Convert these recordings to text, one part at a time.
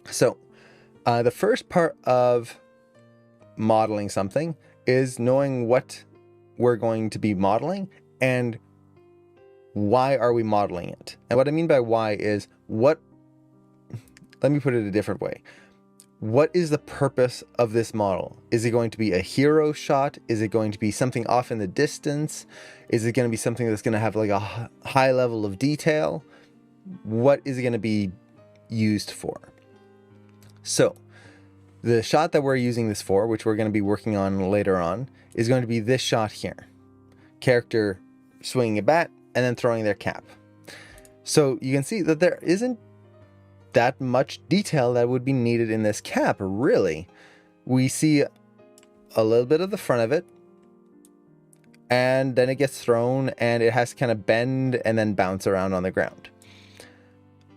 So the first part of modeling something is knowing what we're going to be modeling and why are we modeling it. And what I mean by why is let me put it a different way. What is the purpose of this model? Is it going to be a hero shot? Is it going to be something off in the distance? Is it going to be something that's going to have like a high level of detail? What is it going to be used for? So the shot that we're using this for, which we're going to be working on later on, is going to be this shot here. Character swinging a bat and then throwing their cap. So you can see that there isn't that much detail that would be needed in this cap, really. We see a little bit of the front of it, and then it gets thrown and it has to kind of bend and then bounce around on the ground.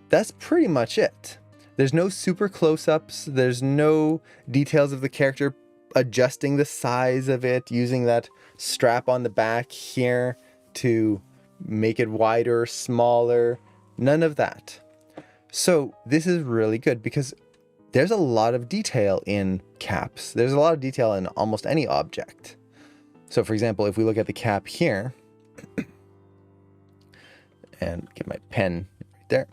That's pretty much it. There's no super close-ups, there's no details of the character adjusting the size of it, using that strap on the back here to make it wider, smaller, none of that. So this is really good because there's a lot of detail in caps. There's a lot of detail in almost any object. So for example, if we look at the cap here, and get my pen right there.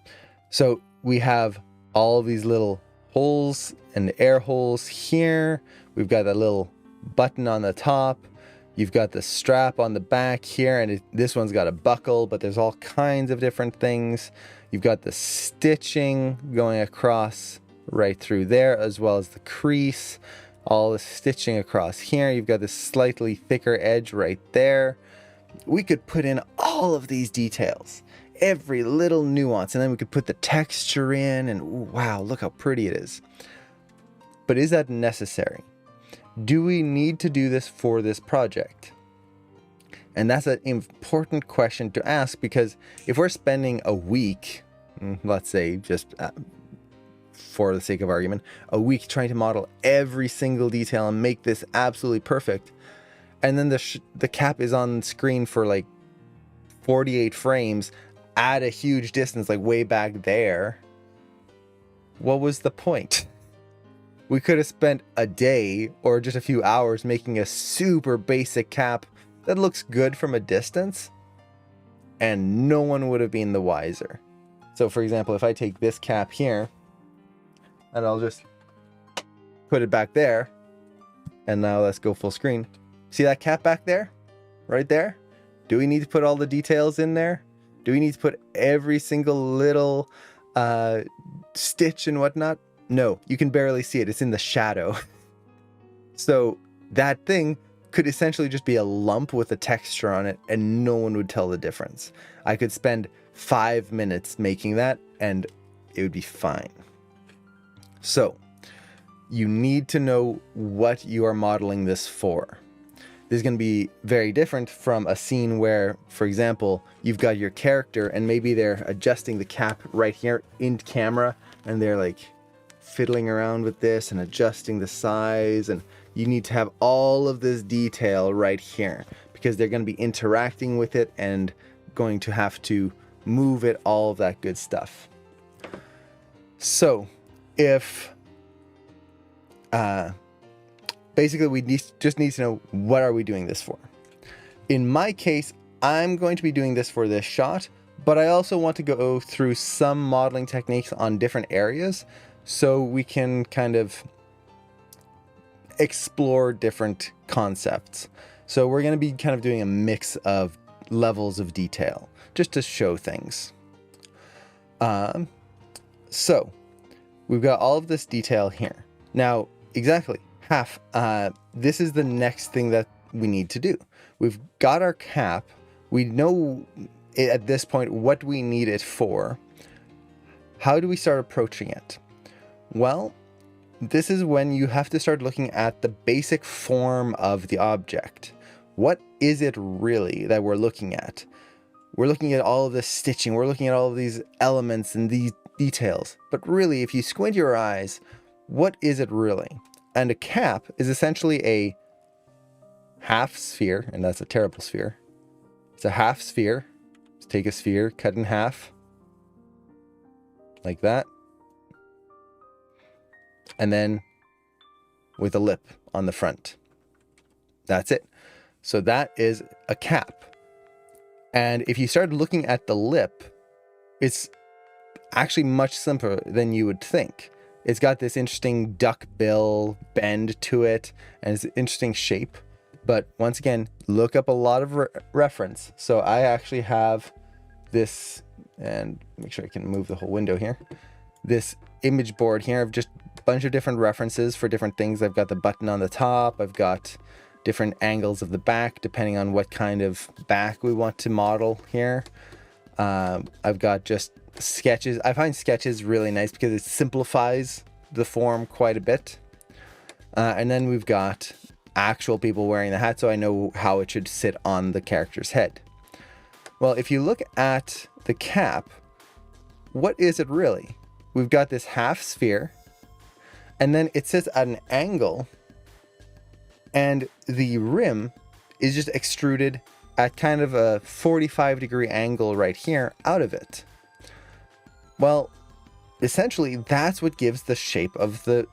So we have all of these little holes and air holes here. We've got that little button on the top. You've got the strap on the back here, and this one's got a buckle, but there's all kinds of different things. You've got the stitching going across right through there, as well as the crease, all the stitching across here. You've got this slightly thicker edge right there. We could put in all of these details, every little nuance, and then we could put the texture in, and ooh, wow, look how pretty it is. But is that necessary? Do we need to do this for this project? And that's an important question to ask, because if we're spending a week, let's say just for the sake of argument, a week trying to model every single detail and make this absolutely perfect, and then the cap is on screen for like 48 frames at a huge distance, like way back there, what was the point? We could have spent a day or just a few hours making a super basic cap that looks good from a distance, and no one would have been the wiser. So for example, if I take this cap here and I'll just put it back there, and now let's go full screen. See that cap back there? Right there? Do we need to put all the details in there? Do we need to put every single little stitch and whatnot? No, you can barely see it. It's in the shadow. So that thing could essentially just be a lump with a texture on it, and no one would tell the difference. I could spend 5 minutes making that and it would be fine. So you need to know what you are modeling this for. This is going to be very different from a scene where, for example, you've got your character and maybe they're adjusting the cap right here in camera, and they're like fiddling around with this and adjusting the size, and you need to have all of this detail right here because they're going to be interacting with it and going to have to move it, all of that good stuff. So if basically we just need to know, what are we doing this for? In my case, I'm going to be doing this for this shot, but I also want to go through some modeling techniques on different areas so we can kind of explore different concepts. So we're going to be kind of doing a mix of levels of detail just to show things. So we've got all of this detail here. Now, exactly half, this is the next thing that we need to do. We've got our cap. We know at this point what we need it for. How do we start approaching it? Well, this is when you have to start looking at the basic form of the object. What is it really that we're looking at? We're looking at all of this stitching. We're looking at all of these elements and these details. But really, if you squint your eyes, what is it really? And a cap is essentially a half sphere, and that's a terrible sphere. It's a half sphere. Let's take a sphere, cut in half, like that. and then with a lip on the front. That's it. So that is a cap. And if you start looking at the lip, it's actually much simpler than you would think. It's got this interesting duck bill bend to it, and it's an interesting shape. But once again, look up a lot of reference. So I actually have this, and make sure I can move the whole window here. This image board here of just a bunch of different references for different things. I've got the button on the top. I've got different angles of the back, depending on what kind of back we want to model here. I've got just sketches. I find sketches really nice because it simplifies the form quite a bit. And then we've got actual people wearing the hat, so I know how it should sit on the character's head. Well, if you look at the cap, what is it really? We've got this half sphere, and then it sits at an angle, and the rim is just extruded at kind of a 45-degree angle right here out of it. Well, essentially, that's what gives the shape of the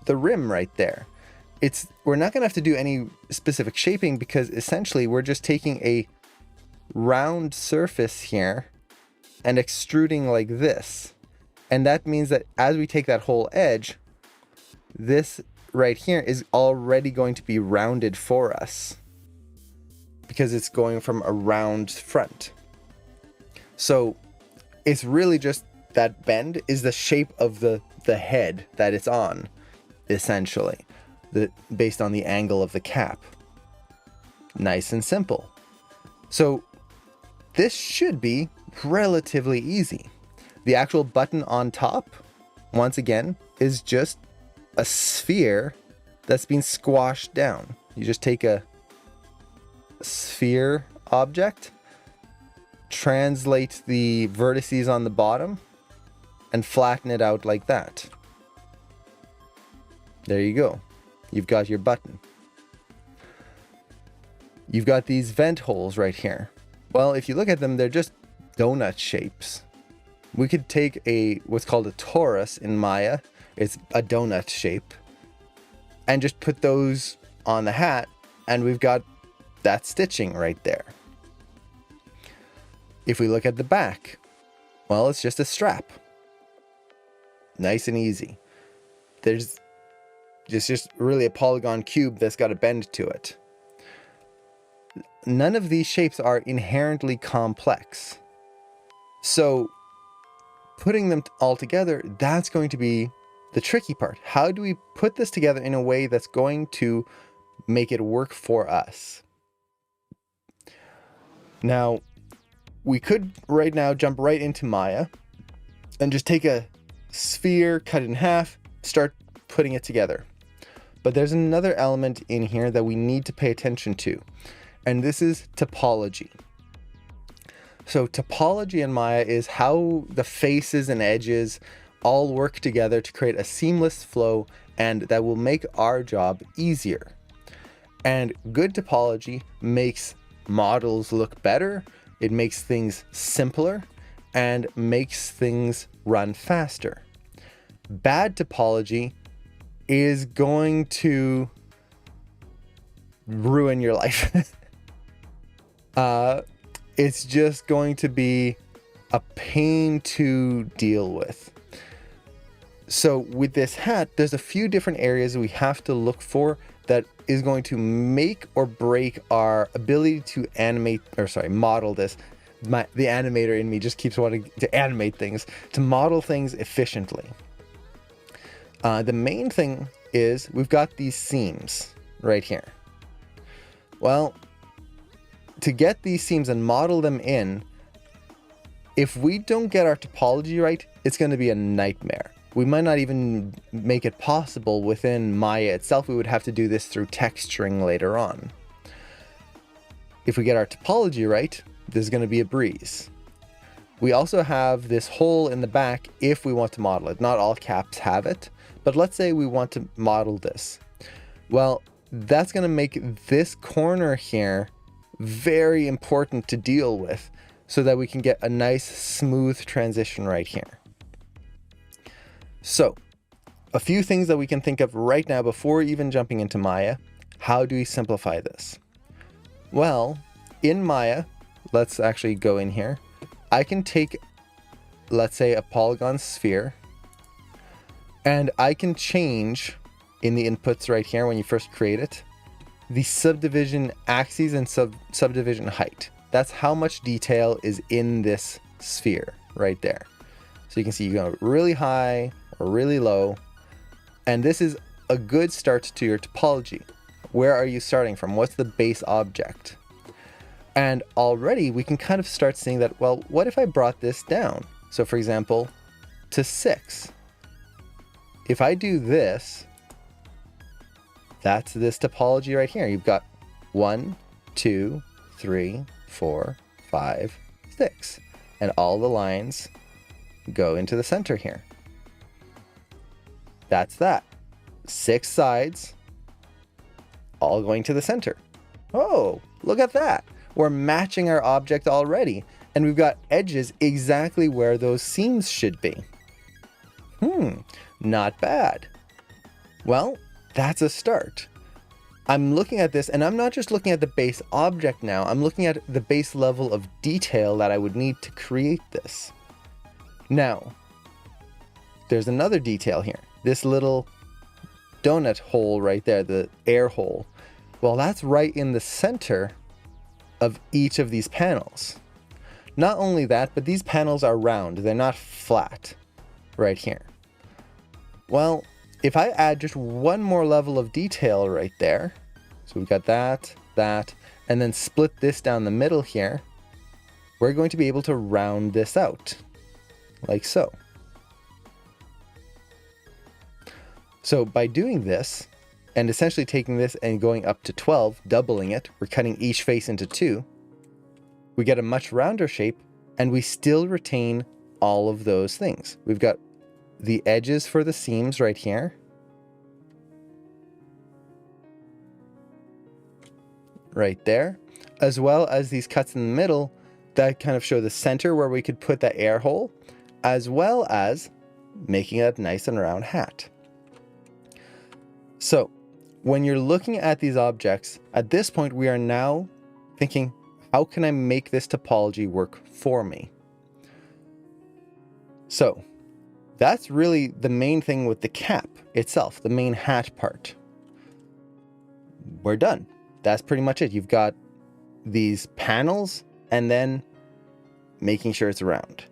rim right there. We're not going to have to do any specific shaping because essentially we're just taking a round surface here and extruding like this. And that means that as we take that whole edge, this right here is already going to be rounded for us because it's going from a round front. So it's really just that bend is the shape of the head that it's on, essentially, based on the angle of the cap. Nice and simple. So this should be relatively easy. The actual button on top, once again, is just a sphere that's been squashed down. You just take a sphere object, translate the vertices on the bottom, and flatten it out like that. There you go. You've got your button. You've got these vent holes right here. Well, if you look at them, they're just donut shapes. We could take what's called a torus in Maya. It's a donut shape. And just put those on the hat, and we've got that stitching right there. If we look at the back, well, it's just a strap. Nice and easy. There's just really a polygon cube that's got a bend to it. None of these shapes are inherently complex. So putting them all together, that's going to be the tricky part. How do we put this together in a way that's going to make it work for us? Now, we could right now jump right into Maya and just take a sphere, cut it in half, start putting it together. But there's another element in here that we need to pay attention to, and this is topology. So topology in Maya is how the faces and edges all work together to create a seamless flow, and that will make our job easier. And good topology makes models look better, it makes things simpler, and makes things run faster. Bad topology is going to ruin your life. It's just going to be a pain to deal with. So with this hat, there's a few different areas we have to look for that is going to make or break our ability to model this. The animator in me just keeps wanting to animate things, to model things efficiently. The main thing is we've got these seams right here. Well, to get these seams and model them in, if we don't get our topology right, it's going to be a nightmare. We might not even make it possible within Maya itself. We would have to do this through texturing later on. If we get our topology right, this is going to be a breeze. We also have this hole in the back if we want to model it. Not all caps have it, but let's say we want to model this. Well, that's going to make this corner here very important to deal with so that we can get a nice smooth transition right here. So a few things that we can think of right now before even jumping into Maya. How do we simplify this? Well, in Maya, let's actually go in here. I can take, let's say, a polygon sphere, and I can change in the inputs right here when you first create it, the subdivision axes and subdivision height. That's how much detail is in this sphere right there. So you can see you go really high or really low. And this is a good start to your topology. Where are you starting from? What's the base object? And already we can kind of start seeing that, well, what if I brought this down? So for example, to 6. If I do this, that's this topology right here. You've got 1, 2, 3, 4, 5, 6. And all the lines go into the center here. That's that. 6 sides, all going to the center. Oh, look at that. We're matching our object already. And we've got edges exactly where those seams should be. Not bad. Well, that's a start. I'm looking at this, and I'm not just looking at the base object now. I'm looking at the base level of detail that I would need to create this. Now, there's another detail here. This little donut hole right there, the air hole. Well, that's right in the center of each of these panels. Not only that, but these panels are round. They're not flat right here. Well, if I add just one more level of detail right there, so we've got that, and then split this down the middle here, we're going to be able to round this out, like so. So by doing this, and essentially taking this and going up to 12, doubling it, we're cutting each face into 2, we get a much rounder shape, and we still retain all of those things. We've got the edges for the seams right here. Right there, as well as these cuts in the middle that kind of show the center where we could put that air hole, as well as making a nice and round hat. So when you're looking at these objects, at this point, we are now thinking, how can I make this topology work for me? So that's really the main thing with the cap itself, the main hat part. We're done. That's pretty much it. You've got these panels and then making sure it's round.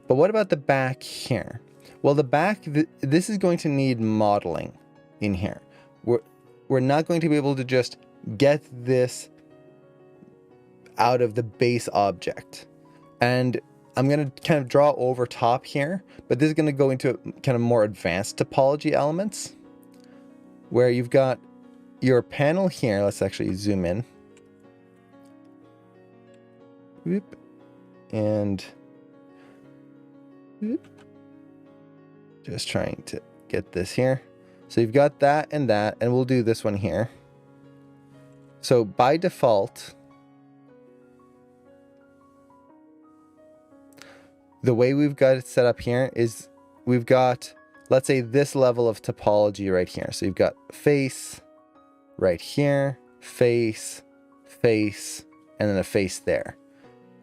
But what about the back here? Well, the back, this is going to need modeling in here. We're not going to be able to just get this out of the base object. And I'm going to kind of draw over top here, but this is going to go into kind of more advanced topology elements where you've got your panel here. Let's actually zoom in. Whoop. And whoop. Just trying to get this here. So you've got that, and we'll do this one here. So by default, the way we've got it set up here is we've got, let's say, this level of topology right here. So you've got face right here, face, face, and then a face there.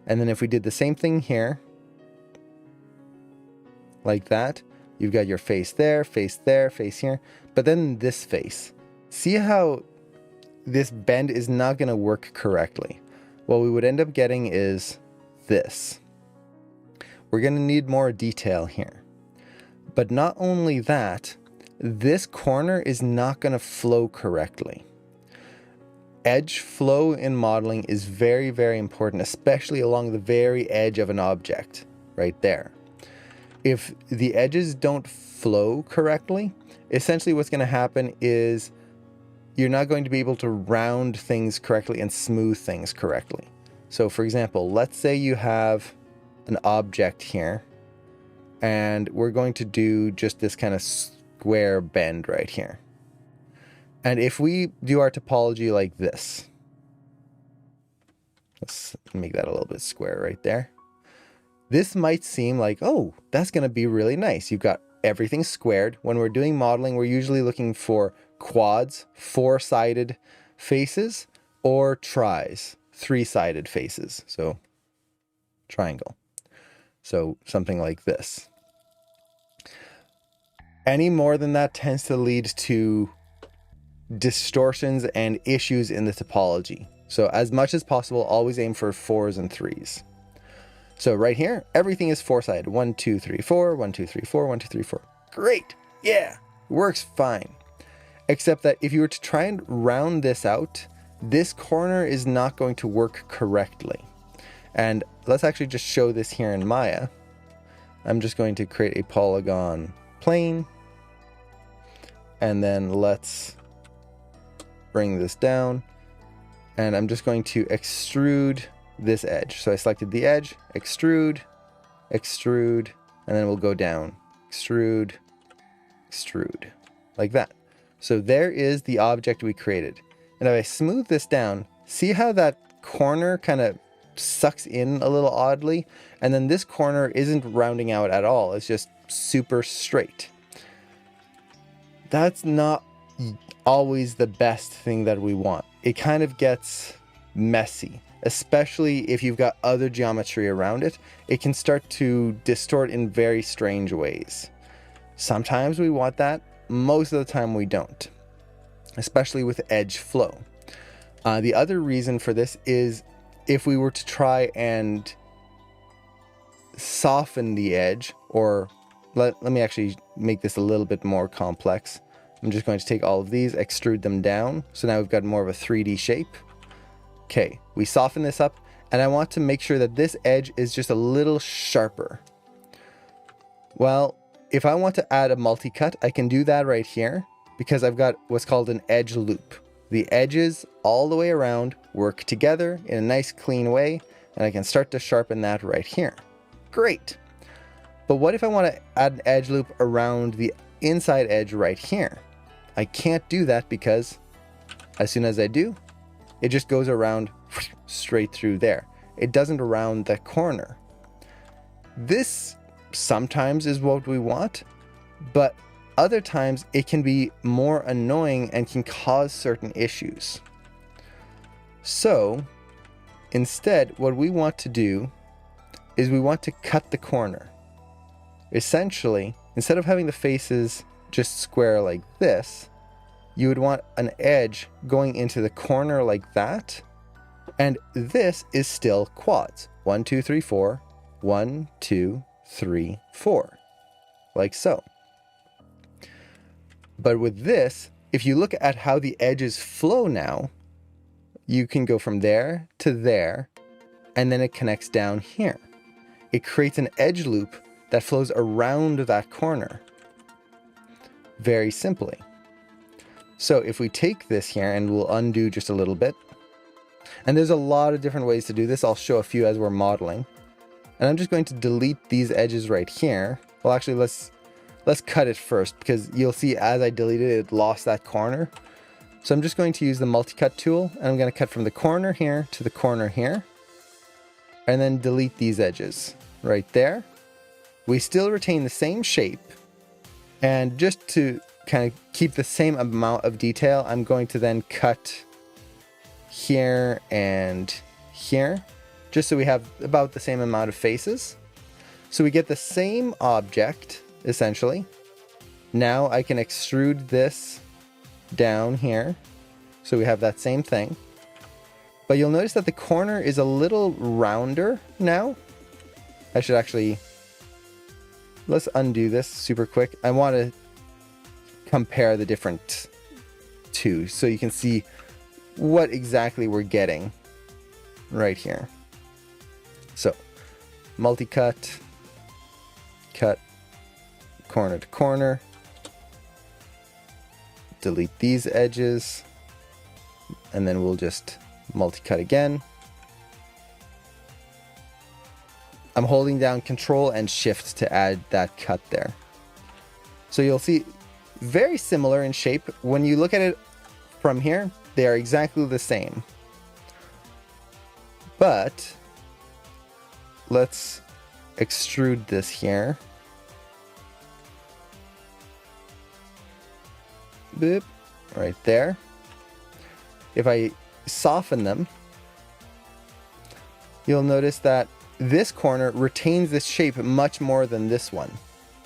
And then if we did the same thing here, like that, you've got your face there, face here, but then this face. See how this bend is not going to work correctly? What we would end up getting is this. We're going to need more detail here. But not only that, this corner is not going to flow correctly. Edge flow in modeling is very, very important, especially along the very edge of an object right there. If the edges don't flow correctly, essentially what's going to happen is you're not going to be able to round things correctly and smooth things correctly. So for example, let's say you have an object here, and we're going to do just this kind of square bend right here. And if we do our topology like this, let's make that a little bit square right there. This might seem like, oh, that's going to be really nice. You've got everything squared. When we're doing modeling, we're usually looking for quads, 4-sided faces, or tris, 3-sided faces. So triangle. So something like this. Any more than that tends to lead to distortions and issues in the topology. So as much as possible, always aim for 4s and 3s. So right here, everything is 4-sided. 1, 2, 3, 4, 1, 2, 3, 4, 1, 2, 3, 4. Great. Yeah, works fine. Except that if you were to try and round this out, this corner is not going to work correctly. And let's actually just show this here in Maya. I'm just going to create a polygon plane. And then let's bring this down. And I'm just going to extrude this edge. So I selected the edge, extrude, extrude, and then we'll go down. Extrude, extrude, like that. So there is the object we created. And if I smooth this down, see how that corner kind of sucks in a little oddly? And then this corner isn't rounding out at all. It's just super straight. That's not always the best thing that we want. It kind of gets messy, especially if you've got other geometry around it. It can start to distort in very strange ways. Sometimes we want that. Most of the time we don't, especially with edge flow. The other reason for this is if we were to try and soften the edge, or let me actually make this a little bit more complex. I'm just going to take all of these, extrude them down. So now we've got more of a 3D shape. Okay, we soften this up, and I want to make sure that this edge is just a little sharper. Well, if I want to add a multi-cut, I can do that right here because I've got what's called an edge loop. The edges all the way around work together in a nice clean way, and I can start to sharpen that right here. Great. But what if I want to add an edge loop around the inside edge right here? I can't do that because as soon as I do, it just goes around straight through there. It doesn't round the corner. This sometimes is what we want, but other times it can be more annoying and can cause certain issues. So instead, what we want to do is we want to cut the corner. Essentially, instead of having the faces just square like this, you would want an edge going into the corner like that. And this is still quads. 1, 2, 3, 4. 1, 2, 3, 4. Like so. But with this, if you look at how the edges flow now, you can go from there to there, and then it connects down here. It creates an edge loop that flows around that corner. Very simply. So if we take this here and we'll undo just a little bit, and there's a lot of different ways to do this. I'll show a few as we're modeling. And I'm just going to delete these edges right here. Well, actually, let's cut it first because you'll see as I deleted it, it lost that corner. So I'm just going to use the multi-cut tool, and I'm going to cut from the corner here to the corner here, and then delete these edges right there. We still retain the same shape, and just to kind of keep the same amount of detail, I'm going to then cut here and here, just so we have about the same amount of faces. So we get the same object, essentially. Now I can extrude this down here, so we have that same thing. But you'll notice that the corner is a little rounder now. I should actually... Let's undo this super quick. I want to compare the different two so you can see what exactly we're getting right here. So, multi-cut, cut, corner to corner, delete these edges, and then we'll just multi-cut again. I'm holding down Control and Shift to add that cut there. So you'll see very similar in shape. When you look at it from here, they are exactly the same. But let's extrude this here. boop, right there. If I soften them, you'll notice that this corner retains this shape much more than this one.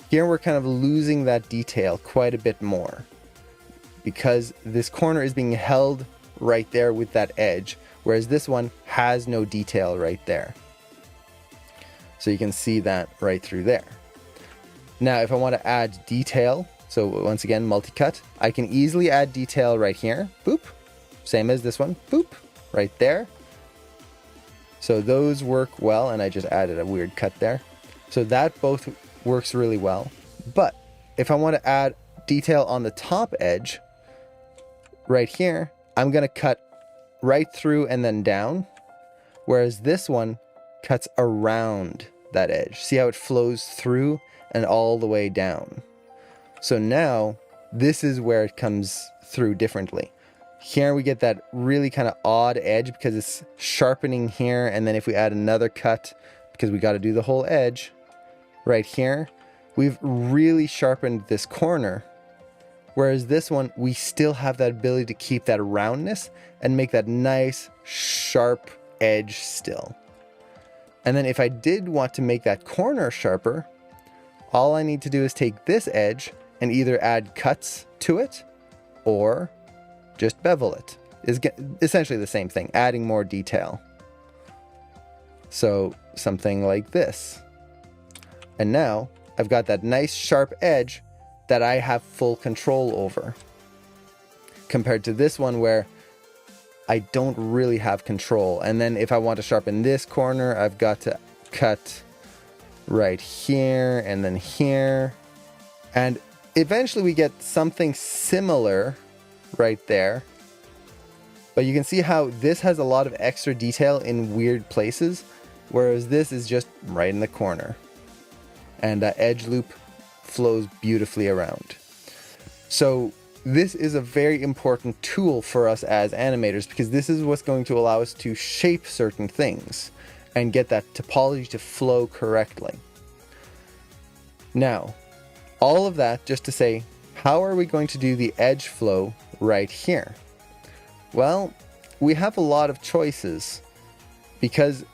Here we're kind of losing that detail quite a bit more because this corner is being held right there with that edge, whereas this one has no detail right there. So you can see that right through there. Now, if I want to add detail, so once again, multi-cut, I can easily add detail right here, boop, same as this one, boop, right there. So those work well, and I just added a weird cut there. So that both works really well. But if I want to add detail on the top edge, right here, I'm going to cut right through and then down, whereas this one cuts around that edge. See how it flows through and all the way down? So now this is where it comes through differently. Here we get that really kind of odd edge because it's sharpening here, and then if we add another cut, because we got to do the whole edge right here, we've really sharpened this corner, whereas this one, we still have that ability to keep that roundness and make that nice sharp edge still. And then if I did want to make that corner sharper, all I need to do is take this edge and either add cuts to it or just bevel it. Is essentially the same thing, adding more detail. So something like this. And now I've got that nice sharp edge that I have full control over, compared to this one where I don't really have control. And then if I want to sharpen this corner, I've got to cut right here and then here. And eventually we get something similar right there. But you can see how this has a lot of extra detail in weird places, whereas this is just right in the corner. And that edge loop flows beautifully around. So this is a very important tool for us as animators, because this is what's going to allow us to shape certain things and get that topology to flow correctly. Now, all of that just to say, how are we going to do the edge flow right here? Well, we have a lot of choices, because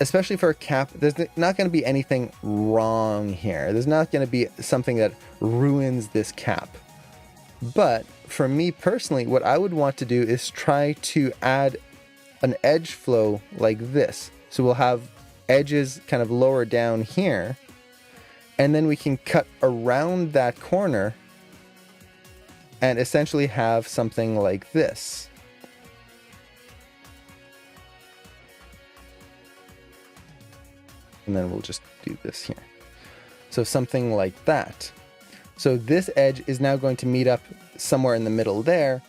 especially for a cap, there's not going to be anything wrong here. There's not going to be something that ruins this cap. But for me personally, what I would want to do is try to add an edge flow like this. So we'll have edges kind of lower down here, and then we can cut around that corner and essentially have something like this. And then we'll just do this here. So something like that. So this edge is now going to meet up somewhere in the middle there,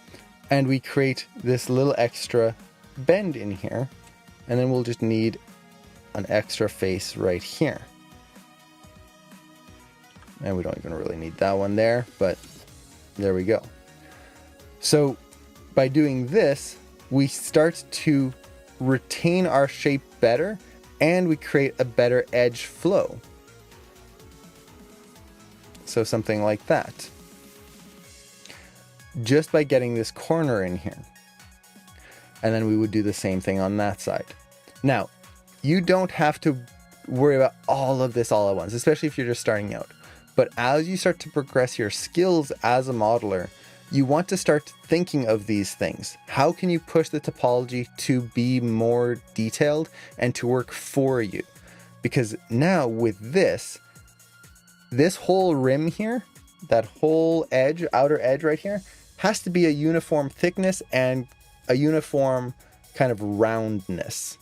and we create this little extra bend in here, and then we'll just need an extra face right here. And we don't even really need that one there, but there we go. So by doing this, we start to retain our shape better, and we create a better edge flow. So something like that. Just by getting this corner in here. And then we would do the same thing on that side. Now, you don't have to worry about all of this all at once, especially if you're just starting out. But as you start to progress your skills as a modeler, you want to start thinking of these things. How can you push the topology to be more detailed and to work for you? Because now with this whole rim here, that whole edge, outer edge right here, has to be a uniform thickness and a uniform kind of roundness.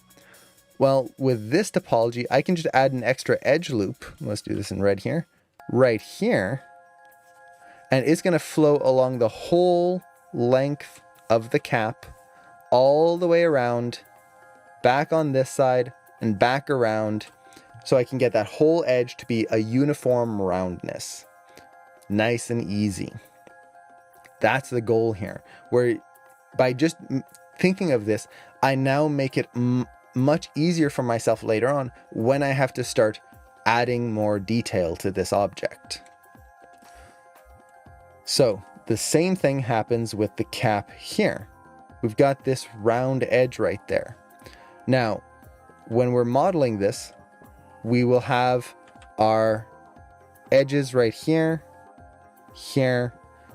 Well, with this topology, I can just add an extra edge loop. Let's do this in red here. Right here. And it's going to flow along the whole length of the cap, all the way around, back on this side, and back around, so I can get that whole edge to be a uniform roundness. Nice and easy. That's the goal here, where by just thinking of this, I now make it much easier for myself later on when I have to start adding more detail to this object. So The same thing happens with the cap here. We've got this round edge right there. Now, when we're modeling this, we will have our edges right here, here,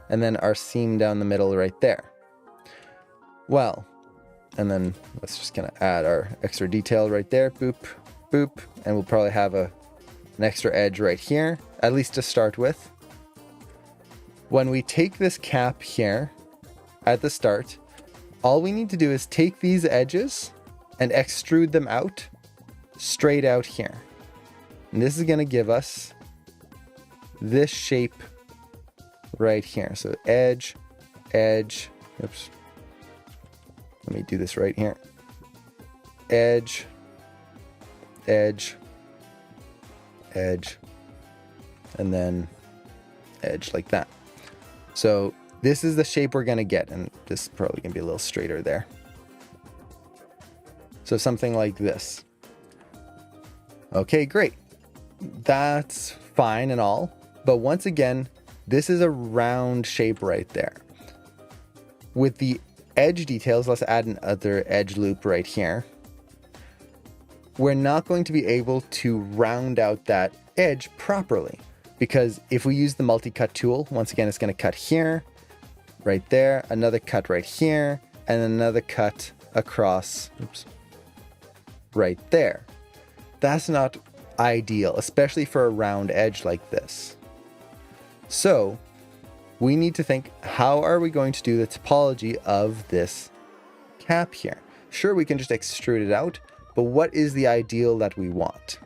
and then our seam down the middle right there. Well, and then let's just kind of add our extra detail right there, boop, boop, and we'll probably have an extra edge right here, at least to start with. When we take this cap here at the start, all we need to do is take these edges and extrude them out, straight out here. And this is going to give us this shape right here. So edge, edge, oops. Let me do this right here. Edge, edge, edge, and then edge like that. So this is the shape we're going to get, and this is probably going to be a little straighter there. So something like this. Okay, great. That's fine and all, but once again, this is a round shape right there. With the edge details, let's add another edge loop right here. We're not going to be able to round out that edge properly, because if we use the multi-cut tool, once again, it's going to cut here, right there, another cut right here, and another cut across, oops, right there. That's not ideal, especially for a round edge like this. So we need to think, how are we going to do the topology of this cap here? Sure, we can just extrude it out, but what is the ideal that we want?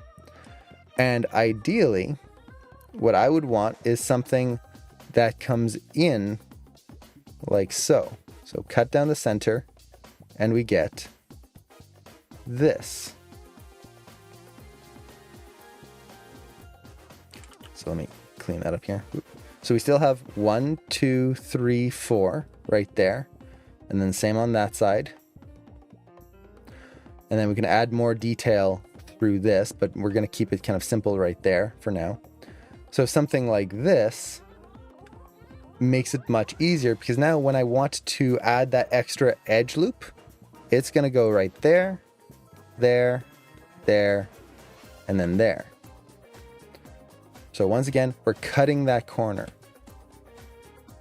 And ideally, what I would want is something that comes in like so. So cut down the center, and we get this. So let me clean that up here. So we still have 1, 2, 3, 4 right there. And then same on that side. And then we can add more detail through this, but we're going to keep it kind of simple right there for now. So something like this makes it much easier, because now when I want to add that extra edge loop, it's going to go right there, there, there, and then there. So once again, we're cutting that corner.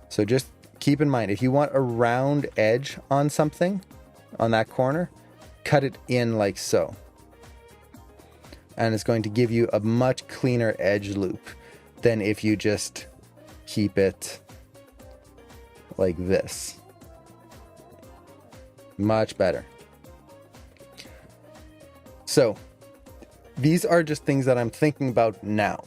So just keep in mind, if you want a round edge on something, on that corner, cut it in like so. And it's going to give you a much cleaner edge loop than if you just keep it like this. Much better. So these are just things that I'm thinking about now.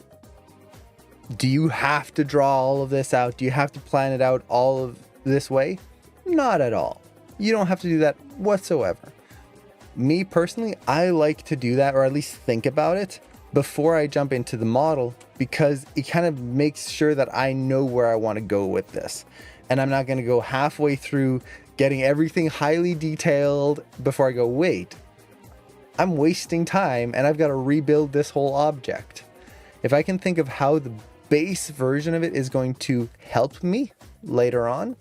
Do you have to draw all of this out? Do you have to plan it out all of this way? Not at all. You don't have to do that whatsoever. Me personally, I like to do that, or at least think about it before I jump into the model, because it kind of makes sure that I know where I want to go with this. And I'm not going to go halfway through getting everything highly detailed before I go, wait, I'm wasting time and I've got to rebuild this whole object. If I can think of how the base version of it is going to help me later on,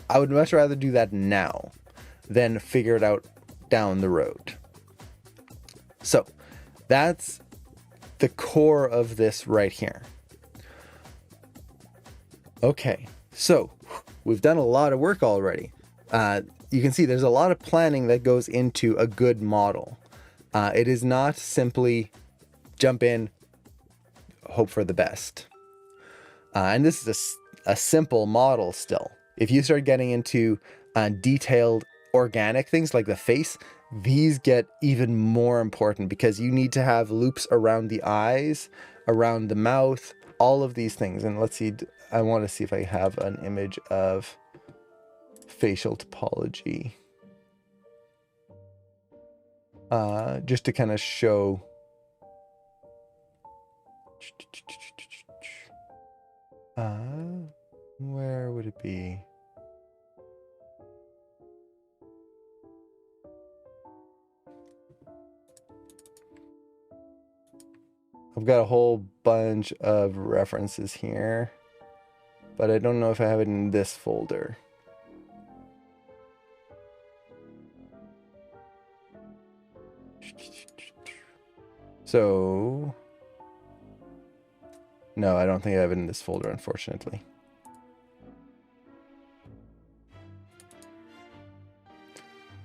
I would much rather do that now than figure it out down the road. So that's the core of this right here. Okay, so we've done a lot of work already. You can see there's a lot of planning that goes into a good model. It is not simply jump in, hope for the best. And this is a simple model still. If you start getting into detailed organic things like the face, these get even more important, because you need to have loops around the eyes, around the mouth, all of these things. And let's see, I want to see if I have an image of facial topology. Just to kind of show. Where would it be? I've got a whole bunch of references here. but I don't know if I have it in this folder. So, no, I don't think I have it in this folder, unfortunately.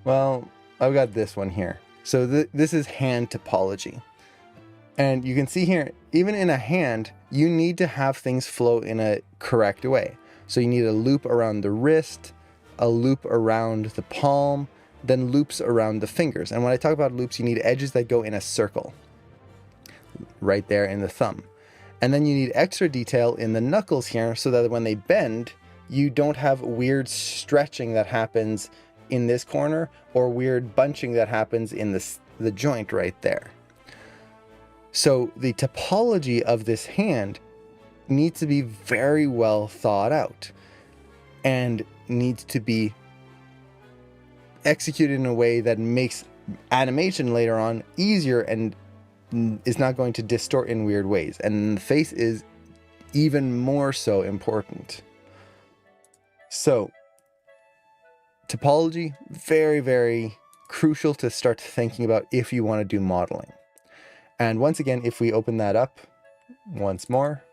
Well, I've got this one here. So this is hand topology. And you can see here, even in a hand, you need to have things flow in a correct way. So you need a loop around the wrist, a loop around the palm, then loops around the fingers. And when I talk about loops, you need edges that go in a circle right there in the thumb. And then you need extra detail in the knuckles here so that when they bend, you don't have weird stretching that happens in this corner or weird bunching that happens in the joint right there. So the topology of this hand needs to be very well thought out and needs to be executed in a way that makes animation later on easier and is not going to distort in weird ways. And the face is even more so important. So topology, very, very crucial to start thinking about if you want to do modeling. And once again, if we open that up once more,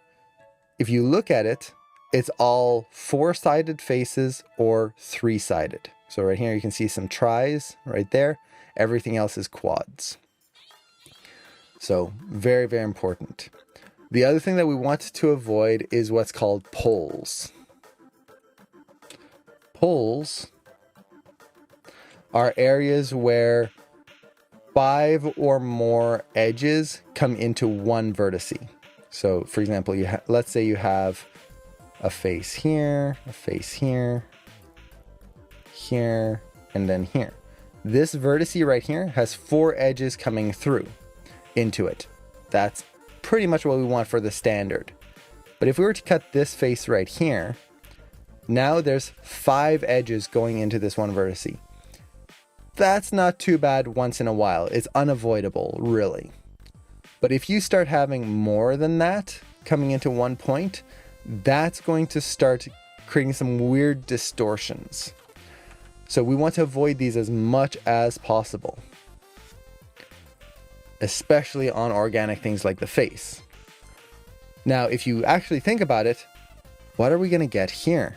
if you look at it, it's all 4-sided faces or 3-sided. So right here, you can see some tris right there. Everything else is quads. So very, very important. The other thing that we want to avoid is what's called poles. Poles are areas where 5 or more edges come into one vertice. So for example, let's say you have a face here, a face here, here, and then here. This vertice right here has 4 edges coming through into it. That's pretty much what we want for the standard. But if we were to cut this face right here, now there's 5 edges going into this one vertice. That's not too bad once in a while. It's unavoidable, really. But if you start having more than that coming into one point, that's going to start creating some weird distortions. So we want to avoid these as much as possible, especially on organic things like the face. Now, if you actually think about it, what are we going to get here?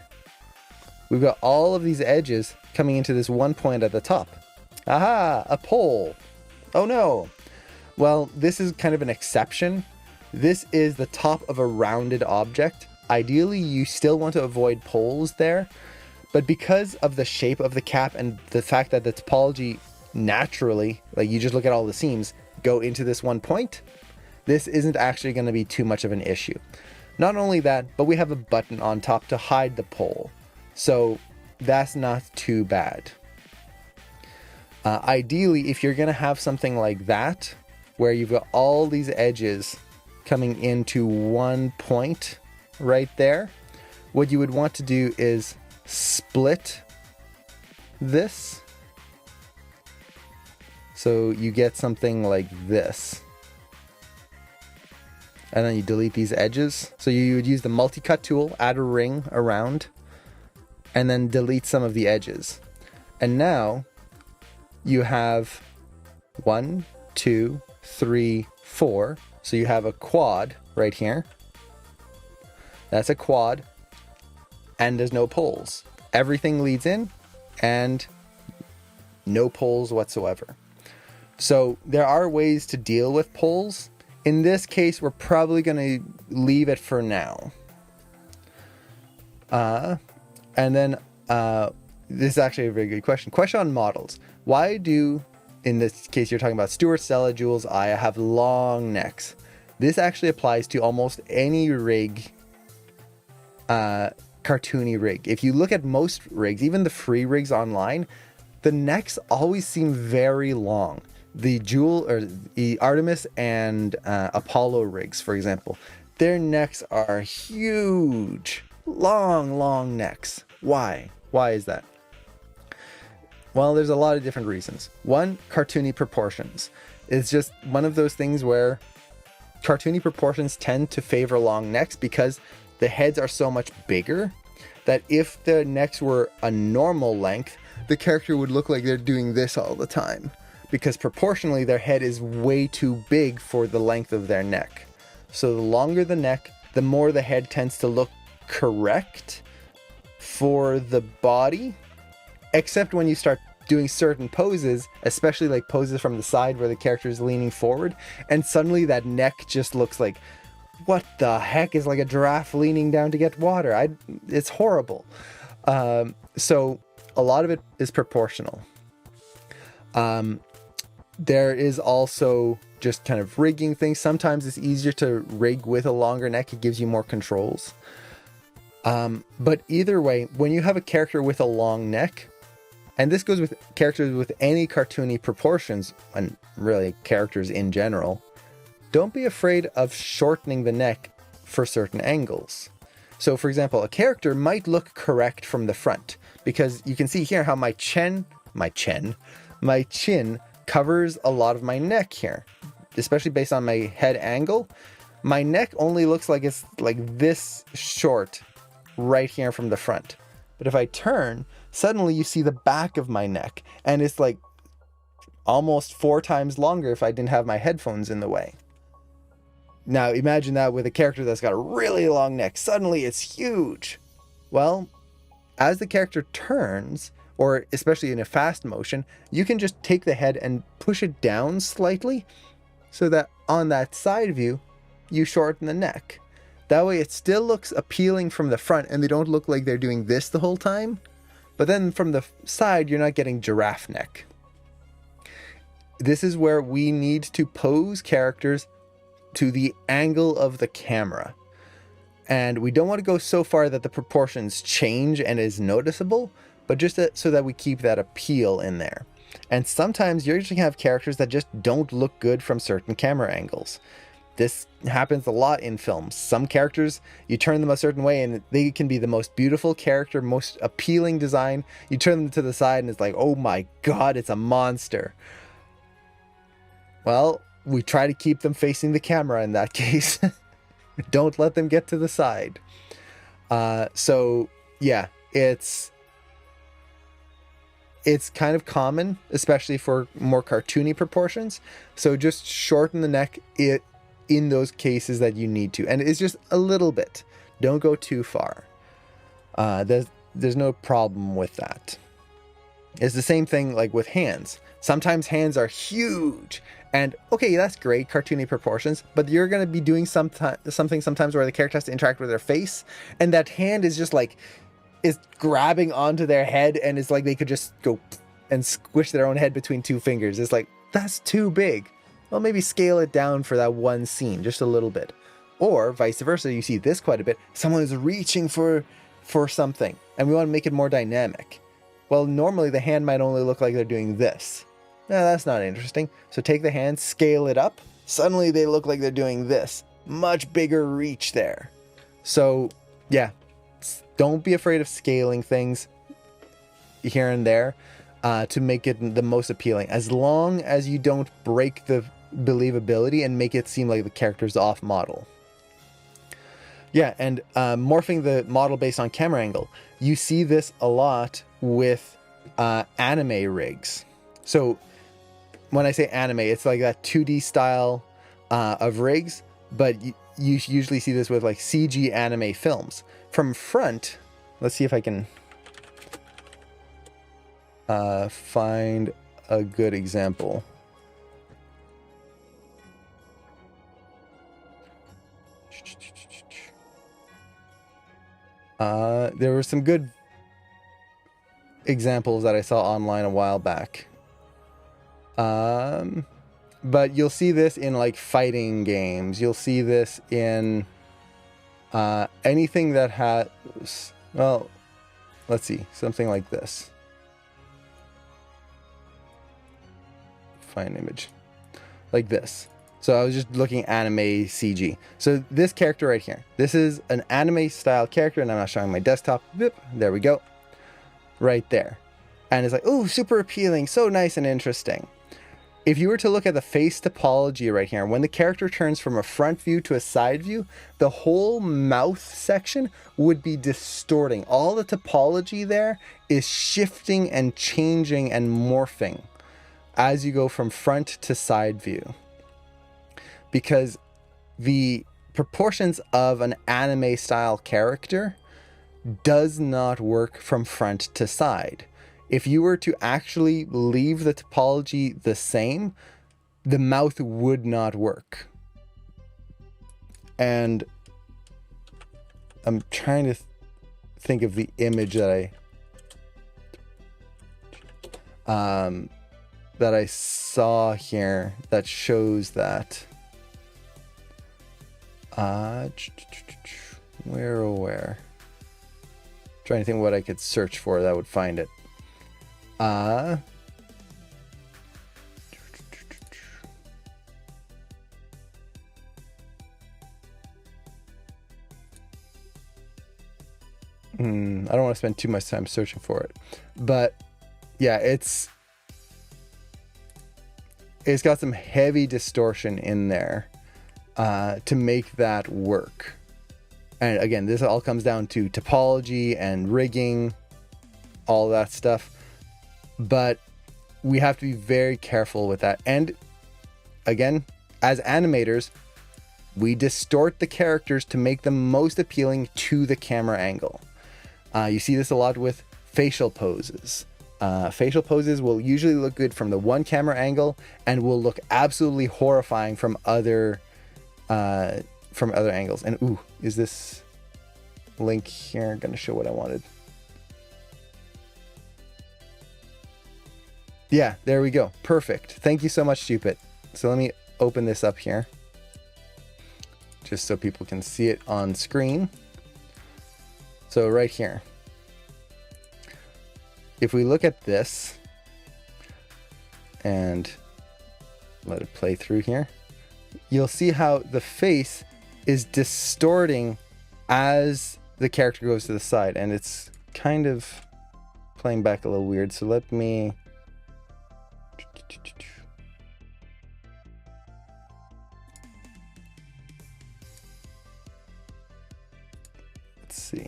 We've got all of these edges coming into this one point at the top. Aha, a pole. Oh no. Well, this is kind of an exception. This is the top of a rounded object. Ideally, you still want to avoid poles there, but because of the shape of the cap and the fact that the topology naturally, like you just look at all the seams, go into this one point, this isn't actually going to be too much of an issue. Not only that, but we have a button on top to hide the pole. So that's not too bad. Ideally, if you're going to have something like that, where you've got all these edges coming into one point right there, what you would want to do is split this. So you get something like this. And then you delete these edges. So you would use the multi-cut tool, add a ring around, and then delete some of the edges. And now you have 1, 2, 3, 4. So you have a quad right here. That's a quad. And there's no poles. Everything leads in and no poles whatsoever. So there are ways to deal with poles. In this case, we're probably going to leave it for now. And then this is actually a very good question. Question on models. Why do, in this case, you're talking about Stuart, Stella, Jules, Aya, have long necks? This actually applies to almost any rig, cartoony rig. If you look at most rigs, even the free rigs online, the necks always seem very long. The Jewel or the Artemis and Apollo rigs, for example, their necks are huge, long necks. Why? Why is that? Well, there's a lot of different reasons. One, cartoony proportions. It's just one of those things where cartoony proportions tend to favor long necks because the heads are so much bigger that if the necks were a normal length, the character would look like they're doing this all the time, because proportionally their head is way too big for the length of their neck. So the longer the neck, the more the head tends to look correct for the body, except when you start doing certain poses, especially like poses from the side where the character is leaning forward, and suddenly that neck just looks like, what the heck, is like a giraffe leaning down to get water. It's horrible. So a lot of it is proportional. There is also just kind of rigging things. Sometimes it's easier to rig with a longer neck. It gives you more controls. But either way, when you have a character with a long neck, and this goes with characters with any cartoony proportions, and really characters in general, don't be afraid of shortening the neck for certain angles. So for example, a character might look correct from the front, because you can see here how my chin covers a lot of my neck here, especially based on my head angle. My neck only looks like it's like this short right here from the front. But if I turn, suddenly you see the back of my neck, and it's like almost 4 times longer if I didn't have my headphones in the way. Now imagine that with a character that's got a really long neck. Suddenly it's huge. Well, as the character turns, or especially in a fast motion, you can just take the head and push it down slightly so that on that side view, you shorten the neck. That way it still looks appealing from the front and they don't look like they're doing this the whole time. But then from the side, you're not getting giraffe neck. This is where we need to pose characters to the angle of the camera. And we don't want to go so far that the proportions change and is noticeable, but just so that we keep that appeal in there. And sometimes you're going to have characters that just don't look good from certain camera angles. This happens a lot in films. Some characters, you turn them a certain way and they can be the most beautiful character, most appealing design. You turn them to the side and it's like, oh my God, it's a monster. Well, we try to keep them facing the camera in that case. Don't let them get to the side. So yeah, it's kind of common, especially for more cartoony proportions. So just shorten the neck in those cases that you need to. And it's just a little bit. Don't go too far. There's no problem with that. It's the same thing like with hands. Sometimes hands are huge. And okay, that's great, cartoony proportions, but you're going to be doing something sometimes where the character has to interact with their face, and that hand is just like, is grabbing onto their head, and it's like they could just go and squish their own head between 2 fingers. It's like, that's too big. Well, maybe scale it down for that one scene, just a little bit. Or vice versa, you see this quite a bit. Someone is reaching for something, and we want to make it more dynamic. Well, normally the hand might only look like they're doing this. No, that's not interesting. So take the hand, scale it up. Suddenly they look like they're doing this. Much bigger reach there. So yeah, don't be afraid of scaling things here and there to make it the most appealing. As long as you don't break the believability and make it seem like the character's off model. Yeah, and morphing the model based on camera angle. You see this a lot with anime rigs. So when I say anime, it's like that 2D style of rigs, but you usually see this with like CG anime films. From front, let's see if I can find a good example. There were some good examples that I saw online a while back. But you'll see this in like fighting games. You'll see this in anything that has, well, let's see, something like this. Find image. Like this. So I was just looking anime CG. So this character right here, this is an anime style character, and I'm not showing my desktop. Boop, there we go. Right there. And it's like, oh, super appealing, so nice and interesting. if you were to look at the face topology right here, when the character turns from a front view to a side view, the whole mouth section would be distorting. All the topology there is shifting and changing and morphing as you go from front to side view. Because the proportions of an anime style character does not work from front to side. If you were to actually leave the topology the same, the mouth would not work. And I'm trying to think of the image that I saw here that shows that. Where? Trying to think what I could search for that would find it. I don't want to spend too much time searching for it, but yeah, it's got some heavy distortion in there to make that work. And again, this all comes down to topology and rigging, all that stuff. But we have to be very careful with that. And again, as animators, we distort the characters to make them most appealing to the camera angle. You see this a lot with facial poses. Facial poses will usually look good from the one camera angle and will look absolutely horrifying from other angles. And ooh, is this link here going to show what I wanted? Yeah, there we go. Perfect. Thank you so much, Stupid. So let me open this up here just so people can see it on screen. So right here, if we look at this and let it play through here, you'll see how the face is distorting as the character goes to the side, and it's kind of playing back a little weird. So let me... Let's see.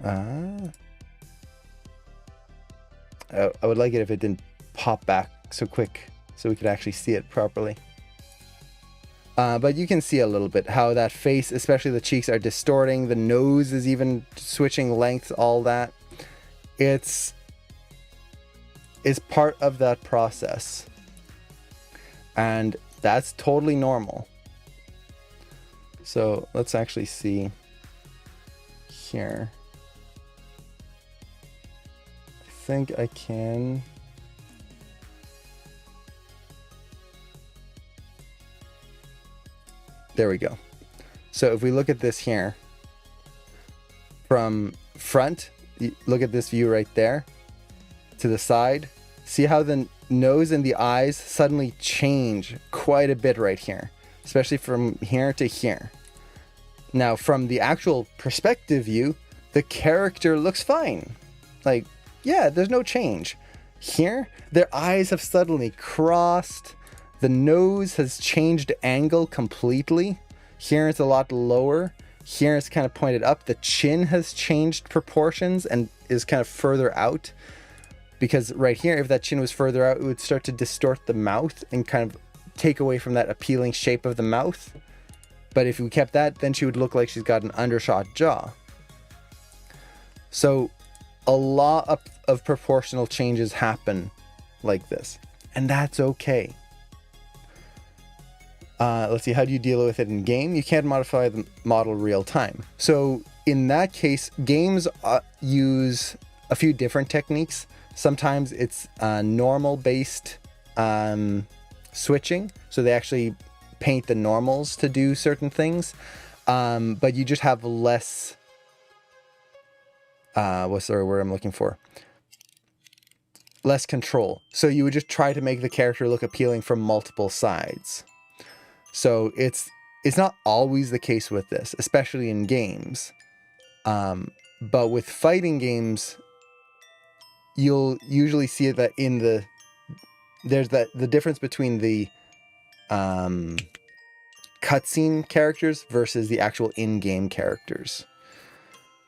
I would like it if it didn't pop back so quick so we could actually see it properly. But you can see a little bit how that face, especially the cheeks, are distorting. The nose is even switching lengths, all that. It's part of that process. And that's totally normal. So let's actually see here. I think I can... There we go. So if we look at this here, from front, look at this view right there, to the side, see how the nose and the eyes suddenly change quite a bit right here, especially from here to here. Now, from the actual perspective view, the character looks fine. Like, yeah, there's no change. Here, their eyes have suddenly crossed. The nose has changed angle completely. Here it's a lot lower. Here it's kind of pointed up. The chin has changed proportions and is kind of further out. Because right here, if that chin was further out, it would start to distort the mouth and kind of take away from that appealing shape of the mouth. But if we kept that, then she would look like she's got an undershot jaw. So a lot of proportional changes happen like this. And that's okay. Let's see, how do you deal with it in game? You can't modify the model real time. So in that case, games use a few different techniques. Sometimes it's normal based switching. So they actually paint the normals to do certain things. But you just have less, what's the word I'm looking for? Less control. So you would just try to make the character look appealing from multiple sides. So it's not always the case with this, especially in games. But with fighting games, you'll usually see that in there's the difference between the cutscene characters versus the actual in-game characters.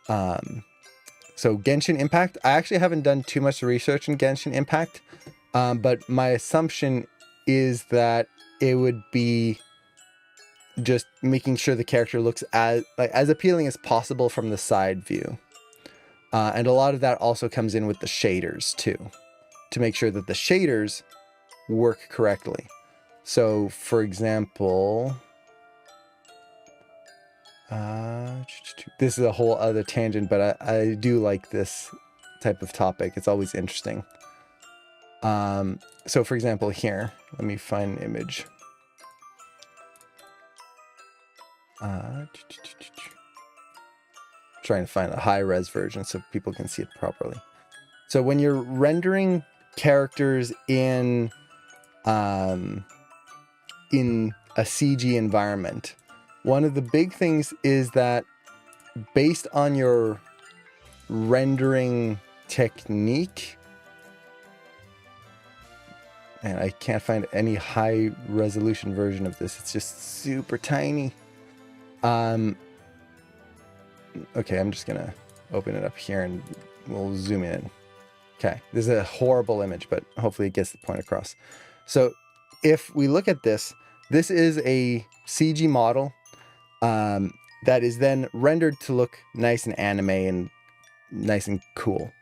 So Genshin Impact, I actually haven't done too much research in Genshin Impact, but my assumption is that it would be just making sure the character looks as appealing as possible from the side view. And a lot of that also comes in with the shaders too, to make sure that the shaders work correctly. So for example, this is a whole other tangent, but I do like this type of topic. It's always interesting. So for example, here, let me find an image. Trying to find a high-res version so people can see it properly. So when you're rendering characters in a CG environment, one of the big things is that based on your rendering technique, and I can't find any high resolution version of this. It's just super tiny. Okay, I'm just gonna open it up here and we'll zoom in. Okay, this is a horrible image, but hopefully it gets the point across. So if we look at this, this is a CG model that is then rendered to look nice and anime and nice and cool.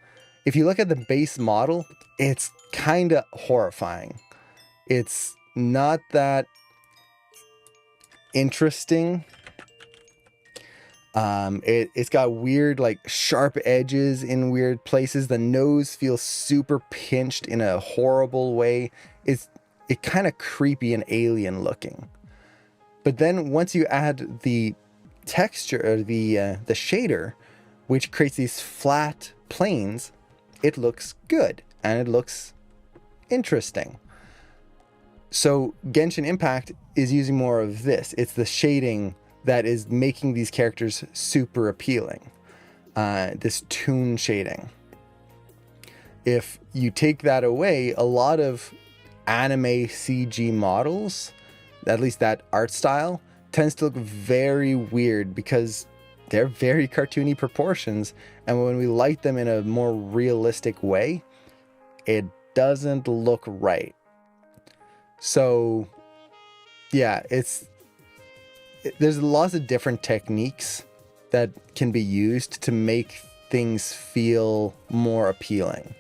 If you look at the base model, it's kind of horrifying. It's not that interesting. It's got weird, like, sharp edges in weird places. The nose feels super pinched in a horrible way. It's kind of creepy and alien looking. But then once you add the texture, or the shader, which creates these flat planes, it looks good and it looks interesting. So Genshin Impact is using more of this. It's the shading that is making these characters super appealing. This toon shading. If you take that away, a lot of anime CG models, at least that art style, tends to look very weird because they're very cartoony proportions, and when we light them in a more realistic way, it doesn't look right. So yeah, there's lots of different techniques that can be used to make things feel more appealing.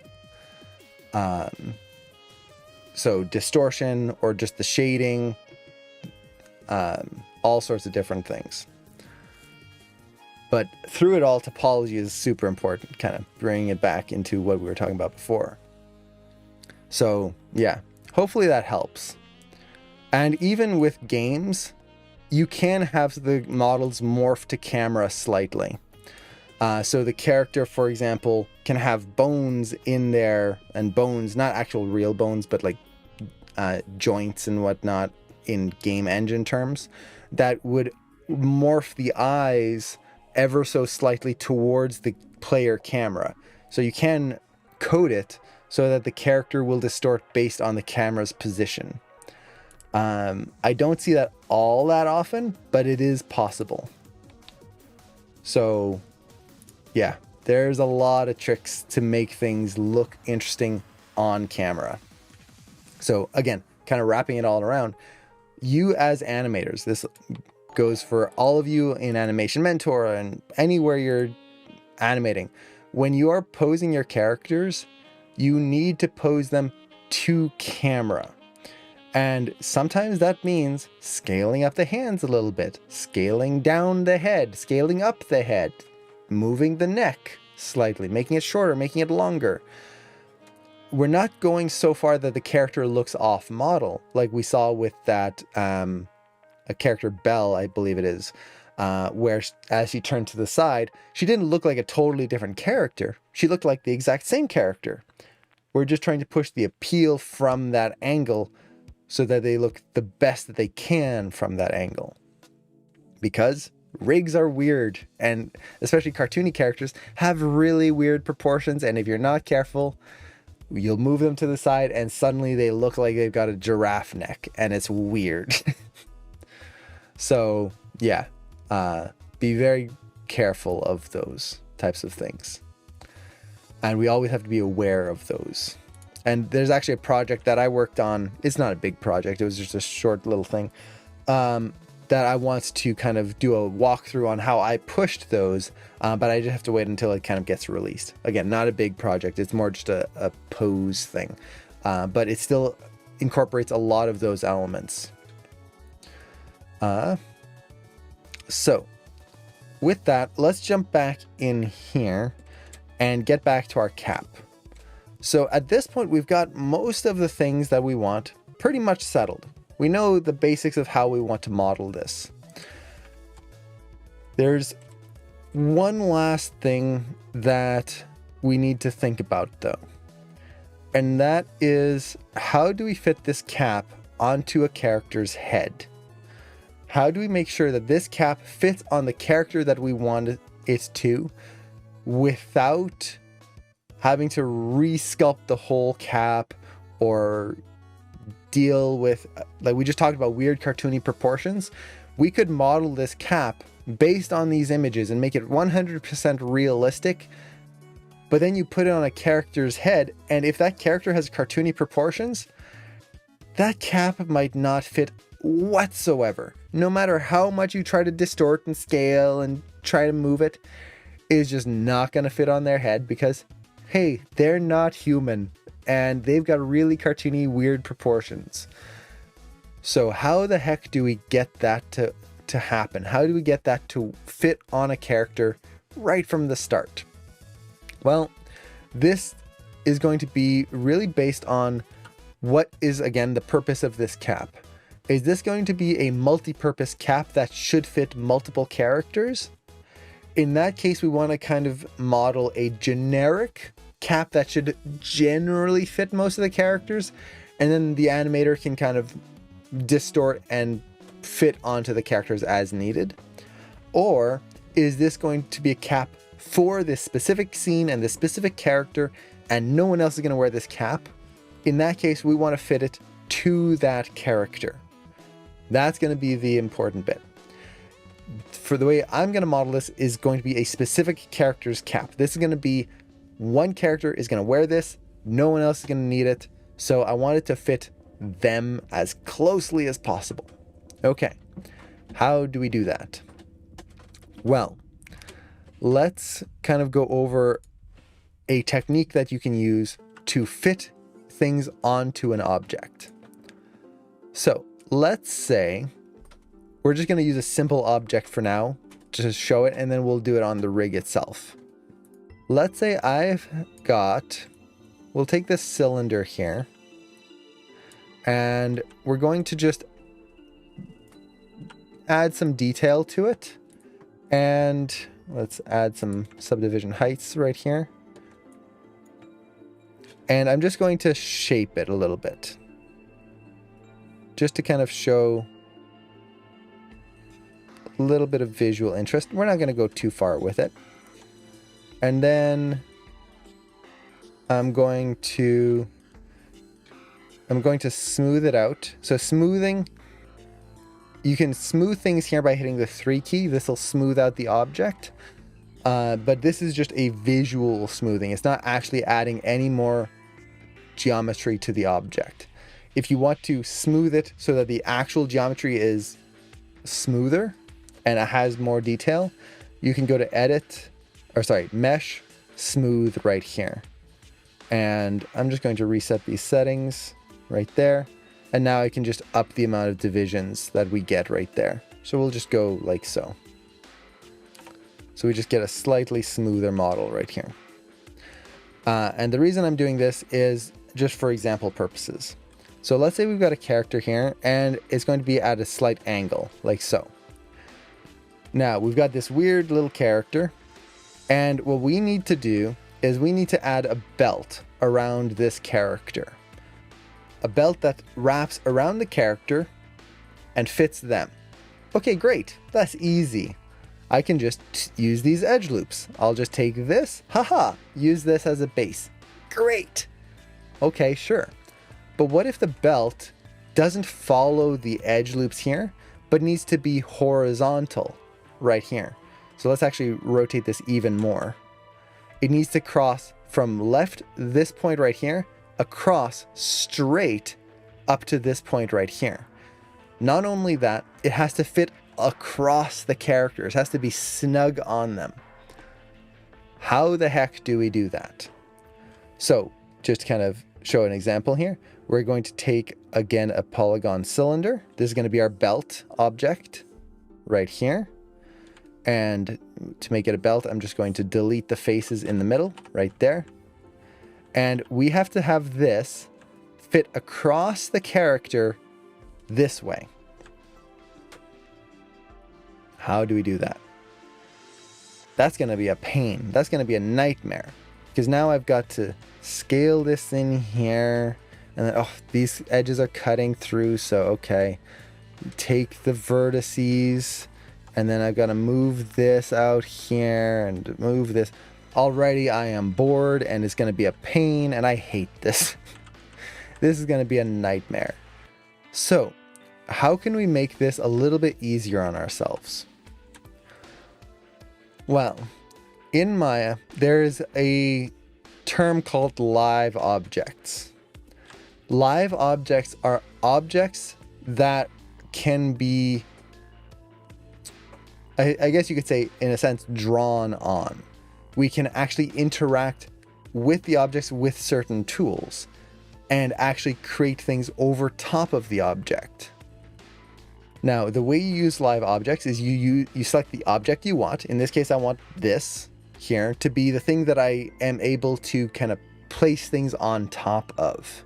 So distortion, or just the shading, all sorts of different things. But through it all, topology is super important, kind of bringing it back into what we were talking about before. So yeah, hopefully that helps. And even with games, you can have the models morph to camera slightly. So the character, for example, can have bones in there, and bones, not actual real bones, but like joints and whatnot in game engine terms, that would morph the eyes ever so slightly towards the player camera. So you can code it so that the character will distort based on the camera's position. I don't see that all that often, but it is possible. So yeah, there's a lot of tricks to make things look interesting on camera. So again, kind of wrapping it all around, you as animators, this goes for all of you in Animation Mentor and anywhere you're animating, when you are posing your characters, you need to pose them to camera. And sometimes that means scaling up the hands a little bit, scaling down the head, scaling up the head, moving the neck slightly, making it shorter, making it longer. We're not going so far that the character looks off model, like we saw with that a character Belle, I believe it is, where as she turned to the side, she didn't look like a totally different character. She looked like the exact same character. We're just trying to push the appeal from that angle so that they look the best that they can from that angle. Because rigs are weird, and especially cartoony characters have really weird proportions, and if you're not careful, you'll move them to the side and suddenly they look like they've got a giraffe neck and it's weird. So yeah, be very careful of those types of things. And we always have to be aware of those. And there's actually a project that I worked on. It's not a big project. It was just a short little thing that I want to kind of do a walkthrough on how I pushed those. But I just have to wait until it kind of gets released. Again, not a big project. It's more just a pose thing. But it still incorporates a lot of those elements. So with that, let's jump back in here and get back to our cap. So at this point, we've got most of the things that we want pretty much settled. We know the basics of how we want to model this. There's one last thing that we need to think about though. And that is, how do we fit this cap onto a character's head? How do we make sure that this cap fits on the character that we want it to without having to resculpt the whole cap or deal with, like we just talked about, weird cartoony proportions? We could model this cap based on these images and make it 100% realistic, but then you put it on a character's head, and if that character has cartoony proportions, that cap might not fit whatsoever. No matter how much you try to distort and scale and try to move it, it's just not going to fit on their head because, hey, they're not human and they've got really cartoony, weird proportions. So how the heck do we get that to happen? How do we get that to fit on a character right from the start? Well, this is going to be really based on what is, again, the purpose of this cap. Is this going to be a multi-purpose cap that should fit multiple characters? In that case, we want to kind of model a generic cap that should generally fit most of the characters, and then the animator can kind of distort and fit onto the characters as needed. Or is this going to be a cap for this specific scene and this specific character, and no one else is going to wear this cap? In that case, we want to fit it to that character. That's going to be the important bit. For the way I'm going to model this is going to be a specific character's cap. This is going to be one character is going to wear this. No one else is going to need it. So I want it to fit them as closely as possible. Okay. How do we do that? Well, let's kind of go over a technique that you can use to fit things onto an object. So let's say we're just going to use a simple object for now to show it, and then we'll do it on the rig itself. Let's say we'll take this cylinder here, and we're going to just add some detail to it. And let's add some subdivision heights right here. And I'm just going to shape it a little bit, just to kind of show a little bit of visual interest. We're not going to go too far with it. And then I'm going to smooth it out. So smoothing, you can smooth things here by hitting the 3 key. This will smooth out the object. But this is just a visual smoothing. It's not actually adding any more geometry to the object. If you want to smooth it so that the actual geometry is smoother and it has more detail, you can go to mesh, smooth right here. And I'm just going to reset these settings right there. And now I can just up the amount of divisions that we get right there. So we'll just go like so. So we just get a slightly smoother model right here. And the reason I'm doing this is just for example purposes. So let's say we've got a character here and it's going to be at a slight angle, like so. Now we've got this weird little character, and what we need to do is we need to add a belt around this character. A belt that wraps around the character and fits them. Okay, great. That's easy. I can just use these edge loops. I'll just take this, use this as a base. Great. Okay, sure. But what if the belt doesn't follow the edge loops here, but needs to be horizontal right here? So let's actually rotate this even more. It needs to cross from left, this point right here, across straight up to this point right here. Not only that, it has to fit across the characters, has to be snug on them. How the heck do we do that? So just to kind of show an example here, we're going to take again a polygon cylinder. This is going to be our belt object right here. And to make it a belt, I'm just going to delete the faces in the middle right there. And we have to have this fit across the character this way. How do we do that? That's going to be a pain. That's going to be a nightmare, because now I've got to scale this in here, and then, oh, these edges are cutting through. So, okay, take the vertices, and then I've got to move this out here and move this. Already I am bored, and it's going to be a pain, and I hate this. This is going to be a nightmare. So how can we make this a little bit easier on ourselves? Well, in Maya, there's a term called live objects. Live objects are objects that can be, I guess you could say, in a sense, drawn on. We can actually interact with the objects with certain tools and actually create things over top of the object. Now, the way you use live objects is you select the object you want. In this case, I want this here to be the thing that I am able to kind of place things on top of.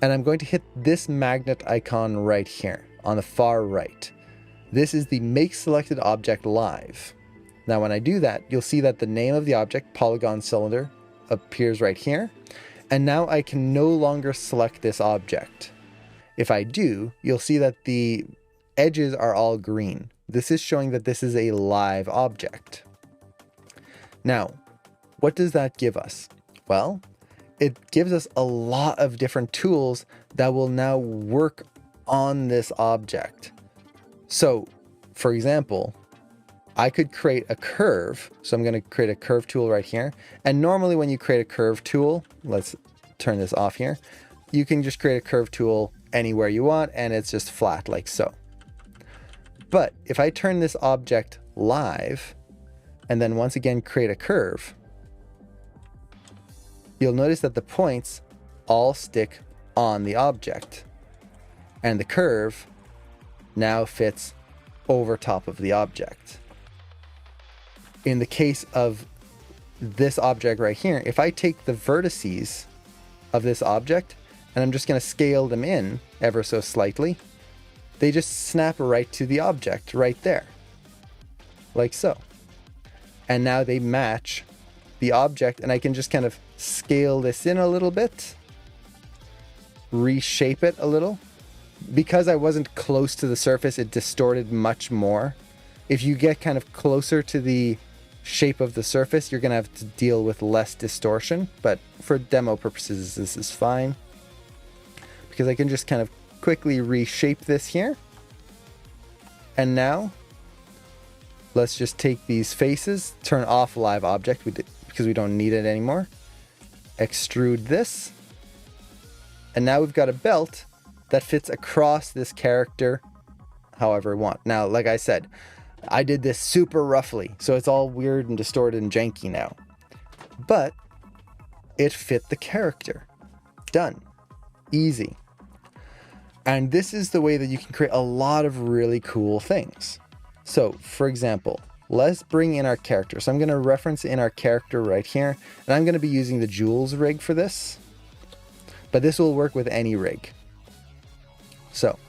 And I'm going to hit this magnet icon right here on the far right. This is the Make Selected Object Live. Now, when I do that, you'll see that the name of the object, polygon cylinder, appears right here. And now I can no longer select this object. If I do, you'll see that the edges are all green. This is showing that this is a live object. Now, what does that give us? Well, it gives us a lot of different tools that will now work on this object. So, for example, I could create a curve. So I'm going to create a curve tool right here. And normally when you create a curve tool, let's turn this off here, you can just create a curve tool anywhere you want, and it's just flat like so. But if I turn this object live and then once again create a curve, you'll notice that the points all stick on the object, and the curve now fits over top of the object. In the case of this object right here, if I take the vertices of this object and I'm just going to scale them in ever so slightly, they just snap right to the object right there, like so. And now they match the object, and I can just kind of scale this in a little bit, reshape it a little. Because I wasn't close to the surface, it distorted much more. If you get kind of closer to the shape of the surface, you're going to have to deal with less distortion, but for demo purposes, this is fine. Because I can just kind of quickly reshape this here. And now let's just take these faces, turn off live object because we don't need it anymore. Extrude this. And now we've got a belt that fits across this character however we want. Now, like I said, I did this super roughly, so it's all weird and distorted and janky now. But it fit the character. Done. Easy. And this is the way that you can create a lot of really cool things. So, for example, let's bring in our character. So I'm going to reference in our character right here, and I'm going to be using the Jules rig for this. But this will work with any rig. So,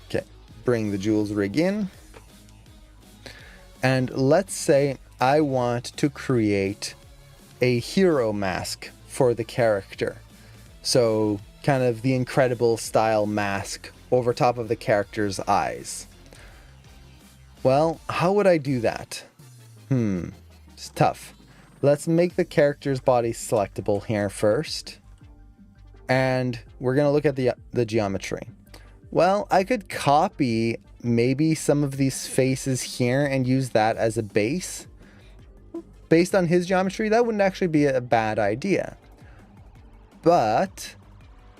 okay, bring the Jules rig in. And let's say I want to create a hero mask for the character. So kind of the Incredible style mask over top of the character's eyes. Well, how would I do that? It's tough. Let's make the character's body selectable here first. And we're going to look at the geometry. Well, I could copy maybe some of these faces here and use that as a base. Based on his geometry, that wouldn't actually be a bad idea. But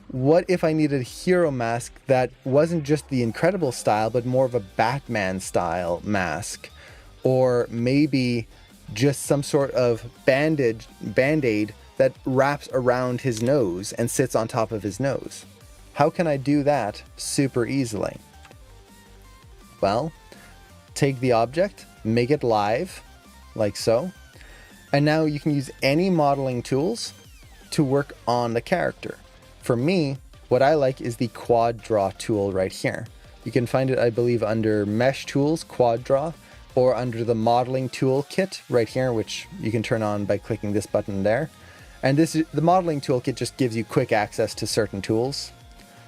what if I needed a hero mask that wasn't just the Incredible style, but more of a Batman style mask? Or maybe just some sort of band-aid that wraps around his nose and sits on top of his nose. How can I do that super easily? Well, take the object, make it live, like so. And now you can use any modeling tools to work on the character. For me, what I like is the Quad Draw tool right here. You can find it, I believe, under Mesh Tools, Quad Draw, or under the Modeling Toolkit right here, which you can turn on by clicking this button there. And the Modeling Toolkit just gives you quick access to certain tools.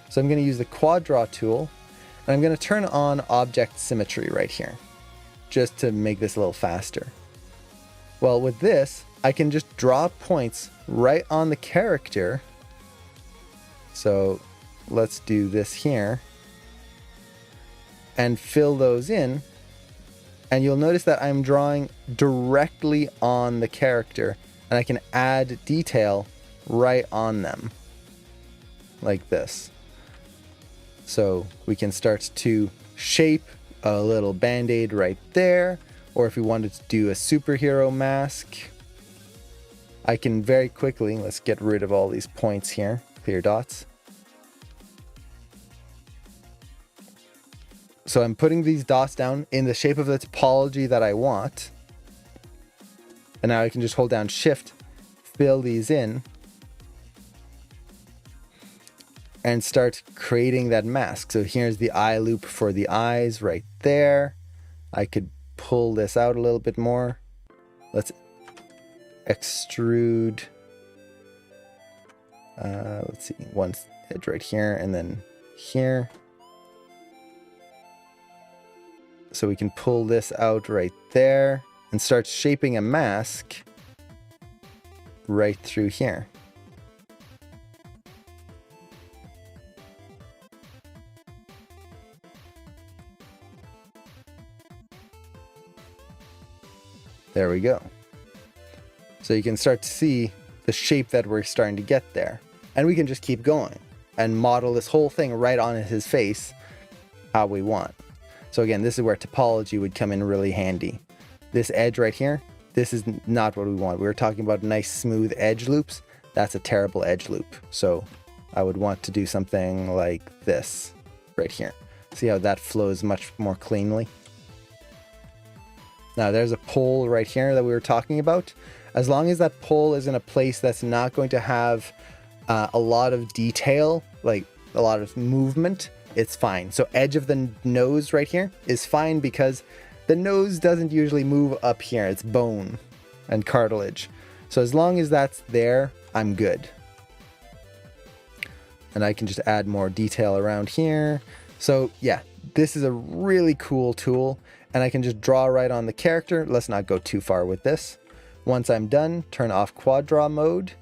So I'm going to use the Quad Draw tool, and I'm going to turn on Object Symmetry right here, just to make this a little faster. Well, with this, I can just draw points right on the character. So let's do this here and fill those in. And you'll notice that I'm drawing directly on the character, and I can add detail right on them like this. So we can start to shape a little band-aid right there. Or if we wanted to do a superhero mask, I can very quickly, let's get rid of all these points here, clear dots. So I'm putting these dots down in the shape of the topology that I want. And now I can just hold down Shift, fill these in, and start creating that mask. So here's the eye loop for the eyes right there. I could pull this out a little bit more. Let's extrude. Let's see, one edge right here and then here. So we can pull this out right there and start shaping a mask right through here. There we go. So you can start to see the shape that we're starting to get there. And we can just keep going and model this whole thing right on his face how we want. So again, this is where topology would come in really handy. This edge right here, this is not what we want. We were talking about nice smooth edge loops. That's a terrible edge loop. So I would want to do something like this right here. See how that flows much more cleanly? Now there's a pole right here that we were talking about. As long as that pole is in a place that's not going to have a lot of detail, like a lot of movement, it's fine. So edge of the nose right here is fine because the nose doesn't usually move up here. It's bone and cartilage. So as long as that's there, I'm good. And I can just add more detail around here. So yeah, this is a really cool tool. And I can just draw right on the character. Let's not go too far with this. Once I'm done, turn off Quad Draw mode.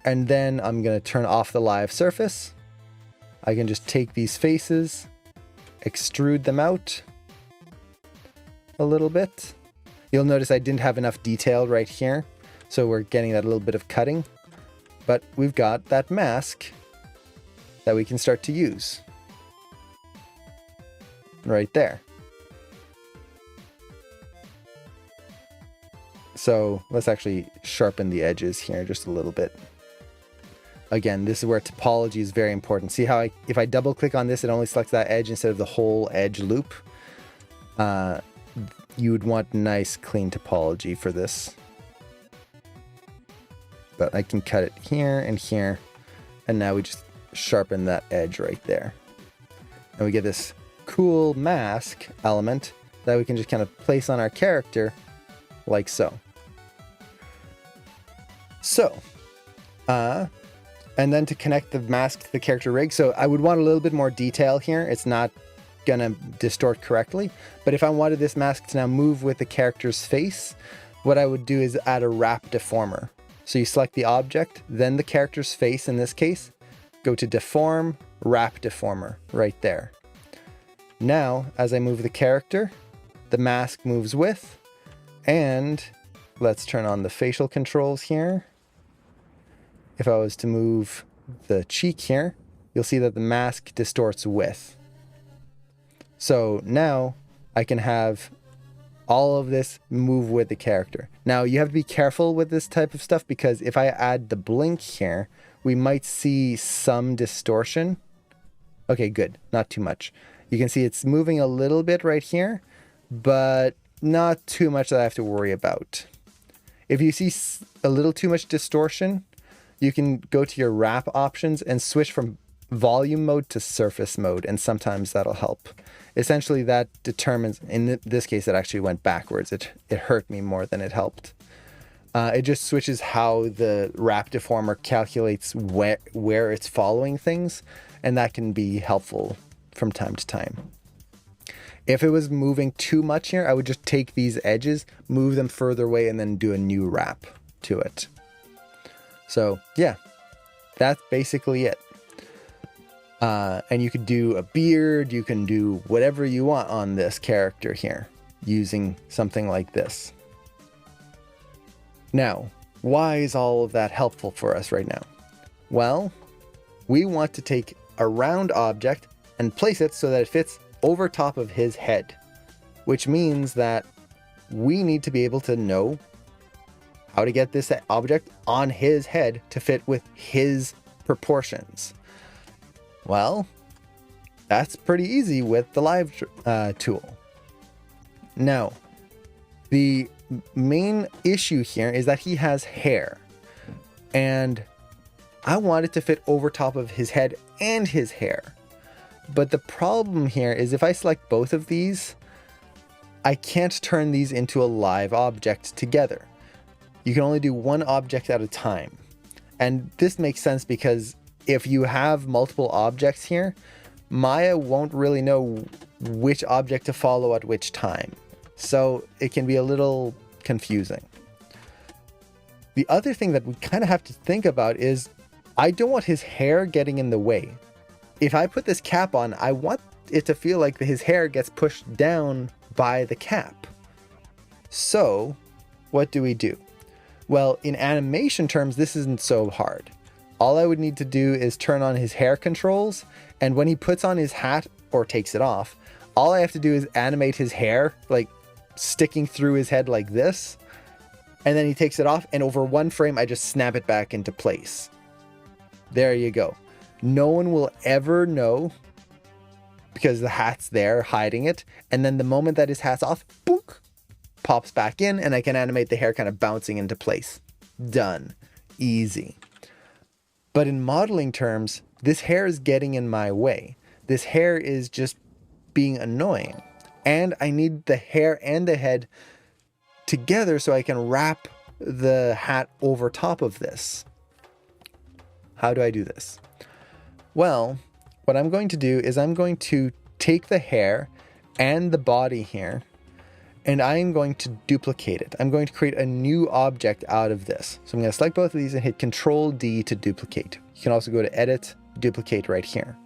And then I'm going to turn off the live surface. I can just take these faces, extrude them out a little bit. You'll notice I didn't have enough detail right here. So we're getting that little bit of cutting. But we've got that mask that we can start to use. Right there. So let's actually sharpen the edges here just a little bit. Again, this is where topology is very important. See how if I double click on this, it only selects that edge instead of the whole edge loop. You would want nice clean topology for this. But I can cut it here and here. And now we just sharpen that edge right there. And we get this cool mask element that we can just kind of place on our character like so. So, and then to connect the mask to the character rig. So I would want a little bit more detail here. It's not gonna distort correctly. But if I wanted this mask to now move with the character's face, what I would do is add a wrap deformer. So you select the object, then the character's face in this case, go to deform, wrap deformer right there. Now, as I move the character, the mask moves with, and let's turn on the facial controls here. If I was to move the cheek here, you'll see that the mask distorts with. So now I can have all of this move with the character. Now you have to be careful with this type of stuff because if I add the blink here, we might see some distortion. Okay, good, not too much. You can see it's moving a little bit right here, but not too much that I have to worry about. If you see a little too much distortion, you can go to your wrap options and switch from volume mode to surface mode, and sometimes that'll help. Essentially, that determines, in this case, it actually went backwards. It hurt me more than it helped. It just switches how the wrap deformer calculates where it's following things, and that can be helpful from time to time. If it was moving too much here, I would just take these edges, move them further away, and then do a new wrap to it. So yeah, that's basically it. And you could do a beard, you can do whatever you want on this character here using something like this. Now, why is all of that helpful for us right now? Well, we want to take a round object and place it so that it fits over top of his head, which means that we need to be able to know how to get this object on his head to fit with his proportions. Well, that's pretty easy with the live tool. Now, the main issue here is that he has hair, and I want it to fit over top of his head and his hair. But the problem here is if I select both of these, I can't turn these into a live object together. You can only do one object at a time. And this makes sense because if you have multiple objects here, Maya won't really know which object to follow at which time. So it can be a little confusing. The other thing that we kind of have to think about is I don't want his hair getting in the way. If I put this cap on, I want it to feel like his hair gets pushed down by the cap. So what do we do? Well, in animation terms, this isn't so hard. All I would need to do is turn on his hair controls, and when he puts on his hat or takes it off, all I have to do is animate his hair, like sticking through his head like this, and then he takes it off, and over one frame, I just snap it back into place. There you go. No one will ever know because the hat's there hiding it, and then the moment that his hat's off, boop, pops back in, and I can animate the hair kind of bouncing into place. Done. Easy. But in modeling terms, this hair is getting in my way. This hair is just being annoying. And I need the hair and the head together so I can wrap the hat over top of this. How do I do this? Well, what I'm going to do is I'm going to take the hair and the body here, and I'm going to duplicate it. I'm going to create a new object out of this. So I'm going to select both of these and hit Control D to duplicate. You can also go to Edit, Duplicate right here.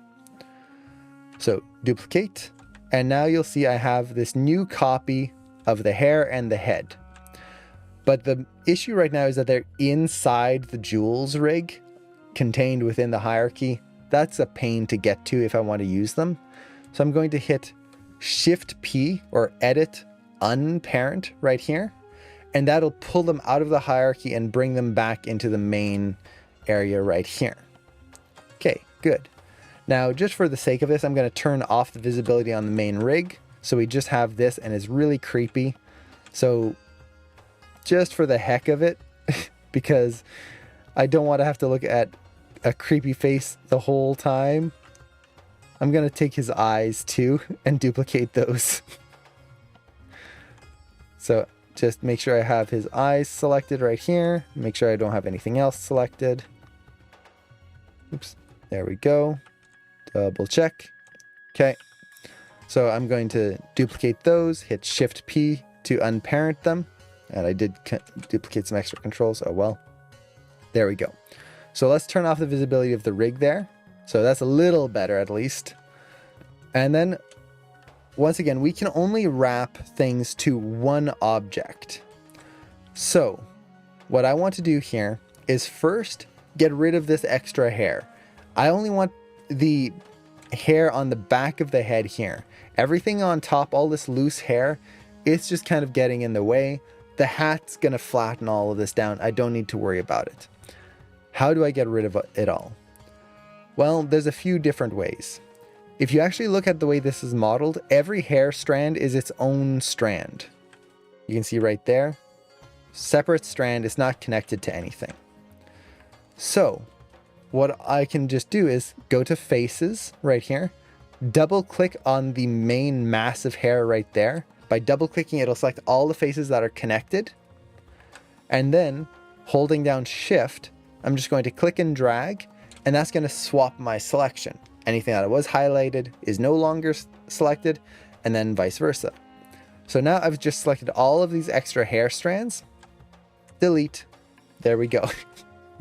So duplicate, and now you'll see I have this new copy of the hair and the head. But the issue right now is that they're inside the Joules rig, contained within the hierarchy. That's a pain to get to if I want to use them. So I'm going to hit Shift P or Edit Unparent right here, and that'll pull them out of the hierarchy and bring them back into the main area right here. Okay, good. Now, just for the sake of this, I'm going to turn off the visibility on the main rig, so we just have this, and it's really creepy. So just for the heck of it, because I don't want to have to look at a creepy face the whole time, I'm going to take his eyes too and duplicate those. So just make sure I have his eyes selected right here. Make sure I don't have anything else selected. Oops, there we go. Double check. Okay, so I'm going to duplicate those, hit Shift P to unparent them, And I did duplicate some extra controls. Oh, well. There we go. So let's turn off the visibility of the rig there. So that's a little better at least. And then once again, we can only wrap things to one object. So what I want to do here is first get rid of this extra hair. I only want the hair on the back of the head here. Everything on top, all this loose hair, it's just kind of getting in the way. The hat's gonna flatten all of this down. I don't need to worry about it. How do I get rid of it all? Well, there's a few different ways. If you actually look at the way this is modeled, every hair strand is its own strand. You can see right there, separate strand, is not connected to anything. So what I can just do is go to faces right here, double click on the main massive hair right there. By double clicking, it'll select all the faces that are connected. And then holding down shift, I'm just going to click and drag, and that's going to swap my selection. Anything that was highlighted is no longer selected, and then vice versa. So now I've just selected all of these extra hair strands. Delete. There we go.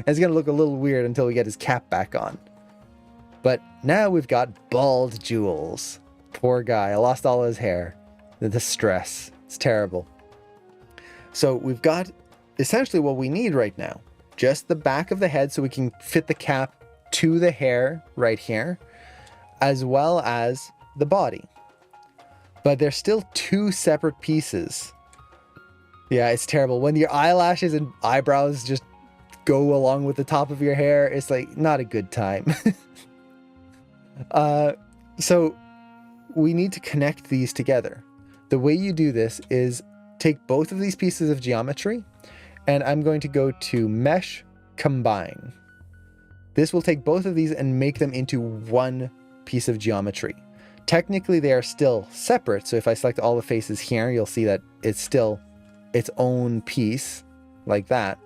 It's going to look a little weird until we get his cap back on. But now we've got bald Jules. Poor guy. I lost all his hair. The stress. It's terrible. So we've got essentially what we need right now. Just the back of the head so we can fit the cap to the hair right here, as well as the body. But they're still two separate pieces. Yeah, it's terrible. When your eyelashes and eyebrows just go along with the top of your hair, it's like not a good time. So we need to connect these together. The way you do this is take both of these pieces of geometry, and I'm going to go to Mesh, Combine. This will take both of these and make them into one piece of geometry. Technically, they are still separate, so if I select all the faces here, you'll see that it's still its own piece, like that.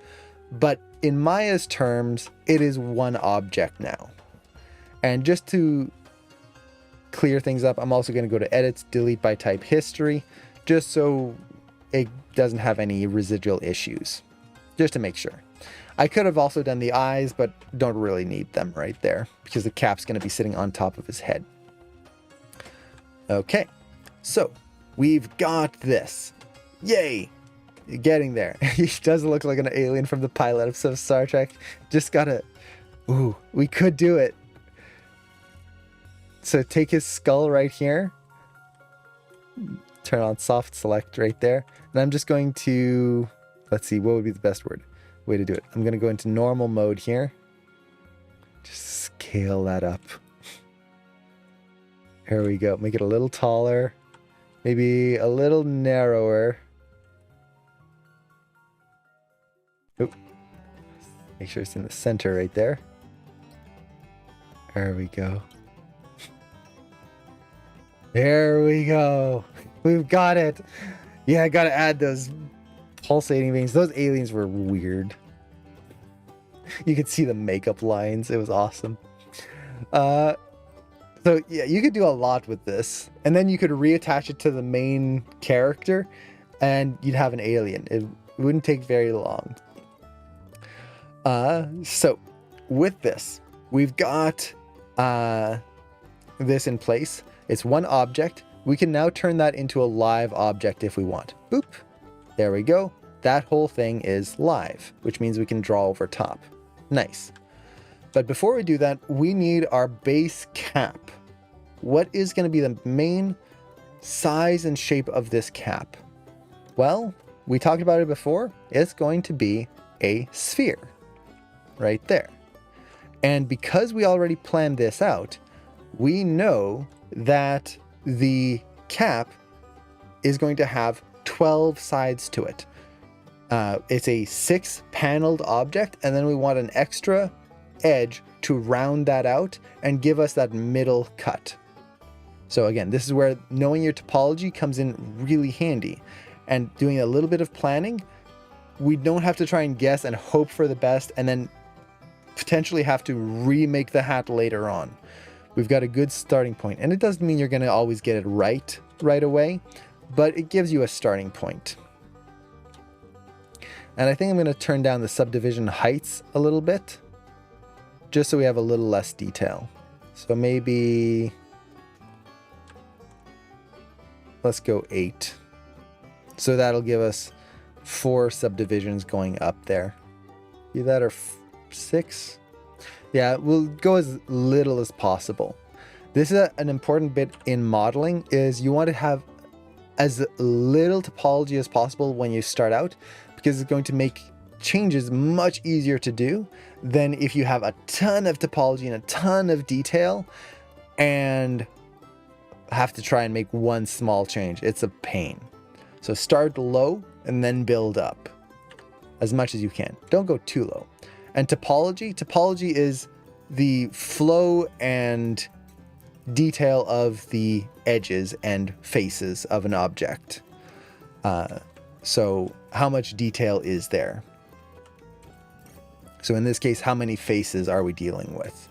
But in Maya's terms, it is one object now. And just to clear things up, I'm also going to go to Edits, Delete by Type History, just so it doesn't have any residual issues, just to make sure. I could have also done the eyes, but don't really need them right there because the cap's going to be sitting on top of his head. Okay, so we've got this. Yay! Getting there. He does look like an alien from the pilot of some Star Trek. Just gotta... Ooh, we could do it. So take his skull right here. Turn on soft select right there. And I'm just going to... Let's see, what would be the best way to do it? I'm going to go into normal mode here. Just scale that up. There we go. Make it a little taller. Maybe a little narrower. Oop. Make sure it's in the center right there. There we go. There we go. We've got it. Yeah, I gotta add those pulsating veins. Those aliens were weird. You could see the makeup lines. It was awesome. So yeah, you could do a lot with this. And then you could reattach it to the main character and you'd have an alien. It wouldn't take very long. So with this, we've got this in place. It's one object. We can now turn that into a live object if we want. Boop. There we go. That whole thing is live, which means we can draw over top. Nice. But before we do that, we need our base cap. What is going to be the main size and shape of this cap? Well, we talked about it before. It's going to be a sphere right there. And because we already planned this out, we know that the cap is going to have 12 sides to it. It's a 6-paneled object, and then we want an extra edge to round that out and give us that middle cut. So again, this is where knowing your topology comes in really handy. And doing a little bit of planning, we don't have to try and guess and hope for the best and then potentially have to remake the hat later on. We've got a good starting point, and it doesn't mean you're going to always get it right away, but it gives you a starting point. And I think I'm going to turn down the subdivision heights a little bit, just so we have a little less detail. So maybe let's go 8. So that'll give us 4 subdivisions going up there. Either that or 6. Yeah, we'll go as little as possible. This is an important bit in modeling, is you want to have as little topology as possible when you start out, because it's going to make changes much easier to do than if you have a ton of topology and a ton of detail and have to try and make one small change. It's a pain. So start low and then build up as much as you can. Don't go too low. And topology is the flow and detail of the edges and faces of an object. So how much detail is there? So in this case, how many faces are we dealing with?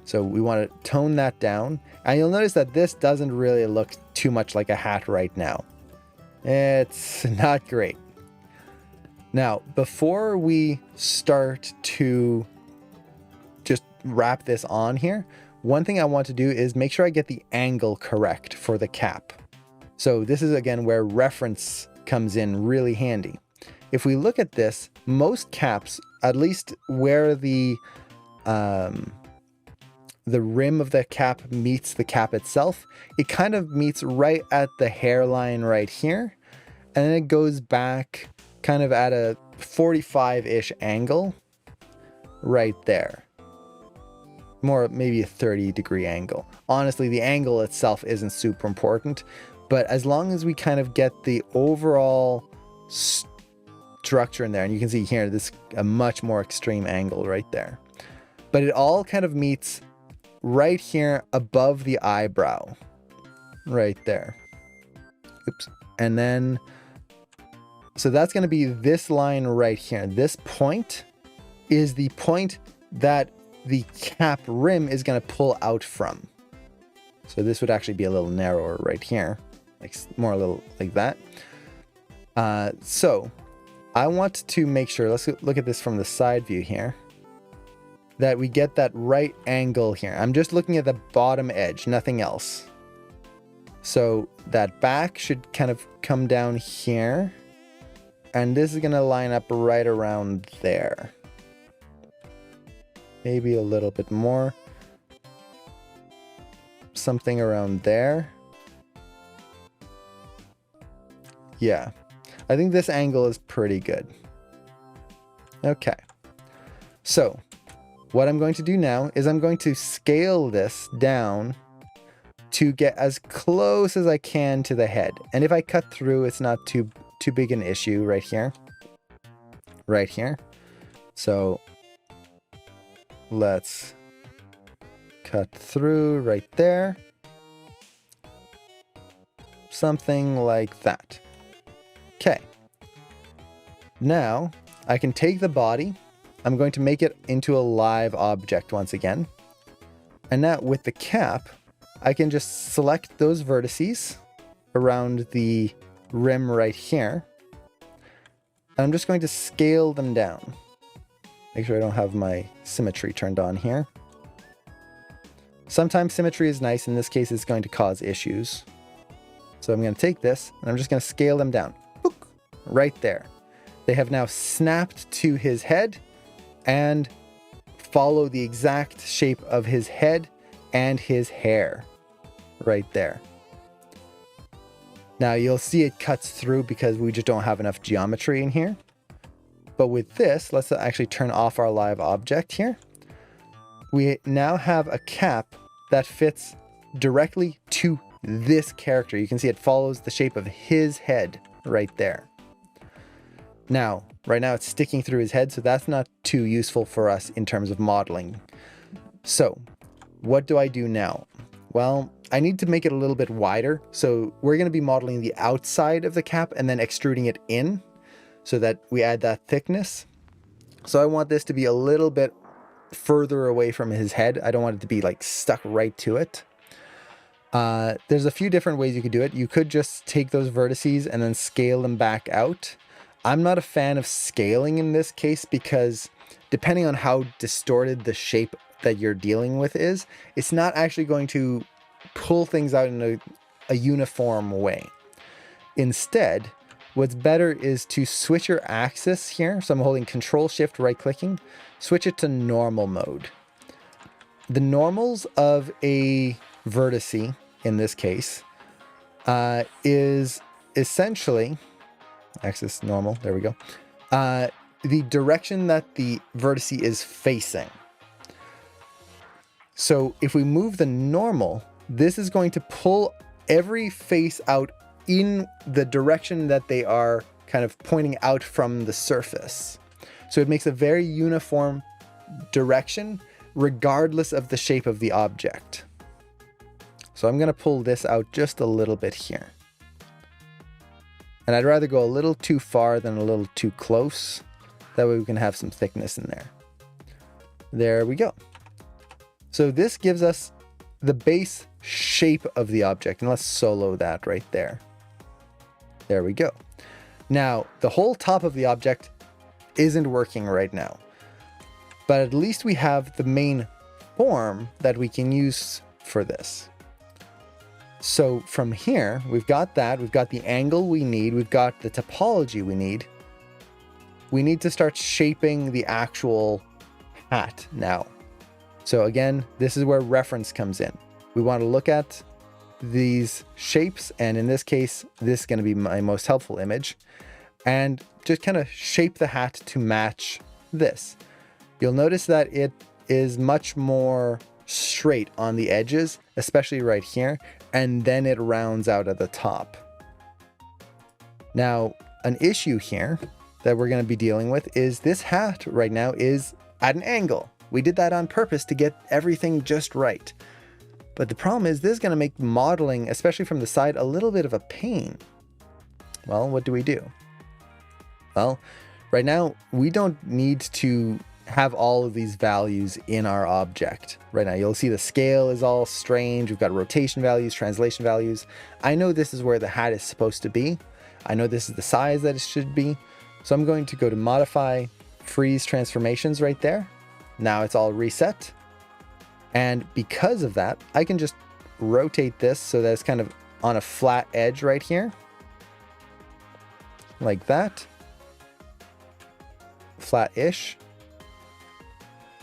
So we want to tone that down. And you'll notice that this doesn't really look too much like a hat right now. It's not great. Now, before we start to just wrap this on here, one thing I want to do is make sure I get the angle correct for the cap. So this is again where reference comes in really handy. If we look at this, most caps, at least where the rim of the cap meets the cap itself, it kind of meets right at the hairline right here. And then it goes back kind of at a 45-ish angle right there. More maybe a 30-degree angle. Honestly, the angle itself isn't super important, but as long as we kind of get the overall structure in there, and you can see here, this a much more extreme angle right there. But it all kind of meets right here above the eyebrow, right there. Oops. And then, so that's going to be this line right here. This point is the point that the cap rim is going to pull out from. So this would actually be a little narrower right here, like more a little like that. So I want to make sure, let's look at this from the side view here, that we get that right angle here. I'm just looking at the bottom edge, nothing else. So that back should kind of come down here. And this is going to line up right around there. Maybe a little bit more. Something around there. Yeah. I think this angle is pretty good. Okay. So what I'm going to do now is I'm going to scale this down to get as close as I can to the head. And if I cut through, it's not too big an issue right here. Right here. So let's cut through right there. Something like that. Okay. Now I can take the body. I'm going to make it into a live object once again. And now with the cap, I can just select those vertices around the rim right here. And I'm just going to scale them down. Make sure I don't have my symmetry turned on here. Sometimes symmetry is nice. In this case, it's going to cause issues. So I'm going to take this and I'm just going to scale them down. Book, right there. They have now snapped to his head and follow the exact shape of his head and his hair right there. Now you'll see it cuts through because we just don't have enough geometry in here. But with this, let's actually turn off our live object here. We now have a cap that fits directly to this character. You can see it follows the shape of his head right there. Now, right now it's sticking through his head, so that's not too useful for us in terms of modeling. So what do I do now? Well, I need to make it a little bit wider. So we're going to be modeling the outside of the cap and then extruding it in so that we add that thickness. So I want this to be a little bit further away from his head. I don't want it to be like stuck right to it. There's a few different ways you could do it. You could just take those vertices and then scale them back out. I'm not a fan of scaling in this case because depending on how distorted the shape that you're dealing with is, it's not actually going to pull things out in a uniform way. Instead, what's better is to switch your axis here. So I'm holding Control Shift, right clicking, switch it to normal mode. The normals of a vertice, in this case, is essentially, axis normal, there we go, the direction that the vertice is facing. So if we move the normal, this is going to pull every face out in the direction that they are kind of pointing out from the surface. So it makes a very uniform direction regardless of the shape of the object. So I'm going to pull this out just a little bit here. And I'd rather go a little too far than a little too close. That way we can have some thickness in there. There we go. So this gives us the base shape of the object. And let's solo that right there. There we go. Now, the whole top of the object isn't working right now. But at least we have the main form that we can use for this. So from here, we've got that, we've got the angle we need, we've got the topology we need. We need to start shaping the actual hat now. So again, this is where reference comes in. We want to look at these shapes, and in this case, this is going to be my most helpful image, and just kind of shape the hat to match this. You'll notice that it is much more straight on the edges, especially right here, and then it rounds out at the top. Now, an issue here that we're going to be dealing with is this hat right now is at an angle. We did that on purpose to get everything just right. But the problem is this is going to make modeling, especially from the side, a little bit of a pain. Well, what do? Well, right now, we don't need to have all of these values in our object. Right now, you'll see the scale is all strange. We've got rotation values, translation values. I know this is where the hat is supposed to be. I know this is the size that it should be. So I'm going to go to Modify, Freeze Transformations right there. Now it's all reset. And because of that, I can just rotate this so that it's kind of on a flat edge right here. Like that. Flat-ish.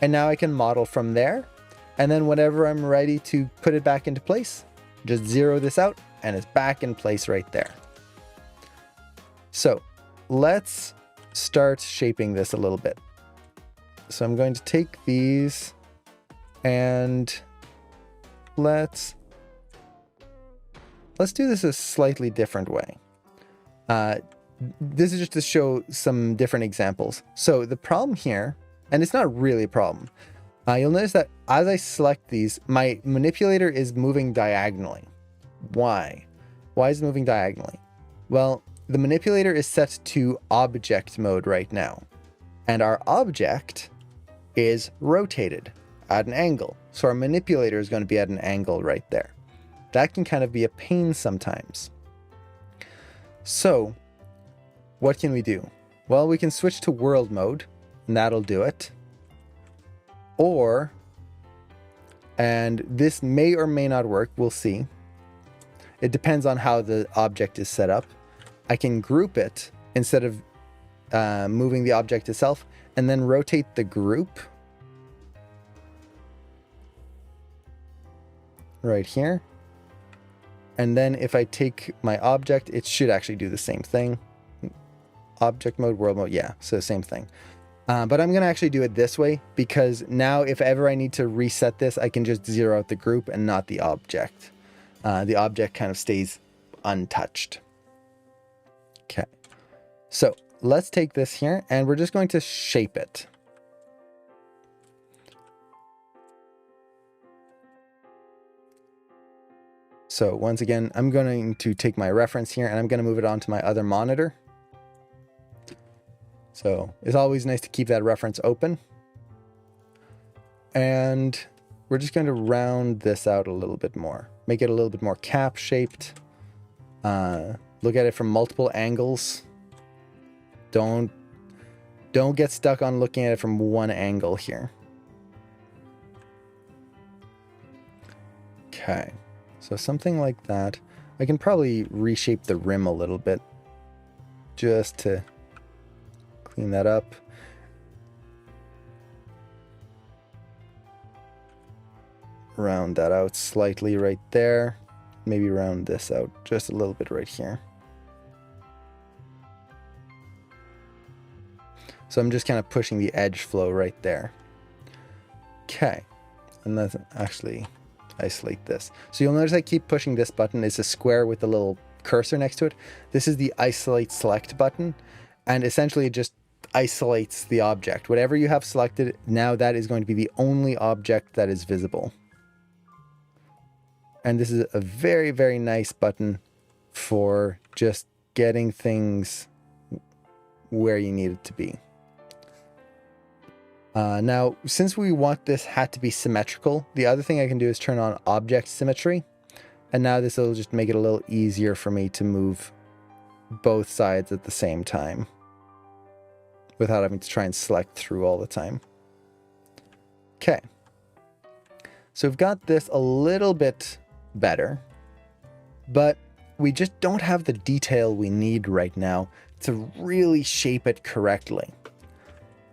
And now I can model from there. And then whenever I'm ready to put it back into place, just zero this out and it's back in place right there. So let's start shaping this a little bit. So I'm going to take these and let's do this a slightly different way. This is just to show some different examples. So the problem here, and it's not really a problem, you'll notice that as I select these, my manipulator is moving diagonally. Why? Why is it moving diagonally? Well, the manipulator is set to object mode right now, and our object is rotated at an angle. So our manipulator is going to be at an angle right there. That can kind of be a pain sometimes. So what can we do? Well, we can switch to world mode, and that'll do it. Or, and this may or may not work, we'll see. It depends on how the object is set up. I can group it instead of moving the object itself, and then rotate the group right here. And then if I take my object, it should actually do the same thing. Object mode, world mode, yeah, so same thing. But I'm going to actually do it this way, because now if ever I need to reset this, I can just zero out the group and not the object. The object kind of stays untouched. Okay, so let's take this here and we're just going to shape it. So once again, I'm going to take my reference here and I'm going to move it onto my other monitor. So it's always nice to keep that reference open. And we're just going to round this out a little bit more. Make it a little bit more cap shaped. Look at it from multiple angles. Don't get stuck on looking at it from one angle here. Okay, so something like that. I can probably reshape the rim a little bit just to clean that up. Round that out slightly right there. Maybe round this out just a little bit right here. So I'm just kind of pushing the edge flow right there. Okay, and let's actually isolate this. So you'll notice I keep pushing this button. It's a square with a little cursor next to it. This is the isolate select button, and essentially it just isolates the object. Whatever you have selected, now that is going to be the only object that is visible. And this is a very, very nice button for just getting things where you need it to be. Now, since we want this hat to be symmetrical, the other thing I can do is turn on object symmetry. And now this will just make it a little easier for me to move both sides at the same time without having to try and select through all the time. Okay. So we've got this a little bit better, but we just don't have the detail we need right now to really shape it correctly.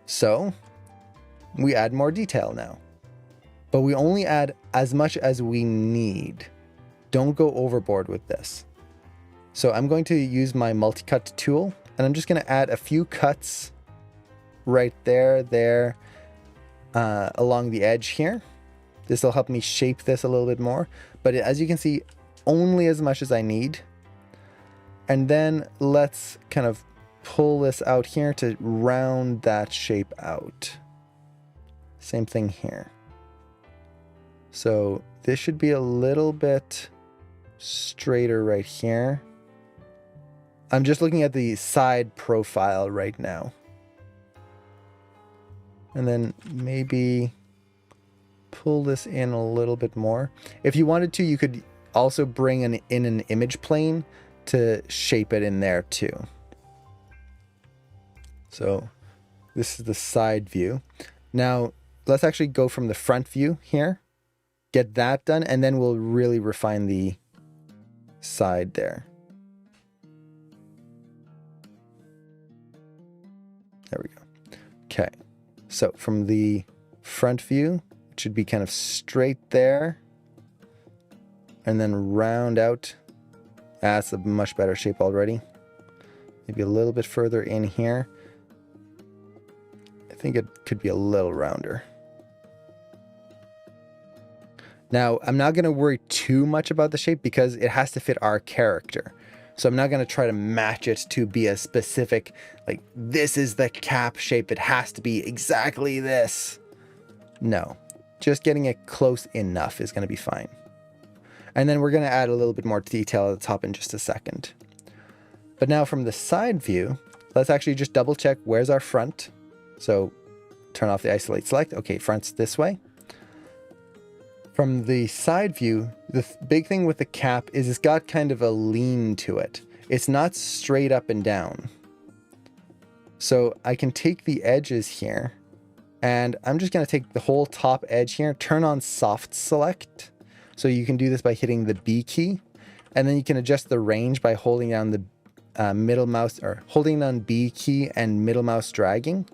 So we add more detail now, but we only add as much as we need. Don't go overboard with this. So I'm going to use my multi-cut tool, and I'm just going to add a few cuts right there, along the edge here. This will help me shape this a little bit more, but as you can see, only as much as I need. And then let's kind of pull this out here to round that shape out. Same thing here. So this should be a little bit straighter right here. I'm just looking at the side profile right now. And then maybe pull this in a little bit more. If you wanted to, you could also bring in an image plane to shape it in there too. So this is the side view. Now let's actually go from the front view here, get that done, and then we'll really refine the side there. There we go. Okay, so from the front view, it should be kind of straight there, and then round out. That's a much better shape already. Maybe a little bit further in here. I think it could be a little rounder. Now, I'm not going to worry too much about the shape because it has to fit our character. So I'm not going to try to match it to be a specific, like, this is the cap shape. It has to be exactly this. No, just getting it close enough is going to be fine. And then we're going to add a little bit more detail at the top in just a second. But now from the side view, let's actually just double check where's our front. So turn off the isolate select. Okay, front's this way. From the side view, the big thing with the cap is it's got kind of a lean to it. It's not straight up and down. So I can take the edges here, and I'm just going to take the whole top edge here, turn on soft select. So you can do this by hitting the B key, and then you can adjust the range by holding down the middle mouse, or holding down B key and middle mouse dragging.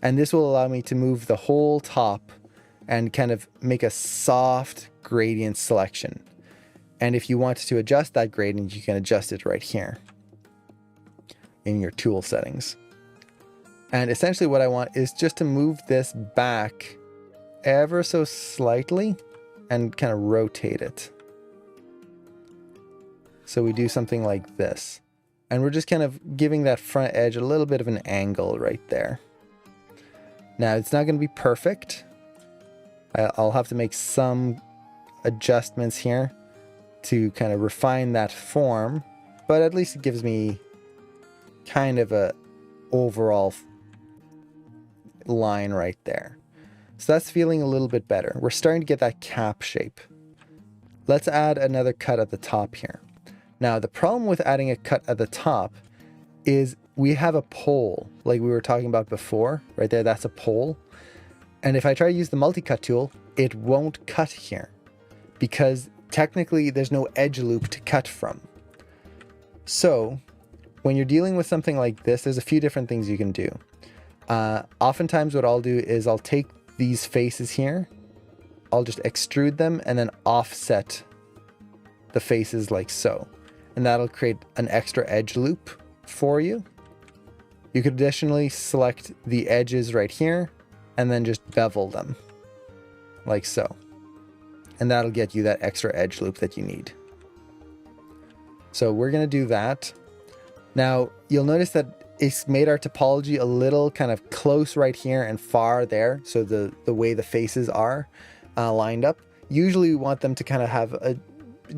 And this will allow me to move the whole top and kind of make a soft gradient selection. And if you want to adjust that gradient, you can adjust it right here in your tool settings. And essentially what I want is just to move this back ever so slightly and kind of rotate it. So we do something like this. And we're just kind of giving that front edge a little bit of an angle right there. Now it's not going to be perfect. I'll have to make some adjustments here to kind of refine that form, but at least it gives me kind of a overall line right there. So that's feeling a little bit better. We're starting to get that cap shape. Let's add another cut at the top here. Now, the problem with adding a cut at the top is we have a pole like we were talking about before, right there, that's a pole. And if I try to use the multi-cut tool, it won't cut here because technically there's no edge loop to cut from. So when you're dealing with something like this, there's a few different things you can do. Oftentimes what I'll do is I'll take these faces here, I'll just extrude them and then offset the faces like so. And that'll create an extra edge loop for you. You could additionally select the edges right here and then just bevel them like so. And that'll get you that extra edge loop that you need. So we're going to do that. Now you'll notice that it's made our topology a little kind of close right here and far there. So the way the faces are lined up. Usually we want them to kind of have a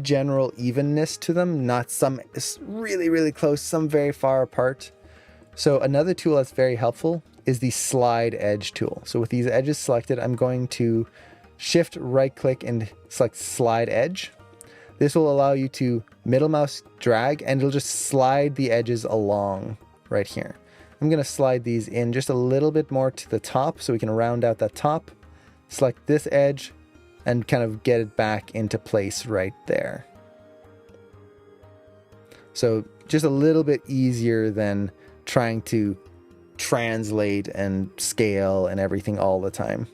general evenness to them, not some really, really close, some very far apart. So another tool that's very helpful is the slide edge tool. So with these edges selected, I'm going to shift right click and select slide edge. This will allow you to middle mouse drag and it'll just slide the edges along right here. I'm going to slide these in just a little bit more to the top so we can round out that top. Select this edge and kind of get it back into place right there. So just a little bit easier than trying to translate and scale and everything all the time.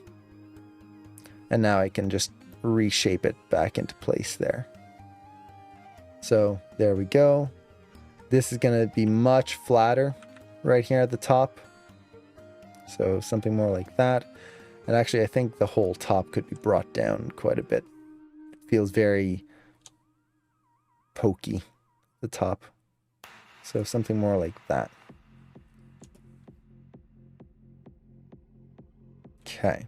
And now I can just reshape it back into place there. So there we go. This is going to be much flatter right here at the top. So something more like that. And actually, I think the whole top could be brought down quite a bit. It feels very pokey, the top. So something more like that. Okay.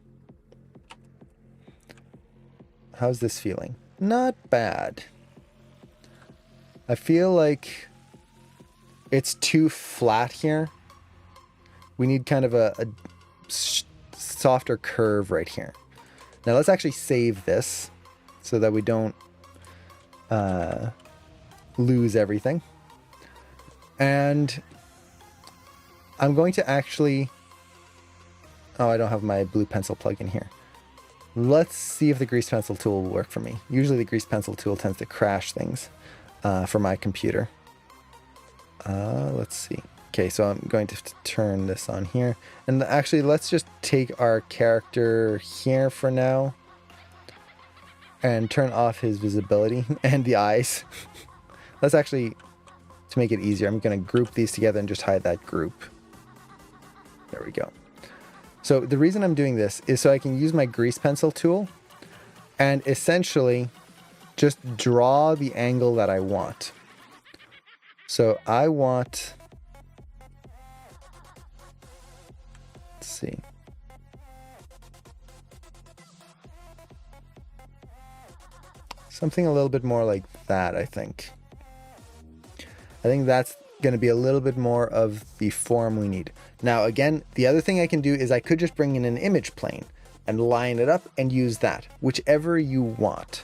How's this feeling? Not bad. I feel like it's too flat here. We need kind of a softer curve right here. Now let's actually save this so that we don't lose everything. And I'm going to actually... Oh, I don't have my blue pencil plug in here. Let's see if the grease pencil tool will work for me. Usually the grease pencil tool tends to crash things for my computer. Let's see. Okay, so I'm going to turn this on here. And actually, let's just take our character here for now. And turn off his visibility and the eyes. Let's actually, to make it easier, I'm going to group these together and just hide that group. There we go. So the reason I'm doing this is so I can use my grease pencil tool and essentially just draw the angle that I want. So I want... Let's see. Something a little bit more like that, I think. I think that's going to be a little bit more of the form we need. Now, again, the other thing I can do is I could just bring in an image plane and line it up and use that, whichever you want.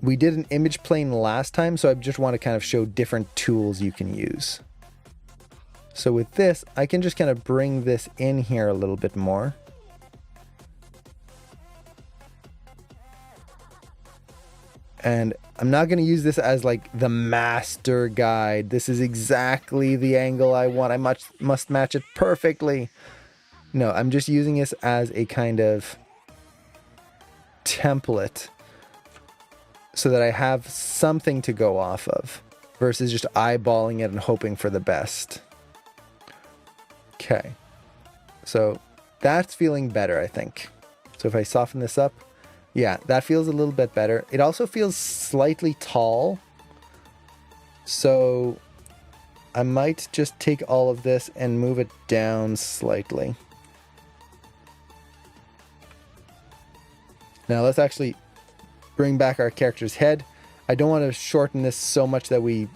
We did an image plane last time, so I just want to kind of show different tools you can use. So with this, I can just kind of bring this in here a little bit more. And I'm not going to use this as like the master guide. This is exactly the angle I want. I must match it perfectly. No, I'm just using this as a kind of template so that I have something to go off of versus just eyeballing it and hoping for the best. Okay, so that's feeling better, I think. So if I soften this up, yeah, that feels a little bit better. It also feels slightly tall. So I might just take all of this and move it down slightly. Now let's actually bring back our character's head. I don't want to shorten this so much that we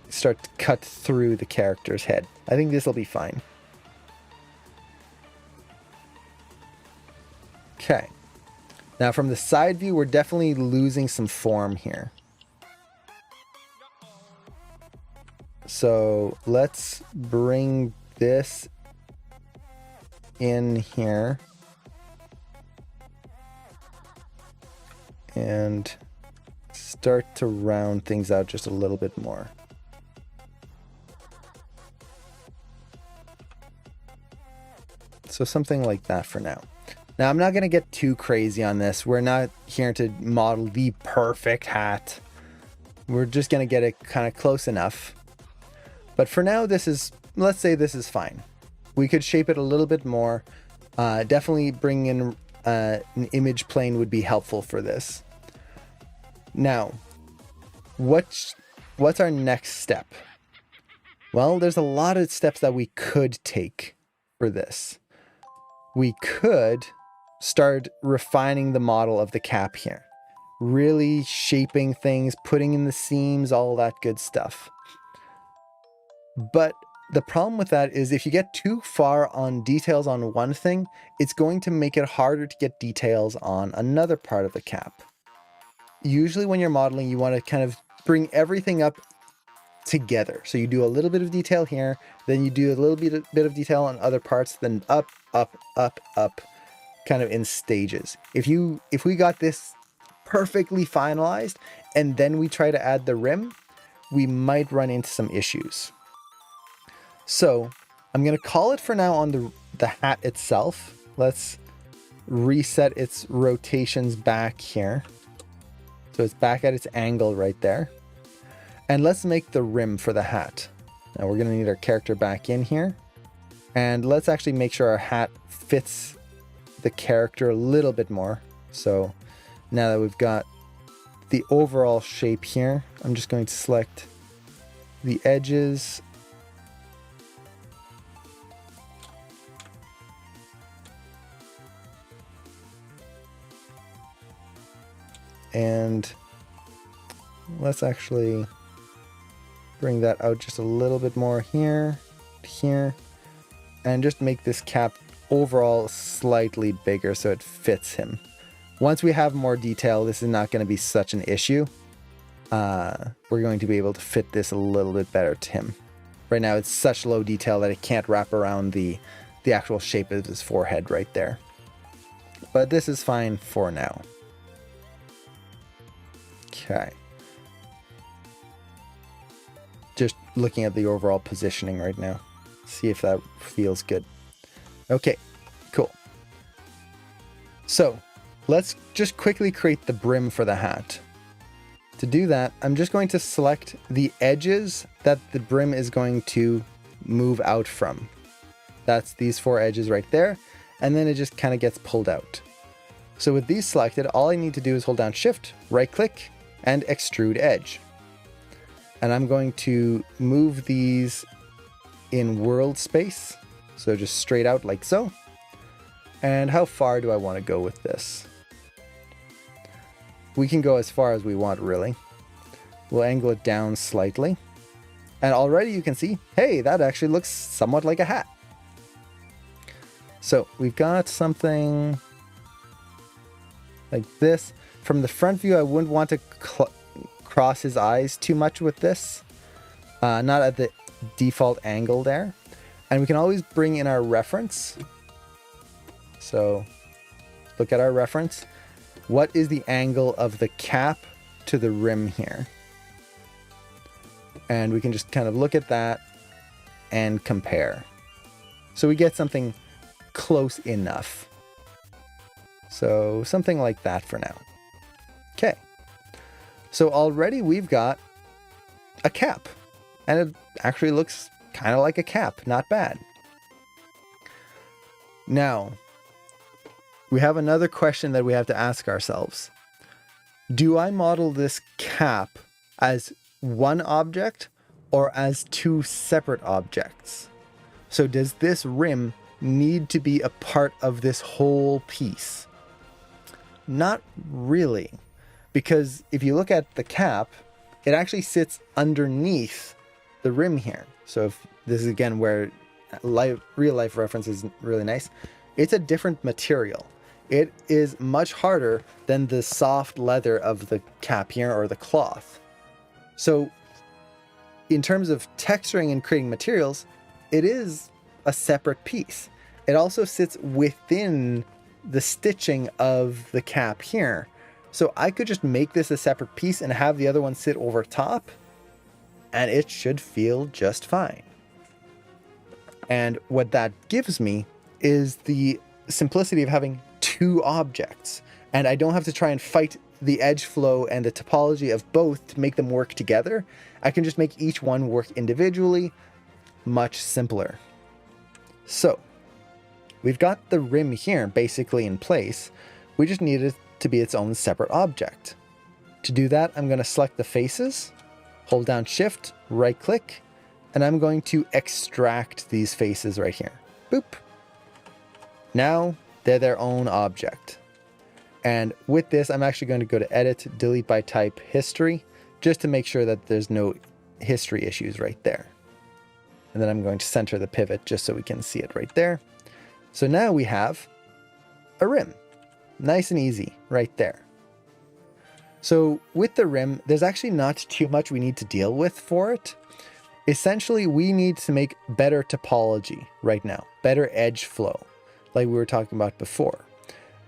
start to cut through the character's head. I think this will be fine. Okay. Now from the side view, we're definitely losing some form here. So let's bring this in here. And start to round things out just a little bit more. So something like that for now. Now, I'm not going to get too crazy on this. We're not here to model the perfect hat. We're just going to get it kind of close enough. But for now, let's say this is fine. We could shape it a little bit more. Definitely bring in an image plane would be helpful for this. Now, what's our next step? Well, there's a lot of steps that we could take for this. We could start refining the model of the cap here. Really shaping things, putting in the seams, all that good stuff. But the problem with that is if you get too far on details on one thing, it's going to make it harder to get details on another part of the cap. Usually when you're modeling, you want to kind of bring everything up together. So you do a little bit of detail here, then you do a little bit of detail on other parts, then up, up, up, up, kind of in stages. If we got this perfectly finalized and then we try to add the rim, we might run into some issues. So I'm going to call it for now on the hat itself. Let's reset its rotations back here. So it's back at its angle right there. And let's make the rim for the hat. Now we're going to need our character back in here. And let's actually make sure our hat fits the character a little bit more. So now that we've got the overall shape here, I'm just going to select the edges. And let's actually bring that out just a little bit more here, and just make this cap overall slightly bigger so it fits him. Once we have more detail, this is not going to be such an issue. We're going to be able to fit this a little bit better to him. Right now it's such low detail that it can't wrap around the actual shape of his forehead right there. But this is fine for now. Okay. Just looking at the overall positioning right now. See if that feels good. Okay, cool. So let's just quickly create the brim for the hat. To do that, I'm just going to select the edges that the brim is going to move out from. That's these 4 edges right there. And then it just kind of gets pulled out. So with these selected, all I need to do is hold down Shift, right click, and extrude edge. And I'm going to move these in world space. So just straight out like so. And how far do I want to go with this? We can go as far as we want, really. We'll angle it down slightly. And already you can see, hey, that actually looks somewhat like a hat. So we've got something like this. From the front view, I wouldn't want to cross his eyes too much with this. Not at the default angle there. And we can always bring in our reference. So look at our reference. What is the angle of the cap to the rim here? And we can just kind of look at that and compare. So we get something close enough. So something like that for now. Okay. So already we've got a cap. And it actually looks kind of like a cap. Not bad. Now, we have another question that we have to ask ourselves. Do I model this cap as one object or as 2 separate objects? So does this rim need to be a part of this whole piece? Not really, because if you look at the cap, it actually sits underneath the rim here. So if this is again where real life reference is really nice. It's a different material. It is much harder than the soft leather of the cap here or the cloth. So in terms of texturing and creating materials, it is a separate piece. It also sits within the stitching of the cap here. So I could just make this a separate piece and have the other one sit over top, and it should feel just fine. And what that gives me is the simplicity of having two objects, and I don't have to try and fight the edge flow and the topology of both to make them work together. I can just make each one work individually, much simpler. So we've got the rim here basically in place. We just need it to be its own separate object. To do that, I'm going to select the faces, hold down Shift, right click, and I'm going to extract these faces right here. Boop. Now they're their own object. And with this, I'm actually going to go to Edit, Delete by Type, History, just to make sure that there's no history issues right there. And then I'm going to center the pivot just so we can see it right there. So now we have a rim. Nice and easy right there. So with the rim, there's actually not too much we need to deal with for it. Essentially, we need to make better topology right now, better edge flow, like we were talking about before.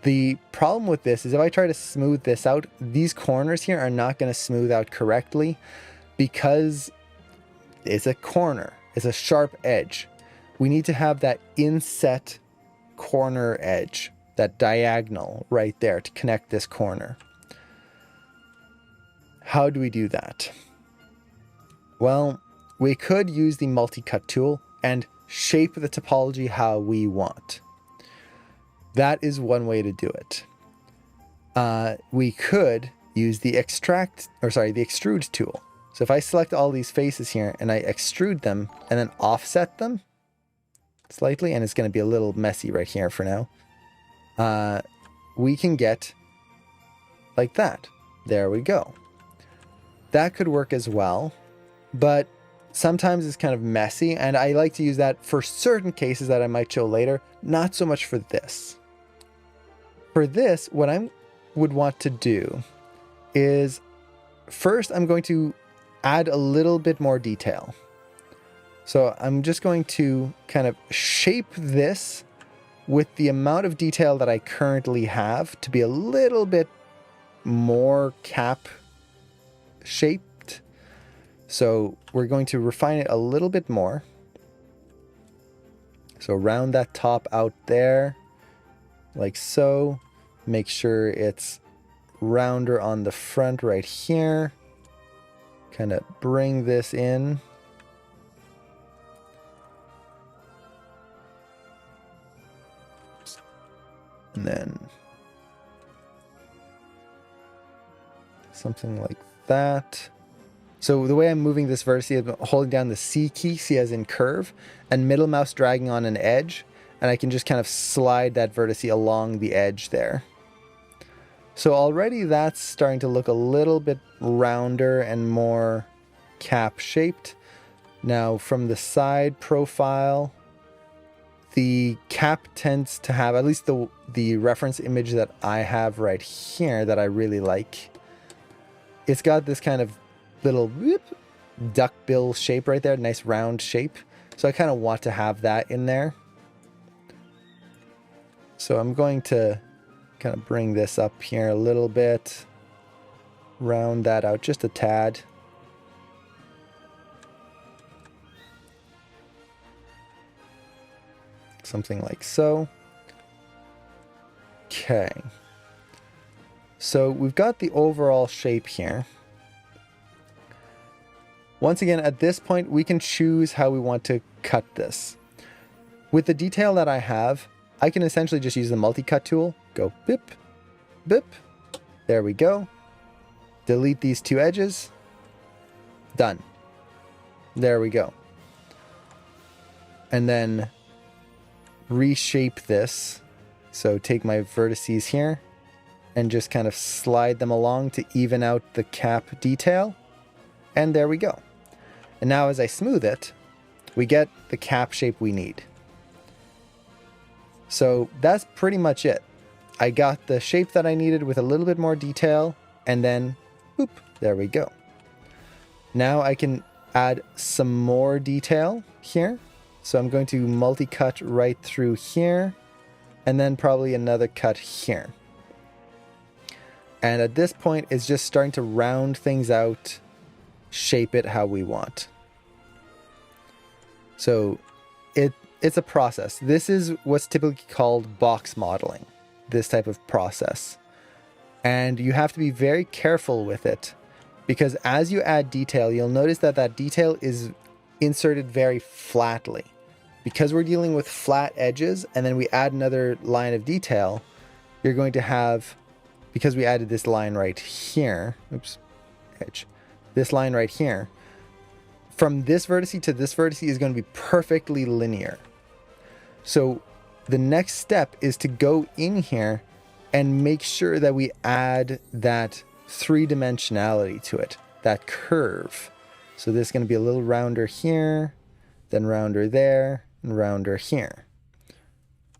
The problem with this is if I try to smooth this out, these corners here are not going to smooth out correctly because it's a corner, it's a sharp edge. We need to have that inset corner edge, that diagonal right there to connect this corner. How do we do that? Well, we could use the multi-cut tool and shape the topology how we want. That is one way to do it. We could use the extrude tool. So if I select all these faces here and I extrude them and then offset them slightly, and it's going to be a little messy right here for now, we can get like that. There we go. That could work as well, but sometimes it's kind of messy, and I like to use that for certain cases that I might show later, not so much for this. For this, what I would want to do is first I'm going to add a little bit more detail. So I'm just going to kind of shape this with the amount of detail that I currently have to be a little bit more cap shaped. So we're going to refine it a little bit more. So round that top out there, like so. Make sure it's rounder on the front right here. Kind of bring this in. And then something like that. So the way I'm moving this vertex, I'm holding down the C key, C as in curve, and middle mouse dragging on an edge, and I can just kind of slide that vertex along the edge there. So already that's starting to look a little bit rounder and more cap shaped. Now from the side profile, the cap tends to have, at least the reference image that I have right here that I really like, it's got this kind of little duck bill shape right there, nice round shape. So I kind of want to have that in there. So I'm going to kind of bring this up here a little bit, round that out just a tad. Something like so. Okay. So we've got the overall shape here. Once again, at this point, we can choose how we want to cut this. With the detail that I have, I can essentially just use the multi-cut tool, go bip, bip, there we go. Delete these two edges, done. There we go. And then reshape this. So take my vertices here and just kind of slide them along to even out the cap detail. And there we go. And now as I smooth it, we get the cap shape we need. So that's pretty much it. I got the shape that I needed with a little bit more detail, and then, boop, there we go. Now I can add some more detail here. So I'm going to multi-cut right through here, and then probably another cut here. And at this point, it's just starting to round things out, shape it how we want. So it's a process. This is what's typically called box modeling, this type of process. And you have to be very careful with it, because as you add detail, you'll notice that that detail is inserted very flatly. Because we're dealing with flat edges, and then we add another line of detail, you're going to have, because we added this line right here, this line right here, from this vertex to this vertex is going to be perfectly linear. So the next step is to go in here and make sure that we add that three-dimensionality to it, that curve. So this is going to be a little rounder here, then rounder there, and rounder here.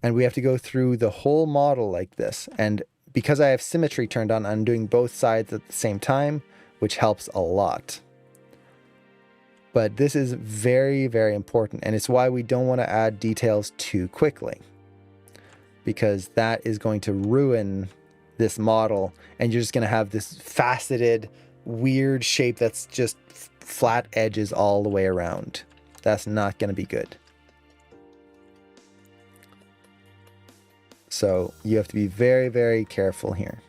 And we have to go through the whole model like this. And because I have symmetry turned on, I'm doing both sides at the same time, which helps a lot. But this is very, very important, and it's why we don't want to add details too quickly, because that is going to ruin this model, and you're just going to have this faceted, weird shape that's just flat edges all the way around. That's not going to be good. So you have to be very, very careful here.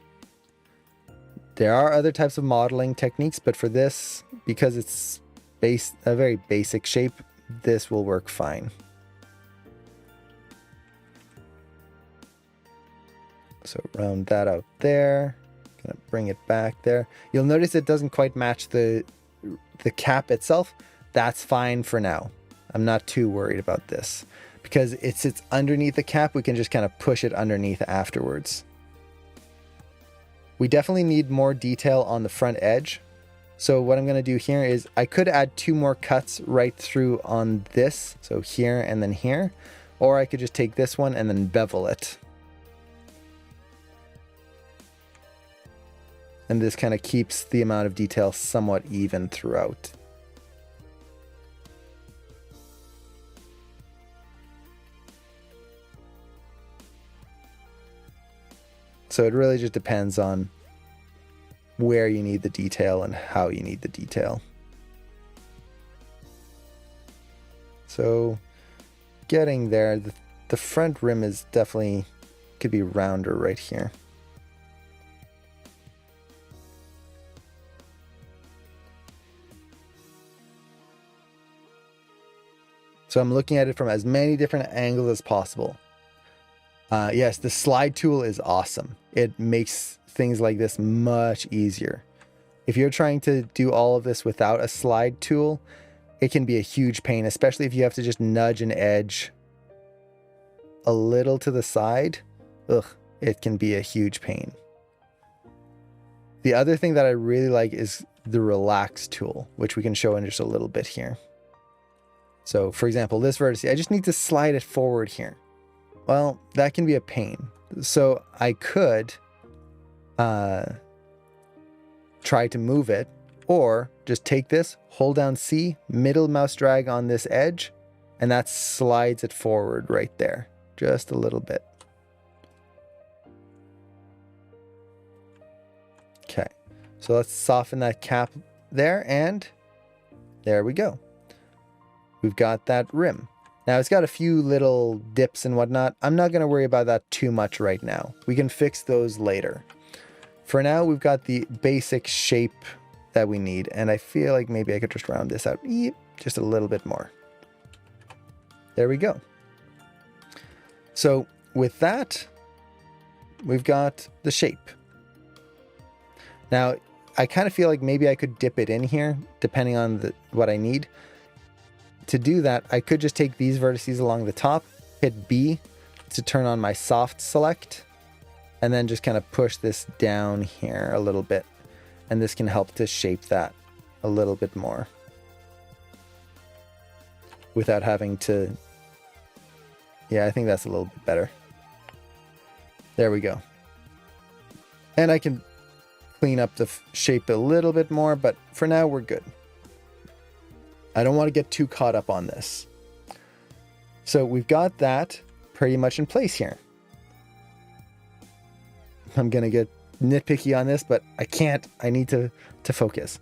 There are other types of modeling techniques, but for this, because it's a very basic shape, this will work fine. So round that out there. Gonna bring it back there. You'll notice it doesn't quite match the cap itself. That's fine for now. I'm not too worried about this. Because it sits underneath the cap, we can just kind of push it underneath afterwards. We definitely need more detail on the front edge. So what I'm going to do here is I could add 2 more cuts right through on this. So here and then here. Or I could just take this one and then bevel it. And this kind of keeps the amount of detail somewhat even throughout. So it really just depends on where you need the detail and how you need the detail. So getting there, the front rim is definitely could be rounder right here. So I'm looking at it from as many different angles as possible. Yes, the slide tool is awesome. It makes things like this much easier. If you're trying to do all of this without a slide tool, it can be a huge pain, especially if you have to just nudge an edge a little to the side. It can be a huge pain. The other thing that I really like is the relax tool, which we can show in just a little bit here. So for example, this vertex, I just need to slide it forward here. Well, that can be a pain. So I could try to move it, or just take this, hold down C, middle mouse drag on this edge, and that slides it forward right there, just a little bit. Okay, so let's soften that cap there, and there we go. We've got that rim. Now it's got a few little dips and whatnot. I'm not going to worry about that too much right now. We can fix those later. For now, we've got the basic shape that we need, and I feel like maybe I could just round this out just a little bit more. There we go. So with that, we've got the shape. Now, I kind of feel like maybe I could dip it in here, depending on what I need. To do that, I could just take these vertices along the top, hit B to turn on my soft select, and then just kind of push this down here a little bit. And this can help to shape that a little bit more without having to... Yeah, I think that's a little bit better. There we go. And I can clean up the shape a little bit more, but for now we're good. I don't want to get too caught up on this. So we've got that pretty much in place here. I'm going to get nitpicky on this, but I can't. I need to focus.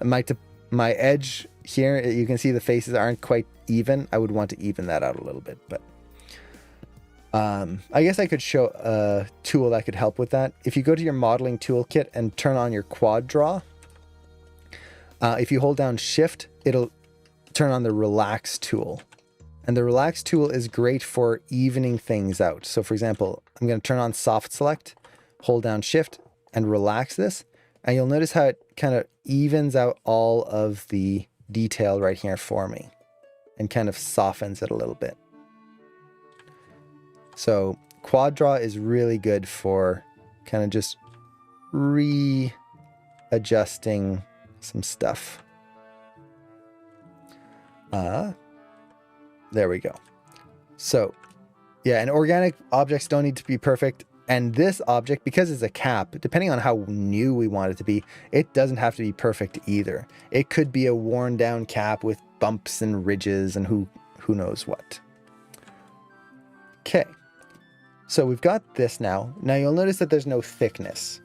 My edge here, you can see the faces aren't quite even. I would want to even that out a little bit, but I guess I could show a tool that could help with that. If you go to your modeling toolkit and turn on your quad draw, if you hold down shift, it'll turn on the relax tool. And the relax tool is great for evening things out. So for example, I'm going to turn on soft select, hold down shift and relax this. And you'll notice how it kind of evens out all of the detail right here for me and kind of softens it a little bit. So quad draw is really good for kind of just readjusting some stuff. There we go. So yeah, and organic objects don't need to be perfect. And this object, because it's a cap, depending on how new we want it to be, it doesn't have to be perfect either. It could be a worn down cap with bumps and ridges and who knows what. Okay. So we've got this now. Now you'll notice that there's no thickness.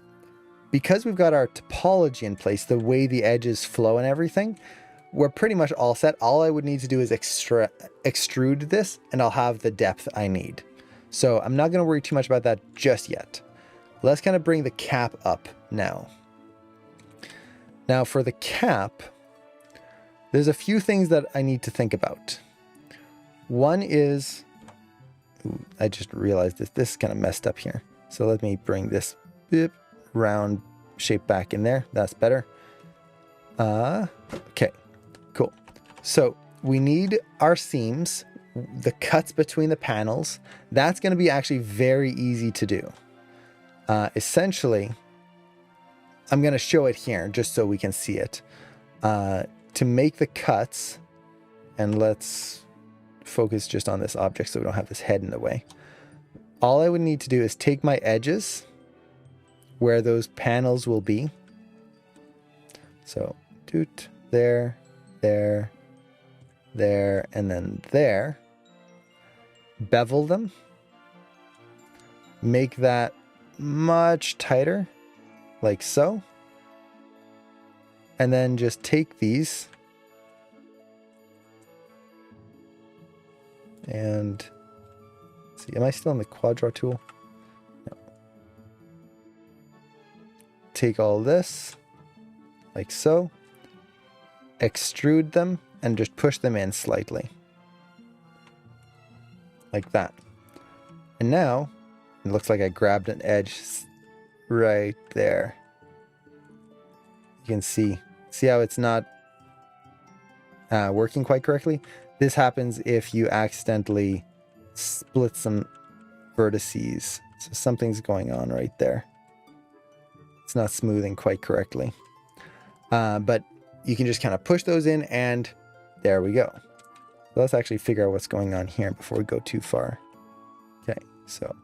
Because we've got our topology in place, the way the edges flow and everything, we're pretty much all set. All I would need to do is extrude this and I'll have the depth I need. So I'm not going to worry too much about that just yet. Let's kind of bring the cap up now. Now for the cap, there's a few things that I need to think about. One is, I just realized this is kind of messed up here. So let me bring this round shape back in there. That's better. Okay, cool. So we need our seams, the cuts between the panels. That's going to be actually very easy to do. Essentially, I'm going to show it here just so we can see it. To make the cuts, and let's focus just on this object so we don't have this head in the way. All I would need to do is take my edges where those panels will be. So, there, there, there, and then there. Bevel them. Make that much tighter, like so. And then just take these and see, am I still on the quad draw tool? No. Take all this like so, extrude them and just push them in slightly like that. And now it looks like I grabbed an edge right there. You can see how it's not working quite correctly. This happens if you accidentally split some vertices. So something's going on right there. It's not smoothing quite correctly. But you can just kind of push those in and there we go. So let's actually figure out what's going on here before we go too far. Okay, so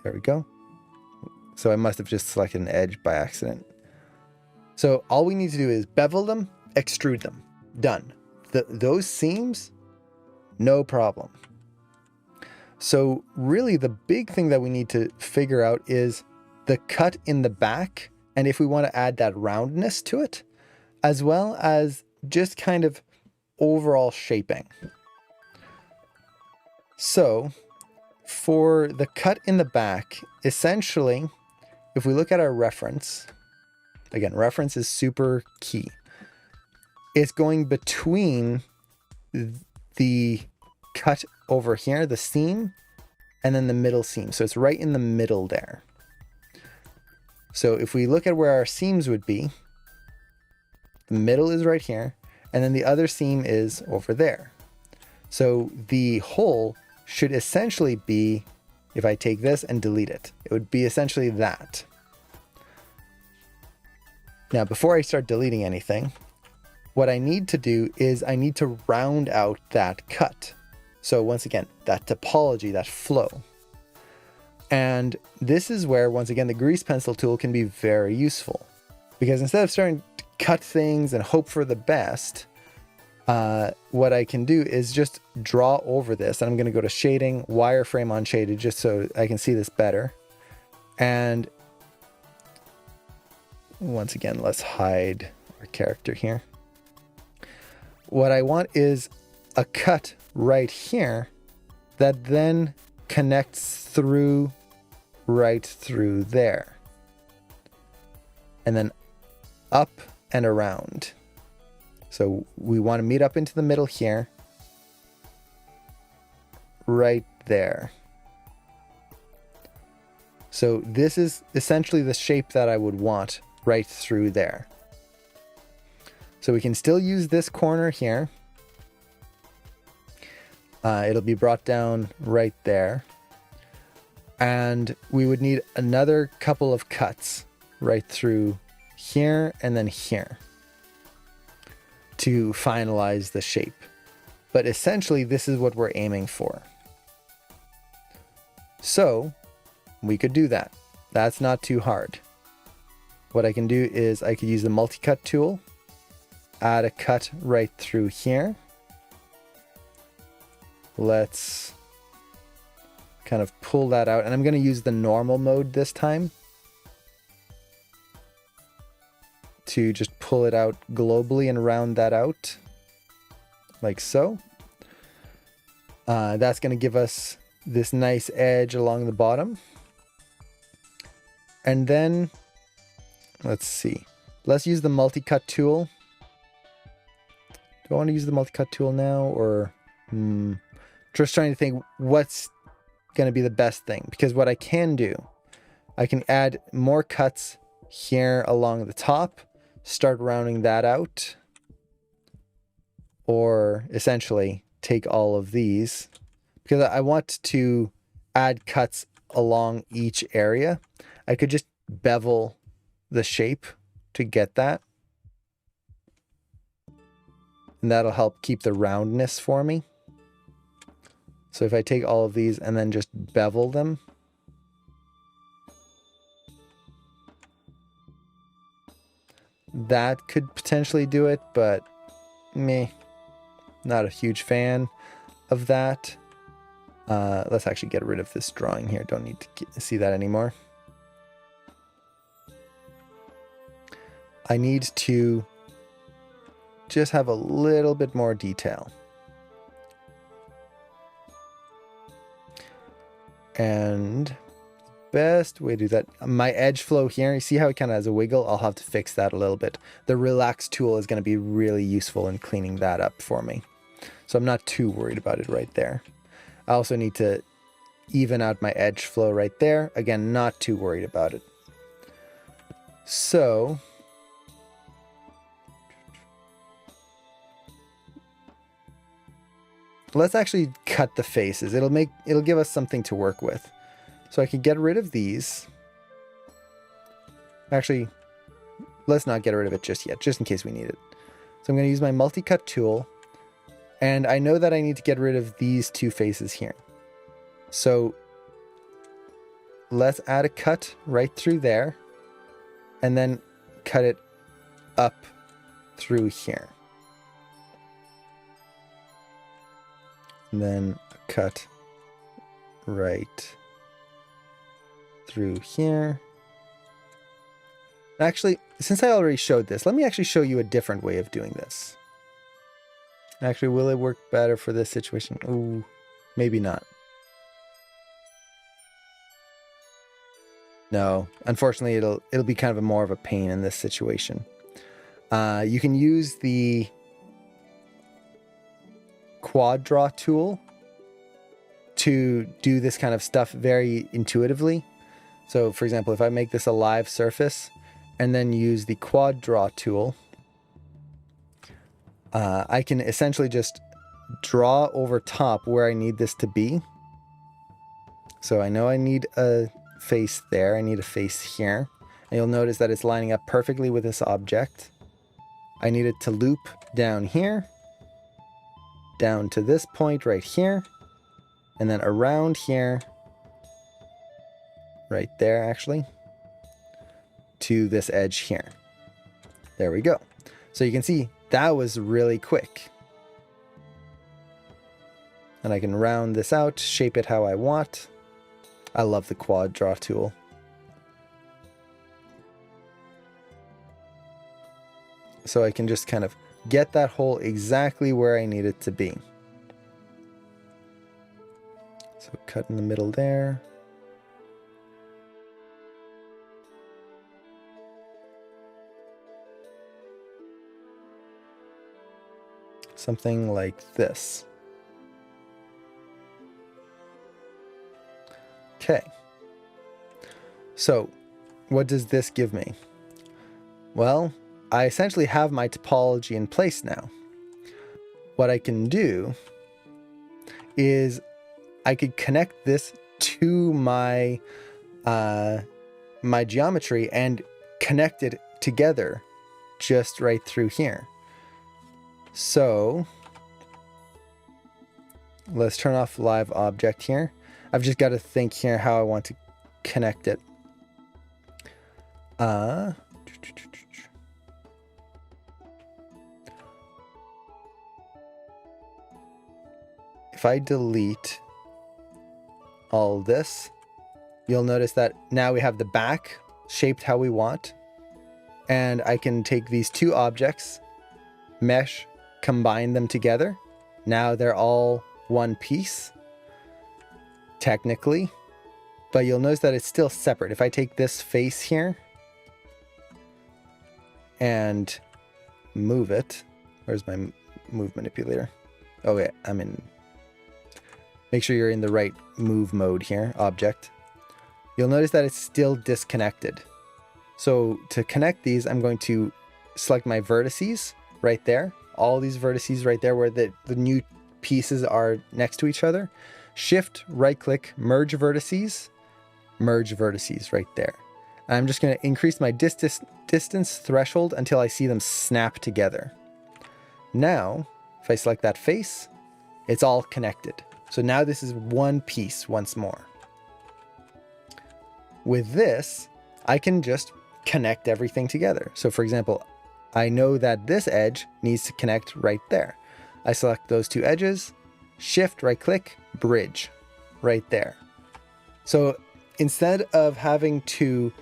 there we go. So I must have just selected an edge by accident. So all we need to do is bevel them, extrude them. Done. Those seams, no problem. So really the big thing that we need to figure out is the cut in the back, and if we want to add that roundness to it, as well as just kind of overall shaping. So for the cut in the back, essentially, if we look at our reference, again, reference is super key. It's going between the cut over here, the seam, and then the middle seam. So it's right in the middle there. So if we look at where our seams would be, the middle is right here, and then the other seam is over there. So the hole should essentially be, if I take this and delete it, it would be essentially that. Now, before I start deleting anything, what I need to do is I need to round out that cut. So once again, that topology, that flow. And this is where, once again, the grease pencil tool can be very useful. Because instead of starting to cut things and hope for the best, what I can do is just draw over this. And I'm going to go to shading, wireframe on shaded, just so I can see this better. And once again, let's hide our character here. What I want is a cut right here that then connects through right through there. And then up and around. So we want to meet up into the middle here. Right there. So this is essentially the shape that I would want right through there. So we can still use this corner here. It'll be brought down right there. And we would need another couple of cuts right through here and then here to finalize the shape. But essentially, this is what we're aiming for. So we could do that. That's not too hard. What I can do is I could use the multi-cut tool, add a cut right through here. Let's kind of pull that out, and I'm going to use the normal mode this time to just pull it out globally and round that out like so. That's going to give us this nice edge along the bottom. And then let's see, let's use the multi-cut tool. Do I want to use the multi-cut tool now, or just trying to think what's going to be the best thing? Because what I can do, I can add more cuts here along the top, start rounding that out, or essentially take all of these, because I want to add cuts along each area. I could just bevel the shape to get that, and that'll help keep the roundness for me. So if I take all of these and then just bevel them, that could potentially do it, but meh, not a huge fan of that. Let's actually get rid of this drawing here. Don't need to see that anymore. I need to just have a little bit more detail. And best way to do that, my edge flow here, you see how it kind of has a wiggle? I'll have to fix that a little bit. The relax tool is going to be really useful in cleaning that up for me. So I'm not too worried about it right there. I also need to even out my edge flow right there. Again, not too worried about it. So let's actually cut the faces. It'll give us something to work with. So I can get rid of these. Actually, let's not get rid of it just yet, just in case we need it. So I'm going to use my multi-cut tool. And I know that I need to get rid of these two faces here. So let's add a cut right through there. And then cut it up through here. And then a cut right through here. Actually, since I already showed this, let me actually show you a different way of doing this. Actually, will it work better for this situation? Ooh, maybe not. No, unfortunately, it'll be kind of more of a pain in this situation. You can use the quad draw tool to do this kind of stuff very intuitively. So for example, if I make this a live surface and then use the quad draw tool, I can essentially just draw over top where I need this to be. So I know I need a face there, I need a face here, and you'll notice that it's lining up perfectly with this object. I need it to loop down here, down to this point right here, and then around here, right there actually, to this edge here. There we go. So you can see that was really quick. and I can round this out, shape it how I want. I love the quad draw tool. So I can just kind of get that hole exactly where I need it to be. So cut in the middle there. Something like this. Okay. So what does this give me? Well, I essentially have my topology in place now. What I can do is I could connect this to my my geometry and connect it together just right through here. So let's turn off live object here. I've just got to think here how I want to connect it. If I delete all this, you'll notice that now we have the back shaped how we want. And I can take these two objects, mesh, combine them together. Now they're all one piece, technically, but you'll notice that it's still separate. If I take this face here and move it, where's my move manipulator? Oh yeah, I'm in. Make sure you're in the right move mode here, object. You'll notice that it's still disconnected. So to connect these, I'm going to select my vertices right there. All these vertices right there where the new pieces are next to each other. Shift, right click, merge vertices right there. And I'm just going to increase my distance threshold until I see them snap together. Now, if I select that face, it's all connected. So now this is one piece once more. With this, I can just connect everything together. So for example, I know that this edge needs to connect right there. I select those two edges, shift, right click, bridge right there. So instead of having to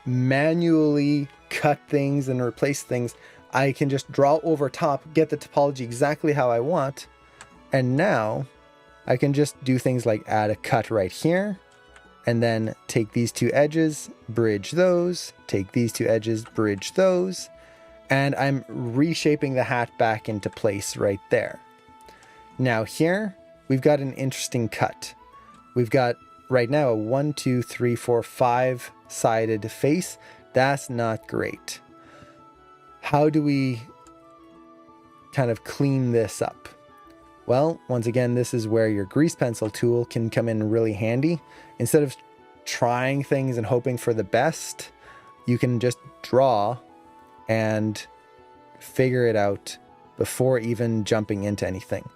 manually cut things and replace things, I can just draw over top, get the topology exactly how I want. And now I can just do things like add a cut right here, and then take these two edges, bridge those, take these two edges, bridge those, and I'm reshaping the hat back into place right there. Now here, we've got an interesting cut. We've got right now a 1, 2, 3, 4, 5 sided face. That's not great. How do we kind of clean this up? Well, once again, this is where your grease pencil tool can come in really handy. Instead of trying things and hoping for the best, you can just draw and figure it out before even jumping into anything.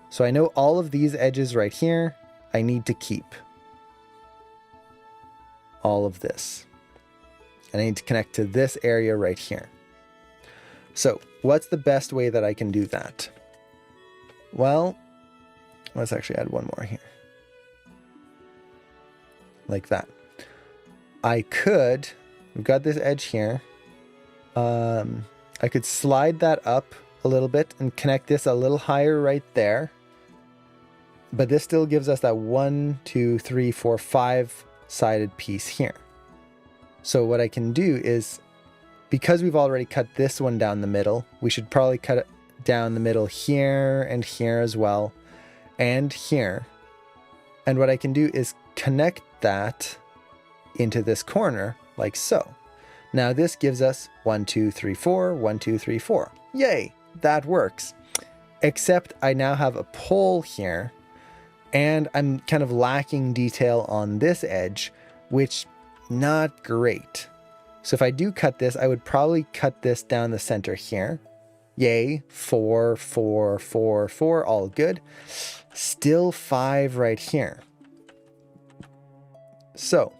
So I know all of these edges right here, I need to keep all of this. And I need to connect to this area right here. So what's the best way that I can do that? Well, let's actually add one more here. Like that. We've got this edge here. I could slide that up a little bit and connect this a little higher right there. But this still gives us that 1, 2, 3, 4, 5 sided piece here. So what I can do is, because we've already cut this one down the middle, we should probably cut it down the middle here and here as well, and here. And what I can do is connect that into this corner like so. Now this gives us 1, 2, 3, 4, 1, 2, 3, 4. Yay, that works. Except I now have a pole here, and I'm kind of lacking detail on this edge, which not great. So if I do cut this, I would probably cut this down the center here. Yay, 4, 4, 4, 4, all good. Still 5 right here. So,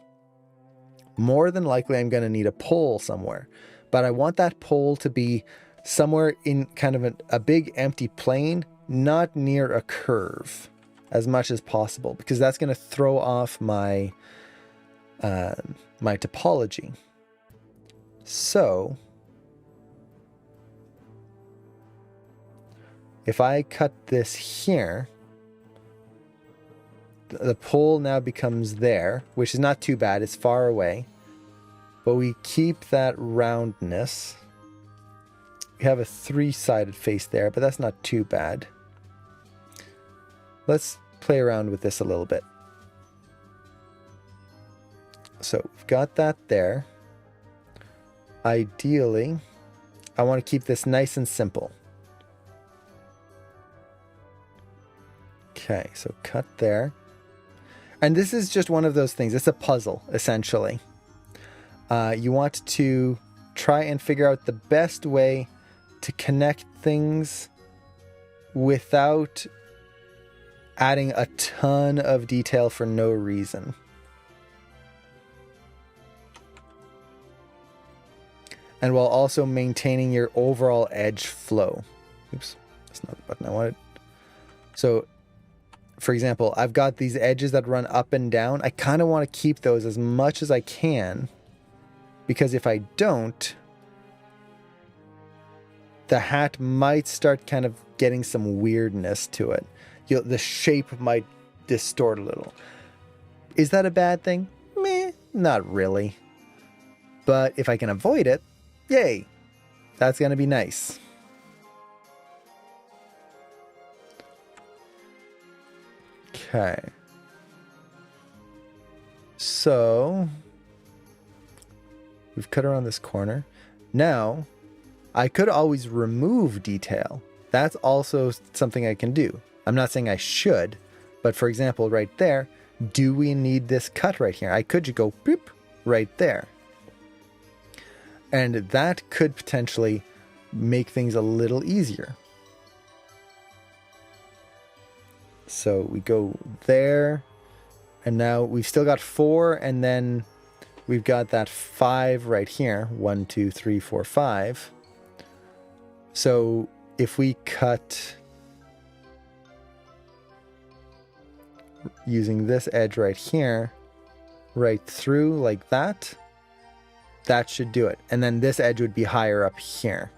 more than likely I'm going to need a pole somewhere. But I want that pole to be somewhere in kind of a big empty plane, not near a curve. as much as possible, because that's going to throw off my my topology. So if I cut this here, the pole now becomes there, which is not too bad. It's far away, but we keep that roundness. We have a 3-sided face there, but that's not too bad. Let's play around with this a little bit. So we've got that there. Ideally, I want to keep this nice and simple. Okay, so cut there. And this is just one of those things. It's a puzzle, essentially. You want to try and figure out the best way to connect things without adding a ton of detail for no reason. And while also maintaining your overall edge flow. Oops, that's not the button I wanted. So, for example, I've got these edges that run up and down. I kind of want to keep those as much as I can, because if I don't, the hat might start kind of getting some weirdness to it. The shape might distort a little. Is that a bad thing? Meh, not really. But if I can avoid it, yay, that's going to be nice. Okay. So we've cut around this corner. Now, I could always remove detail. That's also something I can do. I'm not saying I should, but for example, right there, do we need this cut right here? I could just go boop right there. And that could potentially make things a little easier. So we go there, and now we've still got 4, and then we've got that 5 right here. 1, 2, 3, 4, 5. So if we cut using this edge right here, right through like that, that should do it. And then this edge would be higher up here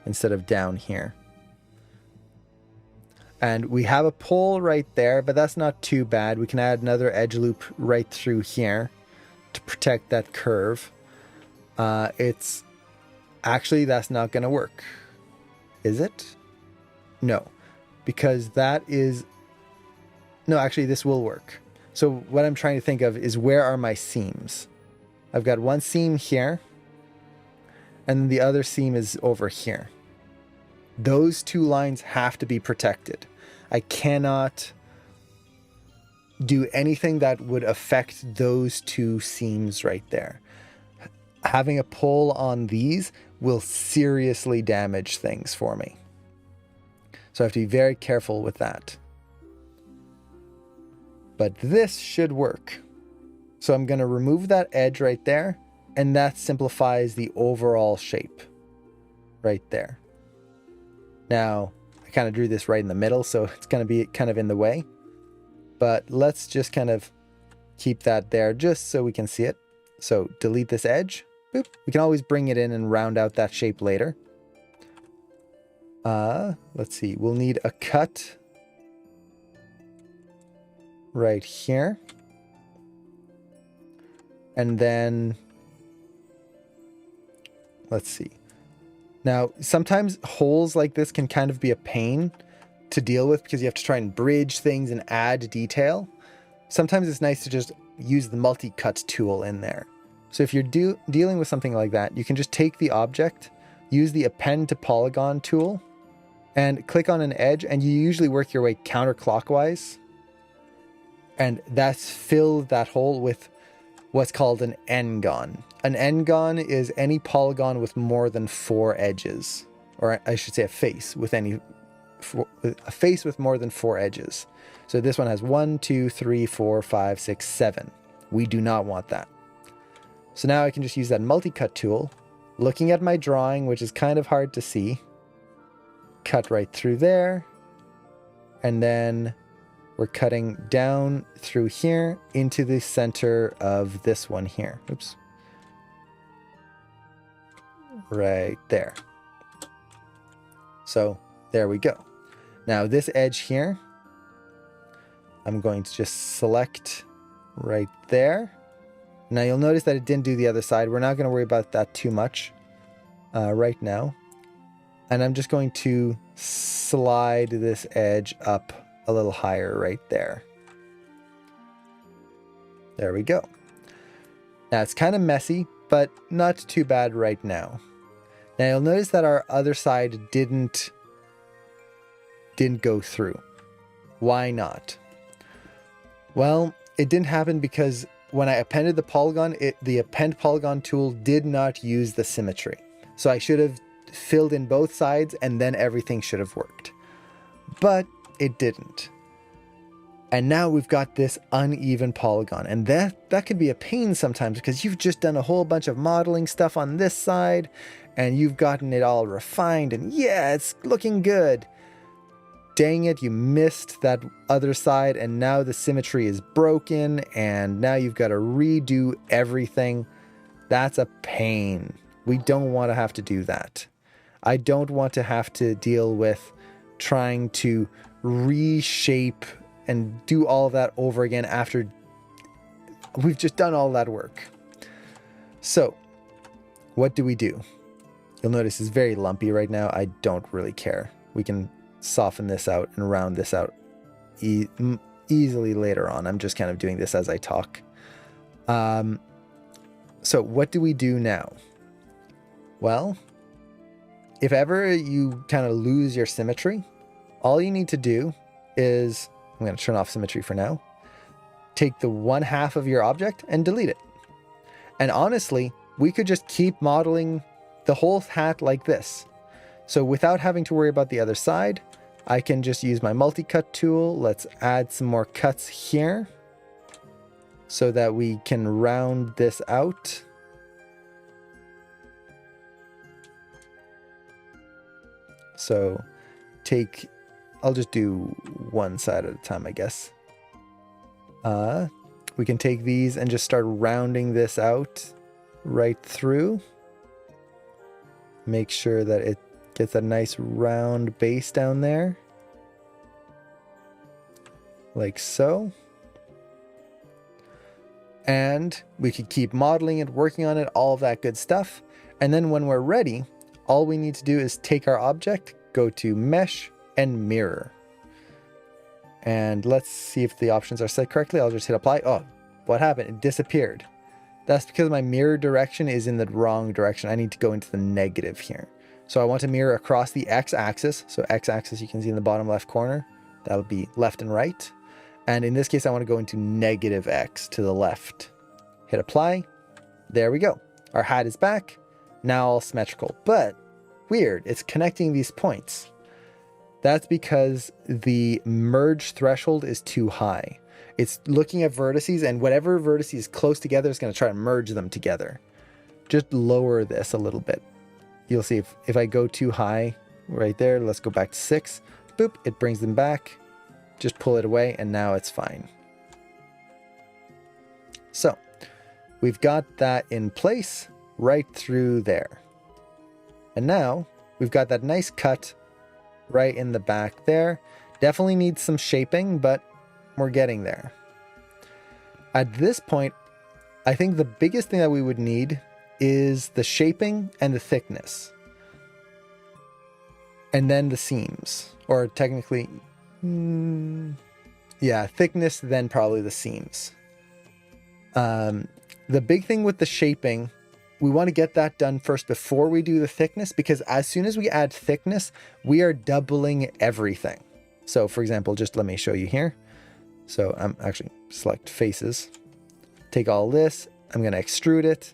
instead of down here. And we have a pole right there, but that's not too bad. We can add another edge loop right through here to protect that curve. It's actually, that's not going to work. Is it? No, because that is, no, actually this will work. So what I'm trying to think of is, where are my seams? I've got one seam here, and then the other seam is over here. Those two lines have to be protected. I cannot do anything that would affect those two seams right there. Having a pole on these will seriously damage things for me. So I have to be very careful with that. But this should work. So I'm going to remove that edge right there, and that simplifies the overall shape right there. Now, I kind of drew this right in the middle, so it's going to be kind of in the way. But let's just kind of keep that there just so we can see it. So delete this edge. Boop. We can always bring it in and round out that shape later. Let's see. We'll need a cut right here. And then, let's see. Now, sometimes holes like this can kind of be a pain to deal with because you have to try and bridge things and add detail. Sometimes it's nice to just use the multi-cut tool in there. So if you're dealing with something like that, you can just take the object, use the append to polygon tool, and click on an edge, and you usually work your way counterclockwise. And that's fill that hole with what's called an n-gon. An n-gon is any polygon with more than 4 edges, or I should say a face with more than 4 edges. So this one has 1, 2, 3, 4, 5, 6, 7. We do not want that. So now I can just use that multi-cut tool, looking at my drawing, which is kind of hard to see, cut right through there, and then we're cutting down through here into the center of this one here. Oops. Right there. So there we go. Now this edge here, I'm going to just select right there. Now you'll notice that it didn't do the other side. We're not going to worry about that too much right now. And I'm just going to slide this edge up a little higher right there. There we go. Now it's kind of messy, but not too bad right now. Now you'll notice that our other side didn't go through. Why not? Well, it didn't happen because when I appended the polygon, the append polygon tool did not use the symmetry. So I should have filled in both sides and then everything should have worked. But it didn't. And now we've got this uneven polygon, and that can be a pain sometimes because you've just done a whole bunch of modeling stuff on this side and you've gotten it all refined and yeah, it's looking good. Dang it, you missed that other side and now the symmetry is broken and now you've got to redo everything. That's a pain. We don't want to have to do that. I don't want to have to deal with trying to reshape and do all of that over again after we've just done all that work. So what do? You'll notice it's very lumpy right now. I don't really care. We can soften this out and round this out easily later on. I'm just kind of doing this as I talk. So what do we do now? Well, if ever you kind of lose your symmetry, all you need to do is, I'm going to turn off symmetry for now, take the 1/2 of your object and delete it. And honestly, we could just keep modeling the whole hat like this. So without having to worry about the other side, I can just use my multi-cut tool. Let's add some more cuts here so that we can round this out. So I'll just do one side at a time, I guess. We can take these and just start rounding this out right through. Make sure that it gets a nice round base down there. Like so. And we could keep modeling it, working on it, all of that good stuff. And then when we're ready, all we need to do is take our object, go to Mesh, and Mirror. And let's see if the options are set correctly. I'll just hit apply. Oh, what happened? It disappeared. That's because my mirror direction is in the wrong direction. I need to go into the negative here. So I want to mirror across the x-axis. So x-axis you can see in the bottom left corner. That'll be left and right. And in this case, I want to go into -x to the left. Hit apply. There we go. Our hat is back. Now all symmetrical. But weird, it's connecting these points. That's because the merge threshold is too high. It's looking at vertices, and whatever vertices is close together is going to try to merge them together. Just lower this a little bit. You'll see if I go too high right there, let's go back to 6. Boop, it brings them back. Just pull it away, and now it's fine. So we've got that in place right through there. And now we've got that nice cut right in the back there. Definitely needs some shaping, but we're getting there. At this point, I think the biggest thing that we would need is the shaping and the thickness. And then the seams, or technically, yeah, thickness, then probably the seams. The big thing with the shaping, we want to get that done first before we do the thickness, because as soon as we add thickness, we are doubling everything. So for example, just let me show you here. So I'm actually select faces, take all this, I'm going to extrude it,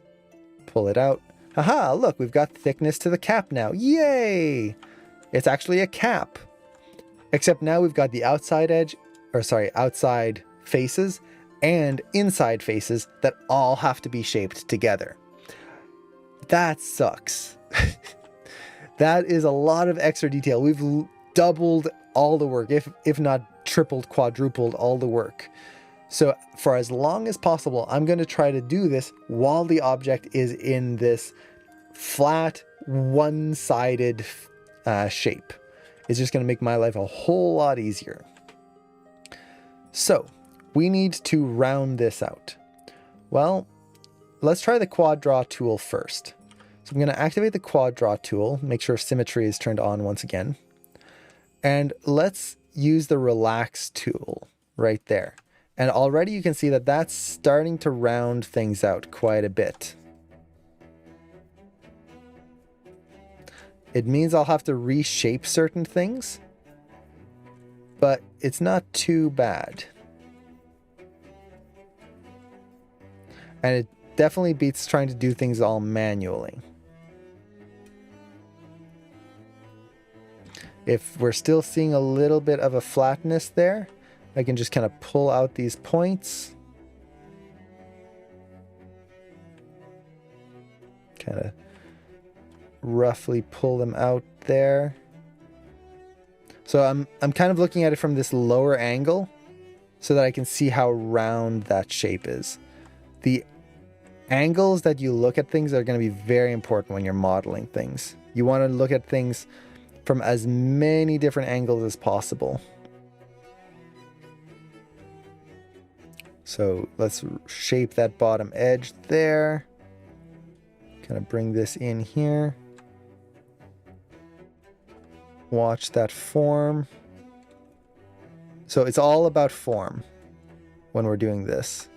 pull it out. Haha, look, we've got thickness to the cap now. Yay! It's actually a cap. Except now we've got the outside edge, or sorry, outside faces and inside faces that all have to be shaped together. That sucks. That is a lot of extra detail. We've doubled all the work, if not tripled, quadrupled all the work. So for as long as possible, I'm going to try to do this while the object is in this flat, one-sided shape. It's just going to make my life a whole lot easier. So we need to round this out. Well, let's try the quad draw tool first. So I'm going to activate the quad draw tool, make sure symmetry is turned on once again. And let's use the relax tool right there. And already you can see that that's starting to round things out quite a bit. It means I'll have to reshape certain things, but it's not too bad. And it definitely beats trying to do things all manually. If we're still seeing a little bit of a flatness there, I can just kind of pull out these points. Kind of roughly pull them out there. So I'm kind of looking at it from this lower angle so that I can see how round that shape is. The angles that you look at things are going to be very important when you're modeling things. You want to look at things from as many different angles as possible. So let's shape that bottom edge there. Kind of bring this in here. Watch that form. So it's all about form when we're doing this.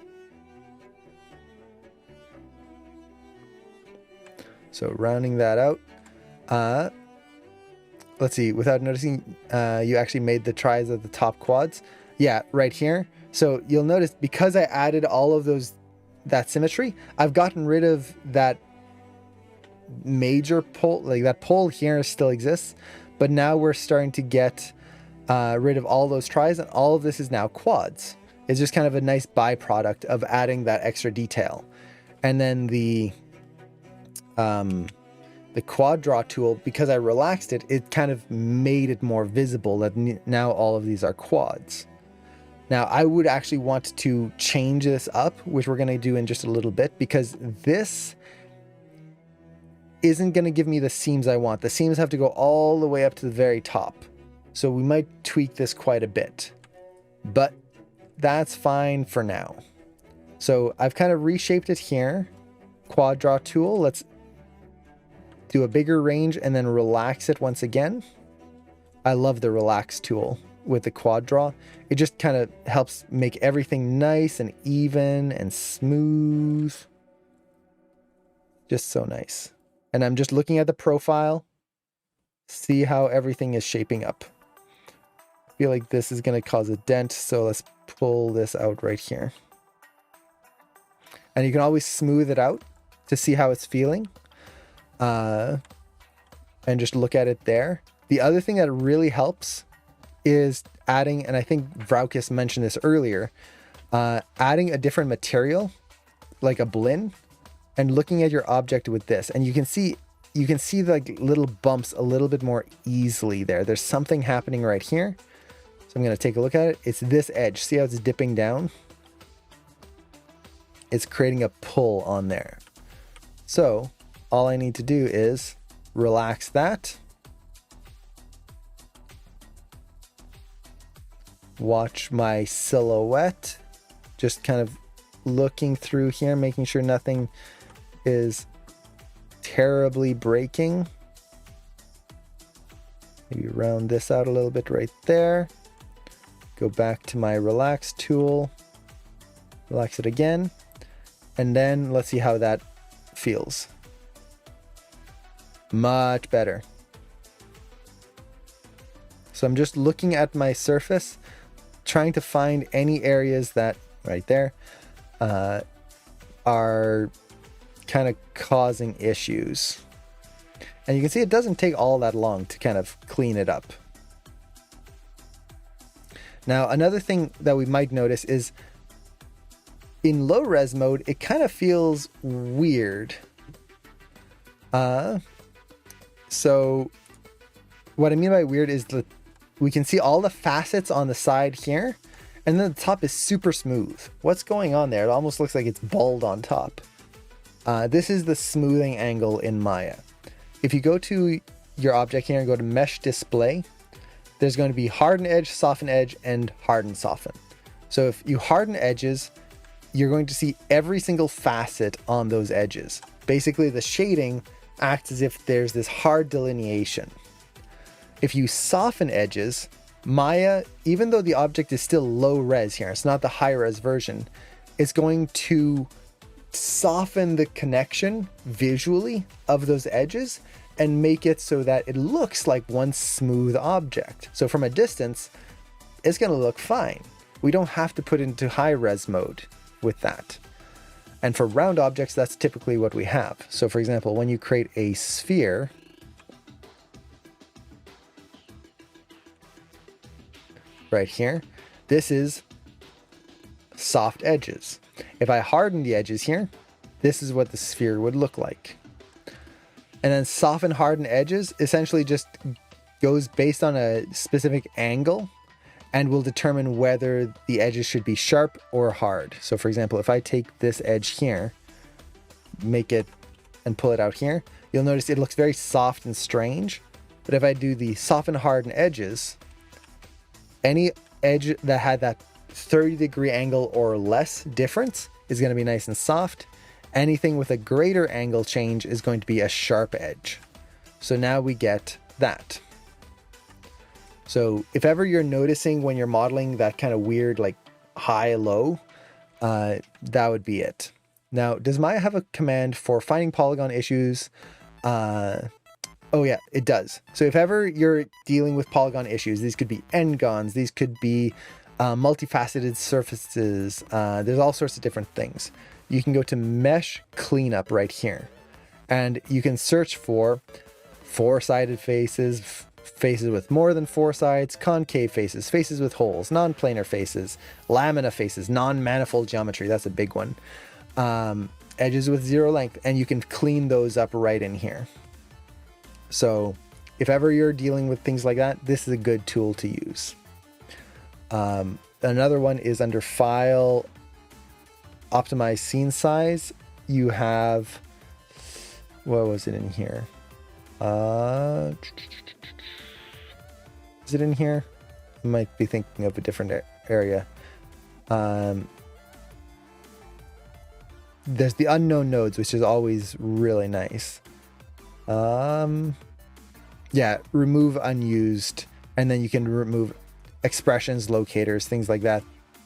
So rounding that out. Let's see, without noticing, you actually made the tries at the top quads. Yeah, right here. So you'll notice because I added all of that symmetry, I've gotten rid of that major pole, like that pole here still exists, but now we're starting to get rid of all those tries, and all of this is now quads. It's just kind of a nice byproduct of adding that extra detail. And then the quad draw tool, because I relaxed it, it kind of made it more visible that now all of these are quads. Now, I would actually want to change this up, which we're going to do in just a little bit, because this isn't going to give me the seams I want. The seams have to go all the way up to the very top. So we might tweak this quite a bit, but that's fine for now. So I've kind of reshaped it here. Quad draw tool. Let's do a bigger range and then relax it once again. I love the relax tool with the quad draw. It just kind of helps make everything nice and even and smooth. Just so nice. And I'm just looking at the profile, see how everything is shaping up. I feel like this is going to cause a dent, so let's pull this out right here. And you can always smooth it out to see how it's feeling. And just look at it there. The other thing that really helps is adding, and I think Vraukus mentioned this earlier, adding a different material, like a blinn, and looking at your object with this. And you can see like little bumps a little bit more easily there. There's something happening right here. So I'm going to take a look at it. It's this edge. See how it's dipping down? It's creating a pull on there. So all I need to do is relax that. Watch my silhouette. Just kind of looking through here, making sure nothing is terribly breaking. Maybe round this out a little bit right there. Go back to my relax tool. Relax it again. And then let's see how that feels. Much better. So I'm just looking at my surface, trying to find any areas that, right there, are kind of causing issues. And you can see it doesn't take all that long to kind of clean it up. Now, another thing that we might notice is in low res mode, it kind of feels weird. So what I mean by weird is we can see all the facets on the side here, and then the top is super smooth. What's going on there? It almost looks like it's bald on top. This is the smoothing angle in Maya. If you go to your object here and go to Mesh Display, there's going to be Harden Edge, Soften Edge, and Harden Soften. So if you harden edges, you're going to see every single facet on those edges. Basically, the shading acts as if there's this hard delineation. If you soften edges, Maya, even though the object is still low res here, it's not the high res version, it's going to soften the connection visually of those edges and make it so that it looks like one smooth object. So from a distance, it's going to look fine. We don't have to put into high res mode with that. And for round objects, that's typically what we have. So for example, when you create a sphere, right here, this is soft edges. If I harden the edges here, this is what the sphere would look like. And then soften, harden edges essentially just goes based on a specific angle and will determine whether the edges should be sharp or hard. So for example, if I take this edge here, make it and pull it out here, you'll notice it looks very soft and strange. But if I do the soften, harden edges, any edge that had that 30-degree angle or less difference is going to be nice and soft. Anything with a greater angle change is going to be a sharp edge. So now we get that. So if ever you're noticing when you're modeling that kind of weird like high-low, that would be it. Now, does Maya have a command for finding polygon issues? Oh yeah, it does. So if ever you're dealing with polygon issues, these could be n-gons, these could be multifaceted surfaces. There's all sorts of different things. You can go to Mesh Cleanup right here, and you can search for four-sided faces, faces with more than four sides, concave faces, faces with holes, non-planar faces, lamina faces, non-manifold geometry, that's a big one, edges with zero length, and you can clean those up right in here. So if ever you're dealing with things like that, this is a good tool to use. Another one is under File, Optimize Scene Size. You have, what was it in here? Is it in here? I might be thinking of a different area. There's the unknown nodes, which is always really nice. Yeah, remove unused, and then you can remove expressions, locators, things like that.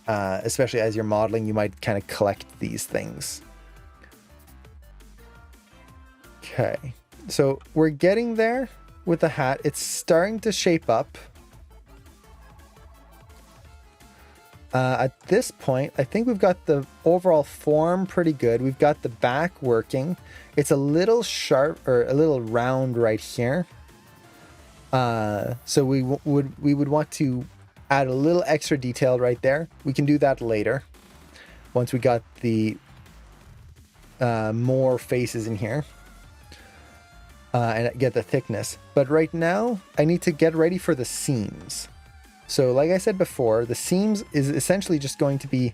Especially as you're modeling, you might kind of collect these things. Okay, so we're getting there with the hat. It's starting to shape up. At this point, I think we've got the overall form pretty good. We've got the back working. It's a little sharp or a little round right here. So we would want to add a little extra detail right there. We can do that later once we got the more faces in here and get the thickness. But right now I need to get ready for the seams. So like I said before, the seams is essentially just going to be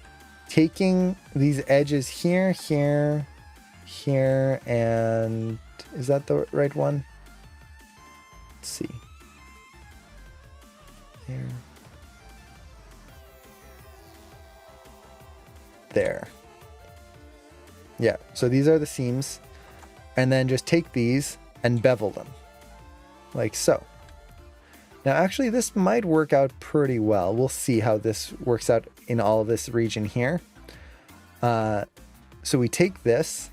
taking these edges here, here, here, and is that the right one? Let's see. Here. There. Yeah, so these are the seams, and then just take these and bevel them like so. Now actually this might work out pretty well. We'll see how this works out in all of this region here. So we take this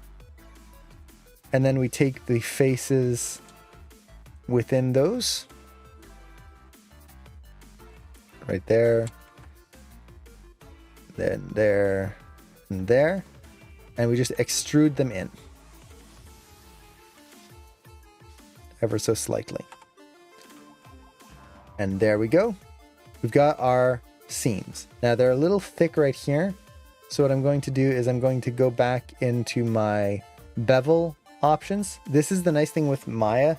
and then we take the faces within those right there, then there, and there, and we just extrude them in ever so slightly. And there we go. We've got our seams. Now they're a little thick right here. So what I'm going to do is I'm going to go back into my bevel options. This is the nice thing with Maya.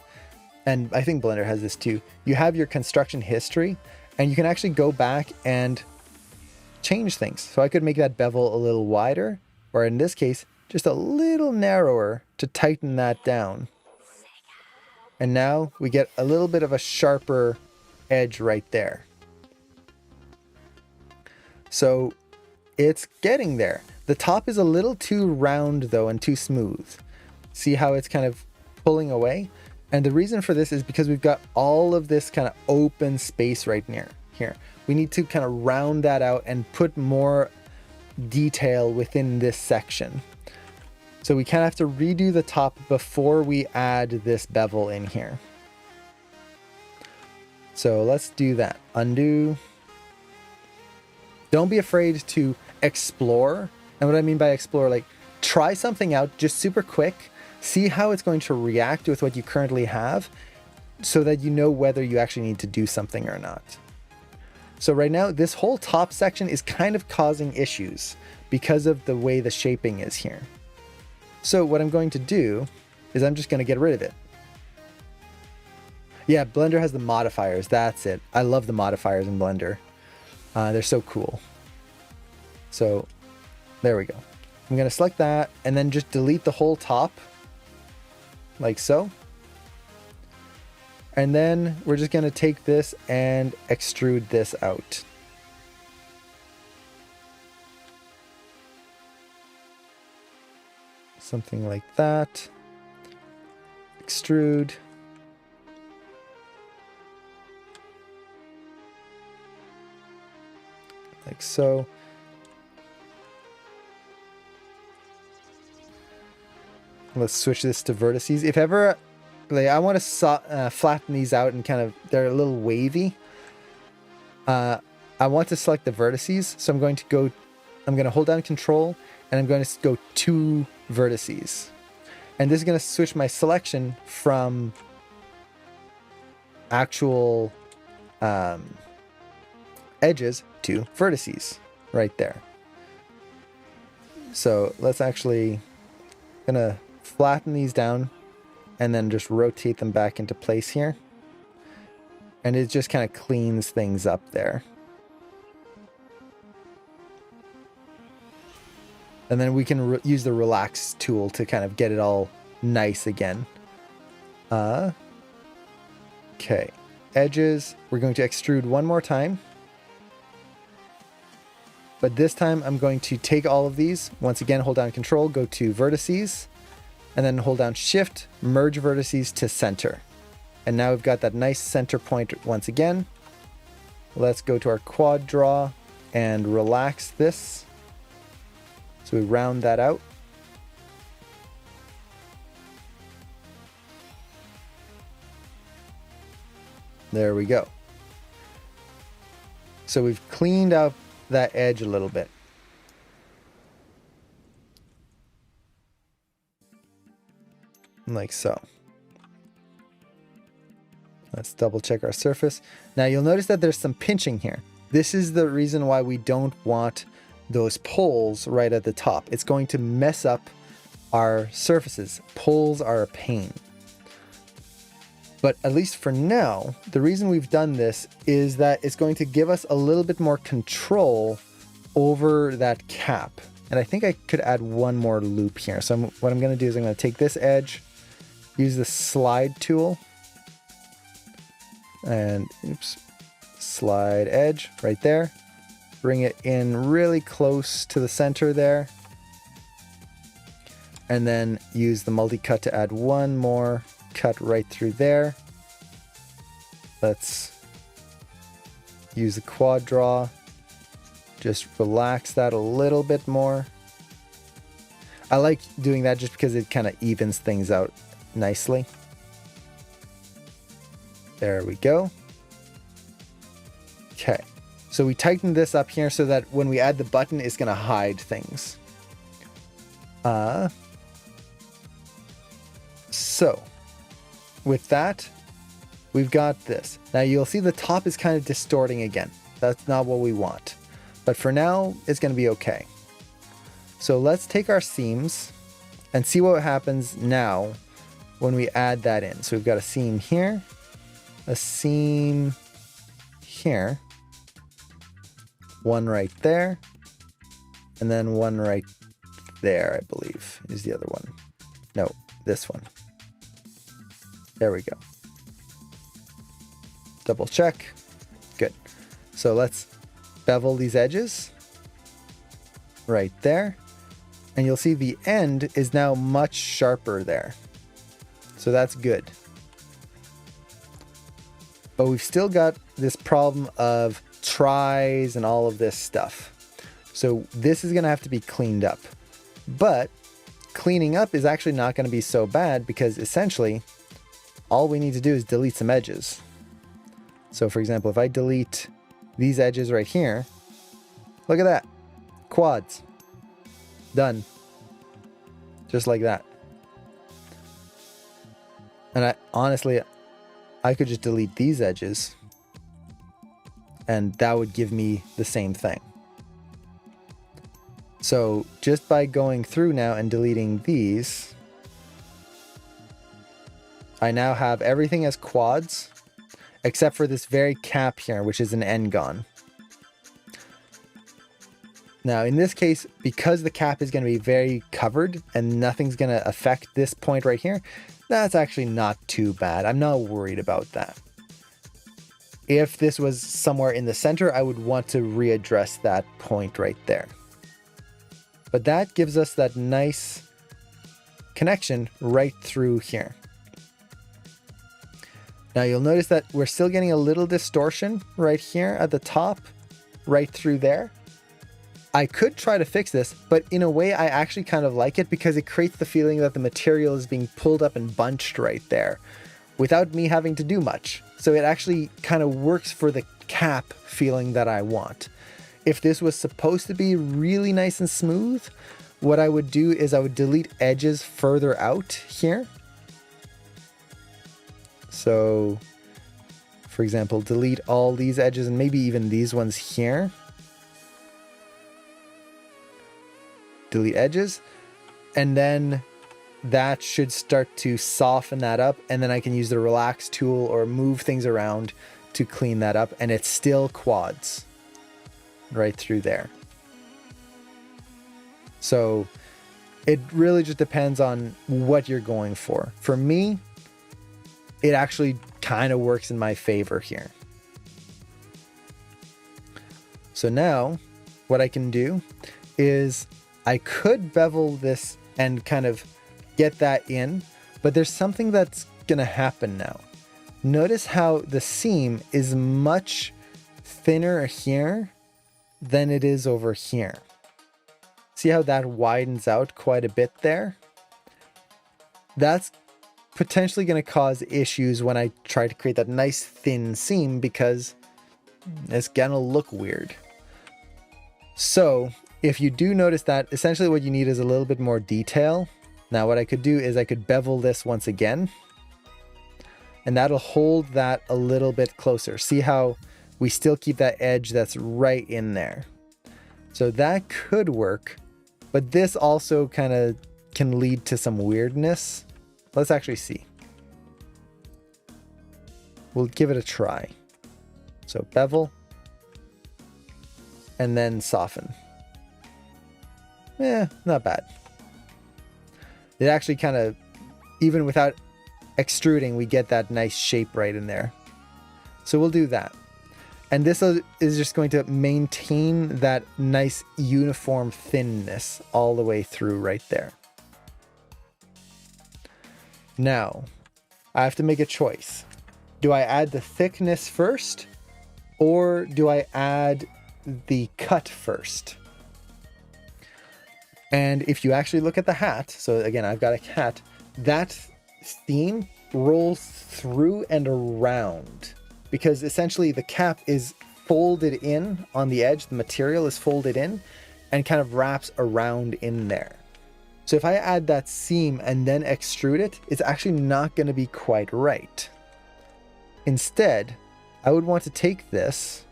and I think Blender has this too, you have your construction history and you can actually go back and change things. So I could make that bevel a little wider, or in this case, just a little narrower to tighten that down. And now we get a little bit of a sharper edge right there. So it's getting there. The top is a little too round though and too smooth. See how it's kind of pulling away? And the reason for this is because we've got all of this kind of open space right near here. We need to kind of round that out and put more detail within this section. So we kind of have to redo the top before we add this bevel in here. So let's do that. Undo. Don't be afraid to explore. And what I mean by explore, like try something out just super quick. See how it's going to react with what you currently have so that you know whether you actually need to do something or not. So right now, this whole top section is kind of causing issues because of the way the shaping is here. So what I'm going to do is I'm just going to get rid of it. Yeah, Blender has the modifiers. That's it. I love the modifiers in Blender. They're so cool. So there we go. I'm going to select that and then just delete the whole top like so. And then we're just going to take this and extrude this out. Something like that. Extrude. Like so. Let's switch this to vertices. If ever, like, I want to flatten these out and kind of, they're a little wavy. I want to select the vertices. So I'm going to hold down Control and I'm going to go to vertices. And this is going to switch my selection from actual edges to vertices right there. So let's actually gonna flatten these down and then just rotate them back into place here. And it just kind of cleans things up there. And then we can use the relax tool to kind of get it all nice again. Okay. Edges, we're going to extrude one more time. But this time I'm going to take all of these, once again hold down Control, go to vertices, and then hold down Shift, merge vertices to center. And now we've got that nice center point once again. Let's go to our quad draw and relax this. So we round that out. There we go. So we've cleaned up that edge a little bit. Like so. Let's double check our surface. Now you'll notice that there's some pinching here. This is the reason why we don't want those poles right at the top. It's going to mess up our surfaces. Poles are a pain. But at least for now, the reason we've done this is that it's going to give us a little bit more control over that cap. And I think I could add one more loop here. So what I'm going to do is I'm going to take this edge, use the slide tool, and oops, slide edge right there. Bring it in really close to the center there. And then use the multi-cut to add one more cut right through there. Let's use the quad draw. Just relax that a little bit more. I like doing that just because it kind of evens things out nicely. There we go. Okay, so we tighten this up here so that when we add the button, it's going to hide things. So with that, we've got this. Now you'll see the top is kind of distorting again. That's not what we want. But for now, it's going to be okay. So let's take our seams and see what happens now when we add that in. So we've got a seam here, a seam here, one right there, and then one right there, I believe, is the other one. No, this one. There we go. Double check. Good. So let's bevel these edges right there. And you'll see the end is now much sharper there. So that's good. But we've still got this problem of tries and all of this stuff. So this is going to have to be cleaned up. But cleaning up is actually not going to be so bad, because essentially all we need to do is delete some edges. So for example, if I delete these edges right here, look at that. Quads. Done. Just like that. And honestly, I could just delete these edges and that would give me the same thing. So just by going through now and deleting these, I now have everything as quads, except for this very cap here, which is an n-gon. Now in this case, because the cap is going to be very covered and nothing's going to affect this point right here, that's actually not too bad. I'm not worried about that. If this was somewhere in the center, I would want to readdress that point right there. But that gives us that nice connection right through here. Now you'll notice that we're still getting a little distortion right here at the top, right through there. I could try to fix this, but in a way I actually kind of like it, because it creates the feeling that the material is being pulled up and bunched right there without me having to do much. So it actually kind of works for the cap feeling that I want. If this was supposed to be really nice and smooth, what I would do is I would delete edges further out here. So for example, delete all these edges and maybe even these ones here. Delete edges, and then that should start to soften that up, and then I can use the relax tool or move things around to clean that up, and it's still quads right through there. So it really just depends on what you're going for. For me, it actually kind of works in my favor here. So now what I can do is I could bevel this and kind of get that in, but there's something that's going to happen now. Notice how the seam is much thinner here than it is over here. See how that widens out quite a bit there? That's potentially going to cause issues when I try to create that nice thin seam, because it's going to look weird. So if you do notice that, essentially what you need is a little bit more detail. Now what I could do is I could bevel this once again, and that'll hold that a little bit closer. See how we still keep that edge that's right in there. So that could work, but this also kind of can lead to some weirdness. Let's actually see. We'll give it a try. So bevel, and then soften. Not bad. It actually kind of, even without extruding, we get that nice shape right in there. So we'll do that. And this is just going to maintain that nice uniform thinness all the way through right there. Now, I have to make a choice. Do I add the thickness first, or do I add the cut first? And if you actually look at the hat, so again, I've got a hat, that theme rolls through and around, because essentially the cap is folded in on the edge, the material is folded in and kind of wraps around in there. So if I add that seam and then extrude it, it's actually not going to be quite right. Instead, I would want to take this,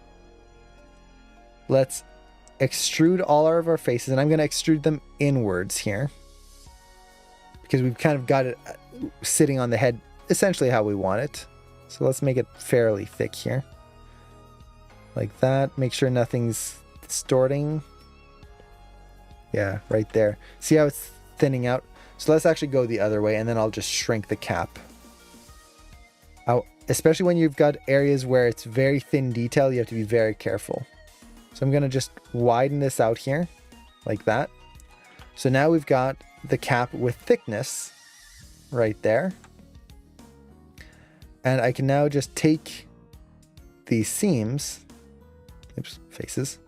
let's extrude all of our faces, and I'm going to extrude them inwards here, because we've kind of got it sitting on the head essentially how we want it. So let's make it fairly thick here. Like that. Make sure nothing's distorting. Yeah, right there. See how it's thinning out? So let's actually go the other way, and then I'll just shrink the cap. Especially when you've got areas where it's very thin detail, you have to be very careful. So I'm going to just widen this out here, like that. So now we've got the cap with thickness right there. And I can now just take these seams, faces,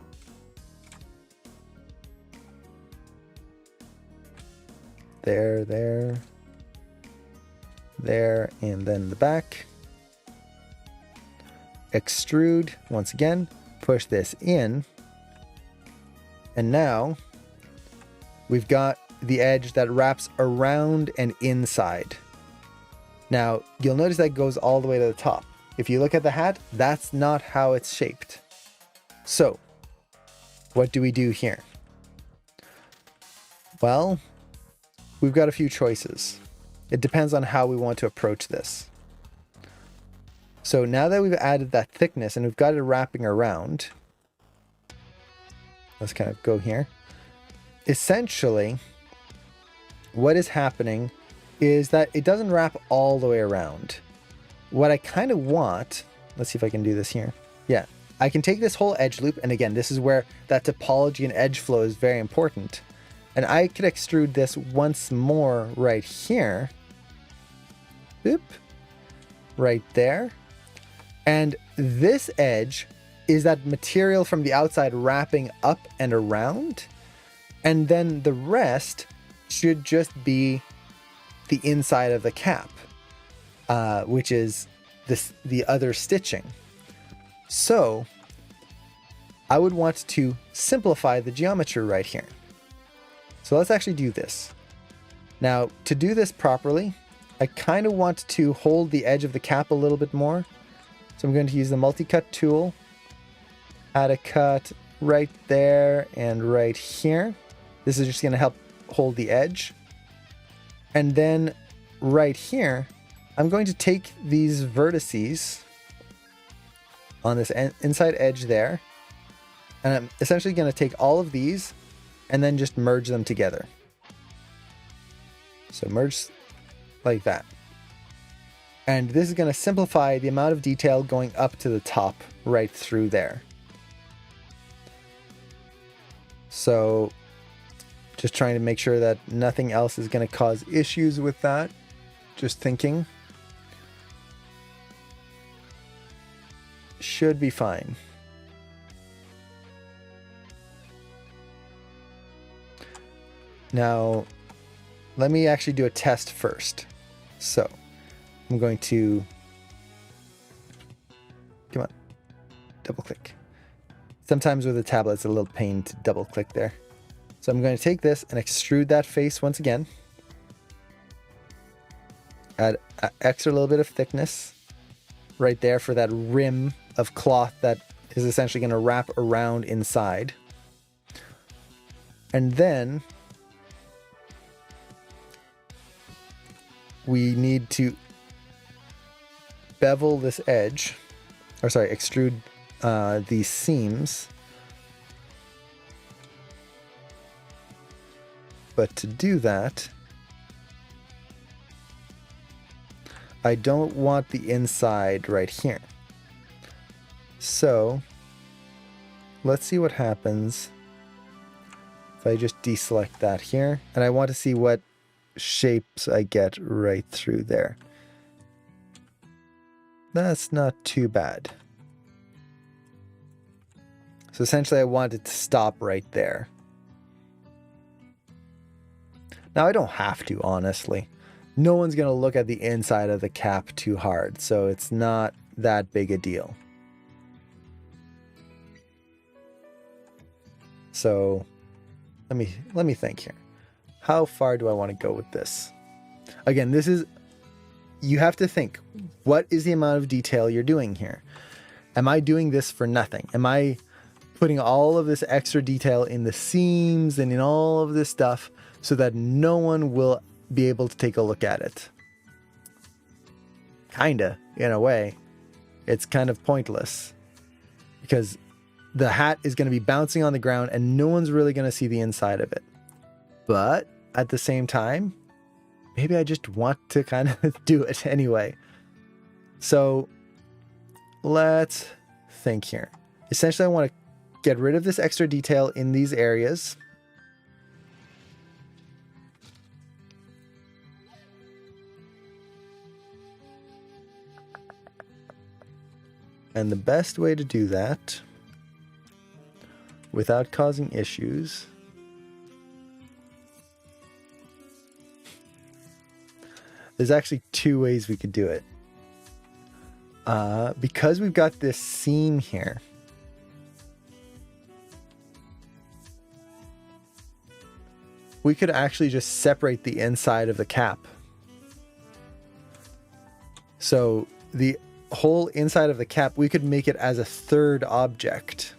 there, and then the back. Extrude once again, push this in, and now we've got the edge that wraps around and inside. Now you'll notice that goes all the way to the top. If you look at the hat, that's not how it's shaped. So what do we do here? Well, we've got a few choices. It depends on how we want to approach this. So now that we've added that thickness and we've got it wrapping around, let's kind of go here. Essentially, what is happening is that it doesn't wrap all the way around. What I kind of want, let's see if I can do this here. Yeah, I can take this whole edge loop, and again, this is where that topology and edge flow is very important. And I could extrude this once more right here. Boop. Right there. And this edge is that material from the outside wrapping up and around. And then the rest should just be the inside of the cap, which is the other stitching. So I would want to simplify the geometry right here. So let's actually do this. Now, to do this properly, I kind of want to hold the edge of the cap a little bit more. So I'm going to use the multi-cut tool, add a cut right there and right here. This is just going to help hold the edge. And then right here, I'm going to take these vertices on this inside edge there, and I'm essentially going to take all of these and then just merge them together. So merge like that. And this is going to simplify the amount of detail going up to the top right through there. So just trying to make sure that nothing else is going to cause issues with that. Just thinking. Should be fine. Now, let me actually do a test first. So I'm going to, come on, double click. Sometimes with a tablet, it's a little pain to double click there. So I'm going to take this and extrude that face once again. Add an extra little bit of thickness right there for that rim of cloth that is essentially going to wrap around inside. And then we need to bevel this edge, or sorry, extrude these seams. But to do that, I don't want the inside right here. So let's see what happens if I just deselect that here. And I want to see what shapes I get right through there. That's not too bad. So essentially I want it to stop right there. Now I don't have to, honestly. No one's going to look at the inside of the cap too hard, so it's not that big a deal. So let me think here. How far do I want to go with this? Again, this is, you have to think, what is the amount of detail you're doing here? Am I doing this for nothing? Am I putting all of this extra detail in the seams and in all of this stuff so that no one will be able to take a look at it. Kinda, in a way. It's kind of pointless because the hat is going to be bouncing on the ground and no one's really going to see the inside of it. But at the same time, maybe I just want to kind of do it anyway. So let's think here. Essentially, I want to get rid of this extra detail in these areas. And the best way to do that without causing issues there's actually two ways we could do it. Because we've got this seam here, we could actually just separate the inside of the cap. So the whole inside of the cap, we could make it as a third object.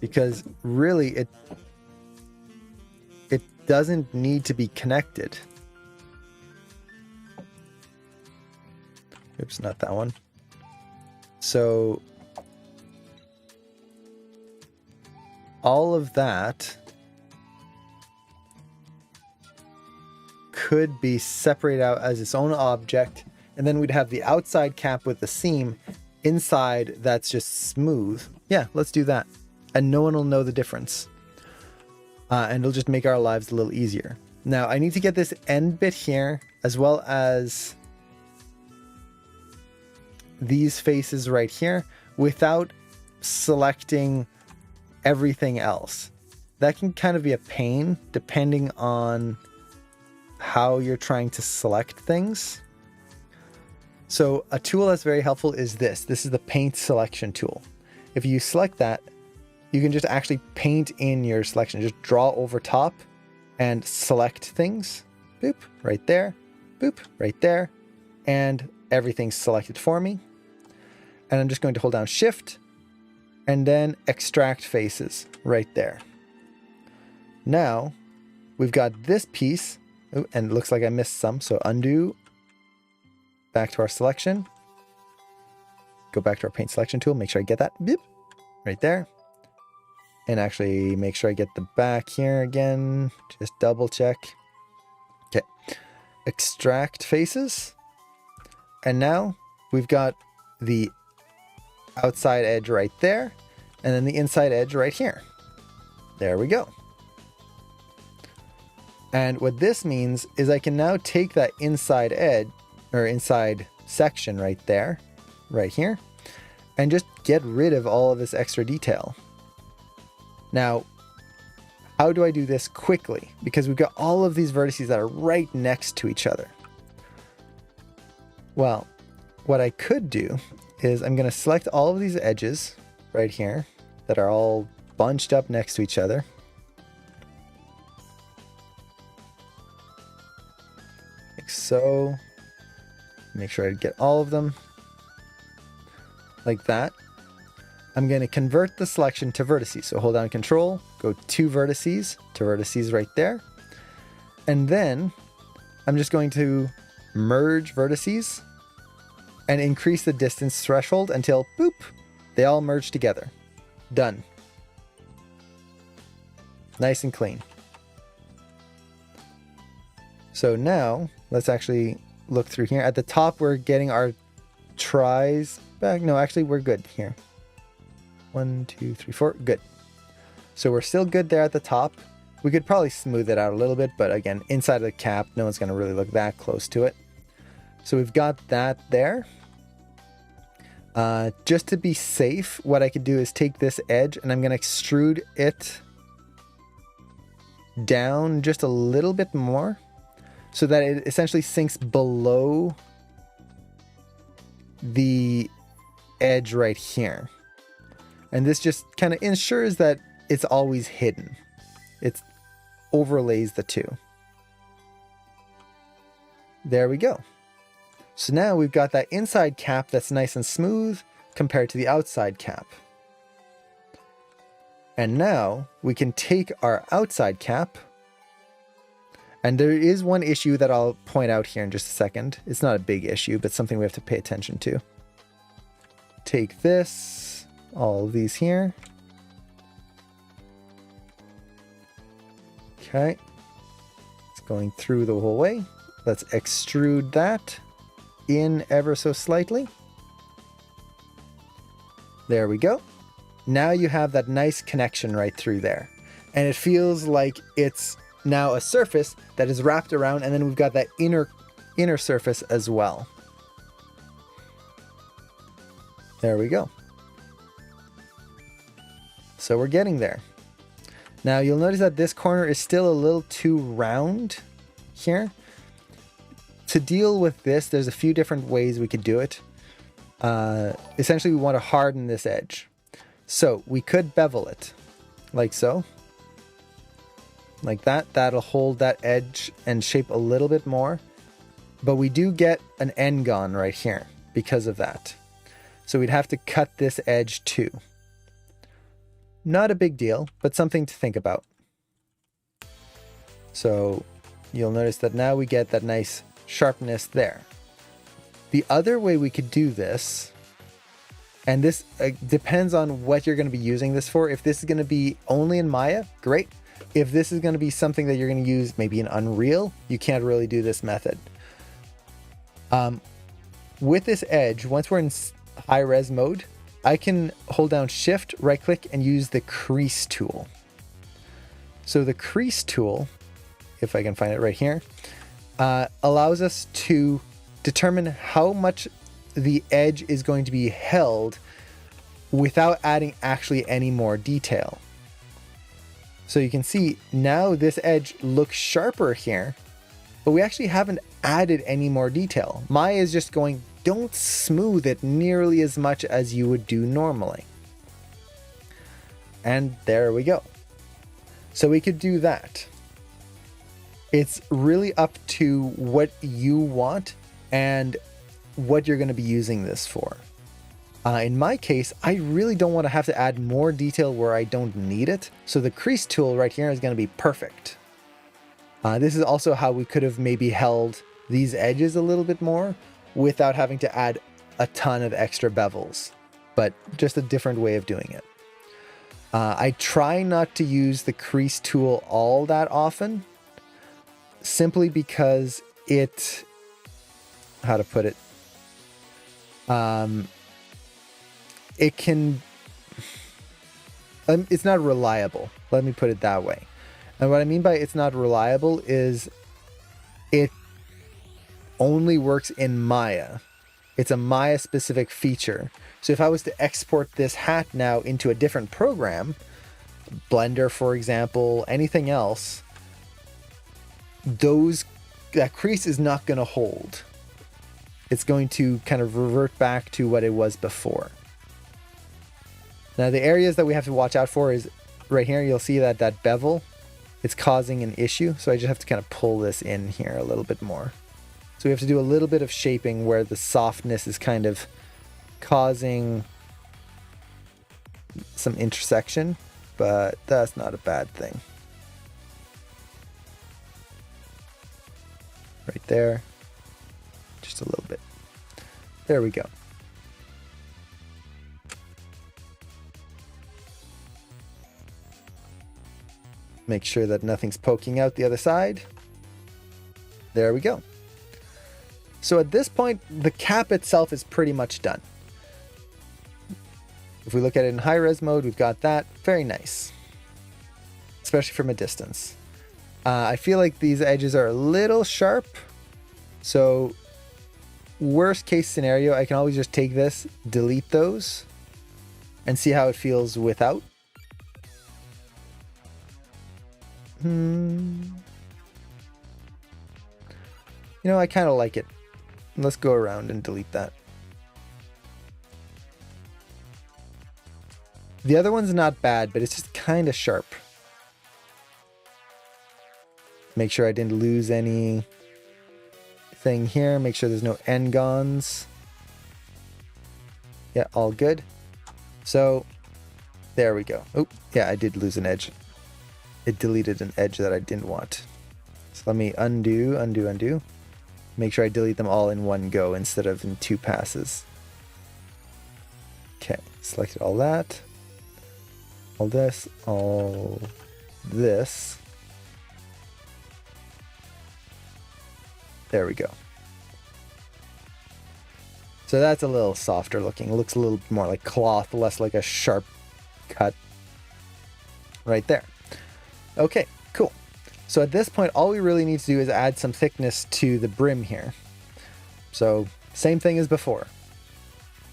Because really it doesn't need to be connected. Oops, not that one. So all of that could be separated out as its own object, and then we'd have the outside cap with the seam, inside that's just smooth. Yeah, let's do that. And no one will know the difference. And it'll just make our lives a little easier. Now, I need to get this end bit here, as well as these faces right here, without selecting everything else. That can kind of be a pain, depending on how you're trying to select things. So a tool that's very helpful is this. This is the paint selection tool. If you select that, you can just actually paint in your selection. Just draw over top and select things. Boop, right there. Boop, right there. And everything's selected for me. And I'm just going to hold down Shift and then extract faces right there. Now we've got this piece. Ooh, and it looks like I missed some. So undo. Back to our selection. Go back to our paint selection tool. Make sure I get that. Boop, right there. And actually make sure I get the back here again. Just double check. Okay. Extract faces. And now we've got the outside edge right there. And then the inside edge right here. There we go. And what this means is I can now take that inside edge or inside section right there, right here, and just get rid of all of this extra detail. Now, how do I do this quickly? Because we've got all of these vertices that are right next to each other. Well, what I could do is I'm going to select all of these edges right here that are all bunched up next to each other. Like so. Make sure I get all of them. Like that. I'm going to convert the selection to vertices. So hold down Control, go to vertices right there. And then I'm just going to merge vertices and increase the distance threshold until, boop, they all merge together. Done. Nice and clean. So now let's actually look through here. At the top, we're getting our tries back. No, actually, we're good here. 1, 2, 3, 4. Good. So we're still good there at the top. We could probably smooth it out a little bit, but again, inside of the cap, no one's going to really look that close to it. So we've got that there. Just to be safe, what I could do is take this edge and I'm going to extrude it down just a little bit more so that it essentially sinks below the edge right here. And this just kind of ensures that it's always hidden. It overlays the two. There we go. So now we've got that inside cap that's nice and smooth compared to the outside cap. And now we can take our outside cap. And there is one issue that I'll point out here in just a second. It's not a big issue, but something we have to pay attention to. Take this, all of these here. Okay. It's going through the whole way. Let's extrude that in ever so slightly. There we go. Now you have that nice connection right through there. And it feels like it's now a surface that is wrapped around, and then we've got that inner surface as well. There we go. So we're getting there. Now you'll notice that this corner is still a little too round here. To deal with this, there's a few different ways we could do it. Essentially, we want to harden this edge. So we could bevel it like so. Like that. That'll hold that edge and shape a little bit more. But we do get an n-gon right here because of that. So we'd have to cut this edge too. Not a big deal, but something to think about. So you'll notice that now we get that nice sharpness there. The other way we could do this, and this depends on what you're going to be using this for. If this is going to be only in Maya, great. If this is going to be something that you're going to use maybe in Unreal, you can't really do this method. With this edge, once we're in high res mode, I can hold down Shift, right click, and use the crease tool. So the crease tool, if I can find it right here, allows us to determine how much the edge is going to be held without adding actually any more detail. So you can see now this edge looks sharper here, but we actually haven't added any more detail. Maya is just going, don't smooth it nearly as much as you would do normally. And there we go. So we could do that. It's really up to what you want and what you're going to be using this for. In my case, I really don't want to have to add more detail where I don't need it. So the crease tool right here is going to be perfect. This is also how we could have maybe held these edges a little bit more without having to add a ton of extra bevels, but just a different way of doing it. I try not to use the crease tool all that often, simply because it, how to put it, it can, it's not reliable. Let me put it that way. And what I mean by it's not reliable is it only works in Maya. It's a Maya specific feature. So if I was to export this hat now into a different program, Blender, for example, anything else, that crease is not going to hold. It's going to kind of revert back to what it was before. Now the areas that we have to watch out for is right here. You'll see that bevel, it's causing an issue. So I just have to kind of pull this in here a little bit more. So we have to do a little bit of shaping where the softness is kind of causing some intersection, but that's not a bad thing. Right there, just a little bit. There we go. Make sure that nothing's poking out the other side. There we go. So at this point, the cap itself is pretty much done. If we look at it in high res mode, we've got that. Very nice, especially from a distance. I feel like these edges are a little sharp. So worst case scenario, I can always just take this, delete those, and see how it feels without. You know, I kind of like it. Let's go around and delete that. The other one's not bad, but it's just kind of sharp. Make sure I didn't lose anything here. Make sure there's no n-gons. Yeah, all good. So There we go. Oh, yeah, I did lose an edge. It deleted an edge that I didn't want. So let me undo. Make sure I delete them all in one go instead of in 2 passes. Okay, selected all that. All this, all this. There we go. So that's a little softer looking. It looks a little more like cloth, less like a sharp cut right there. Okay, cool. So at this point, all we really need to do is add some thickness to the brim here. So same thing as before.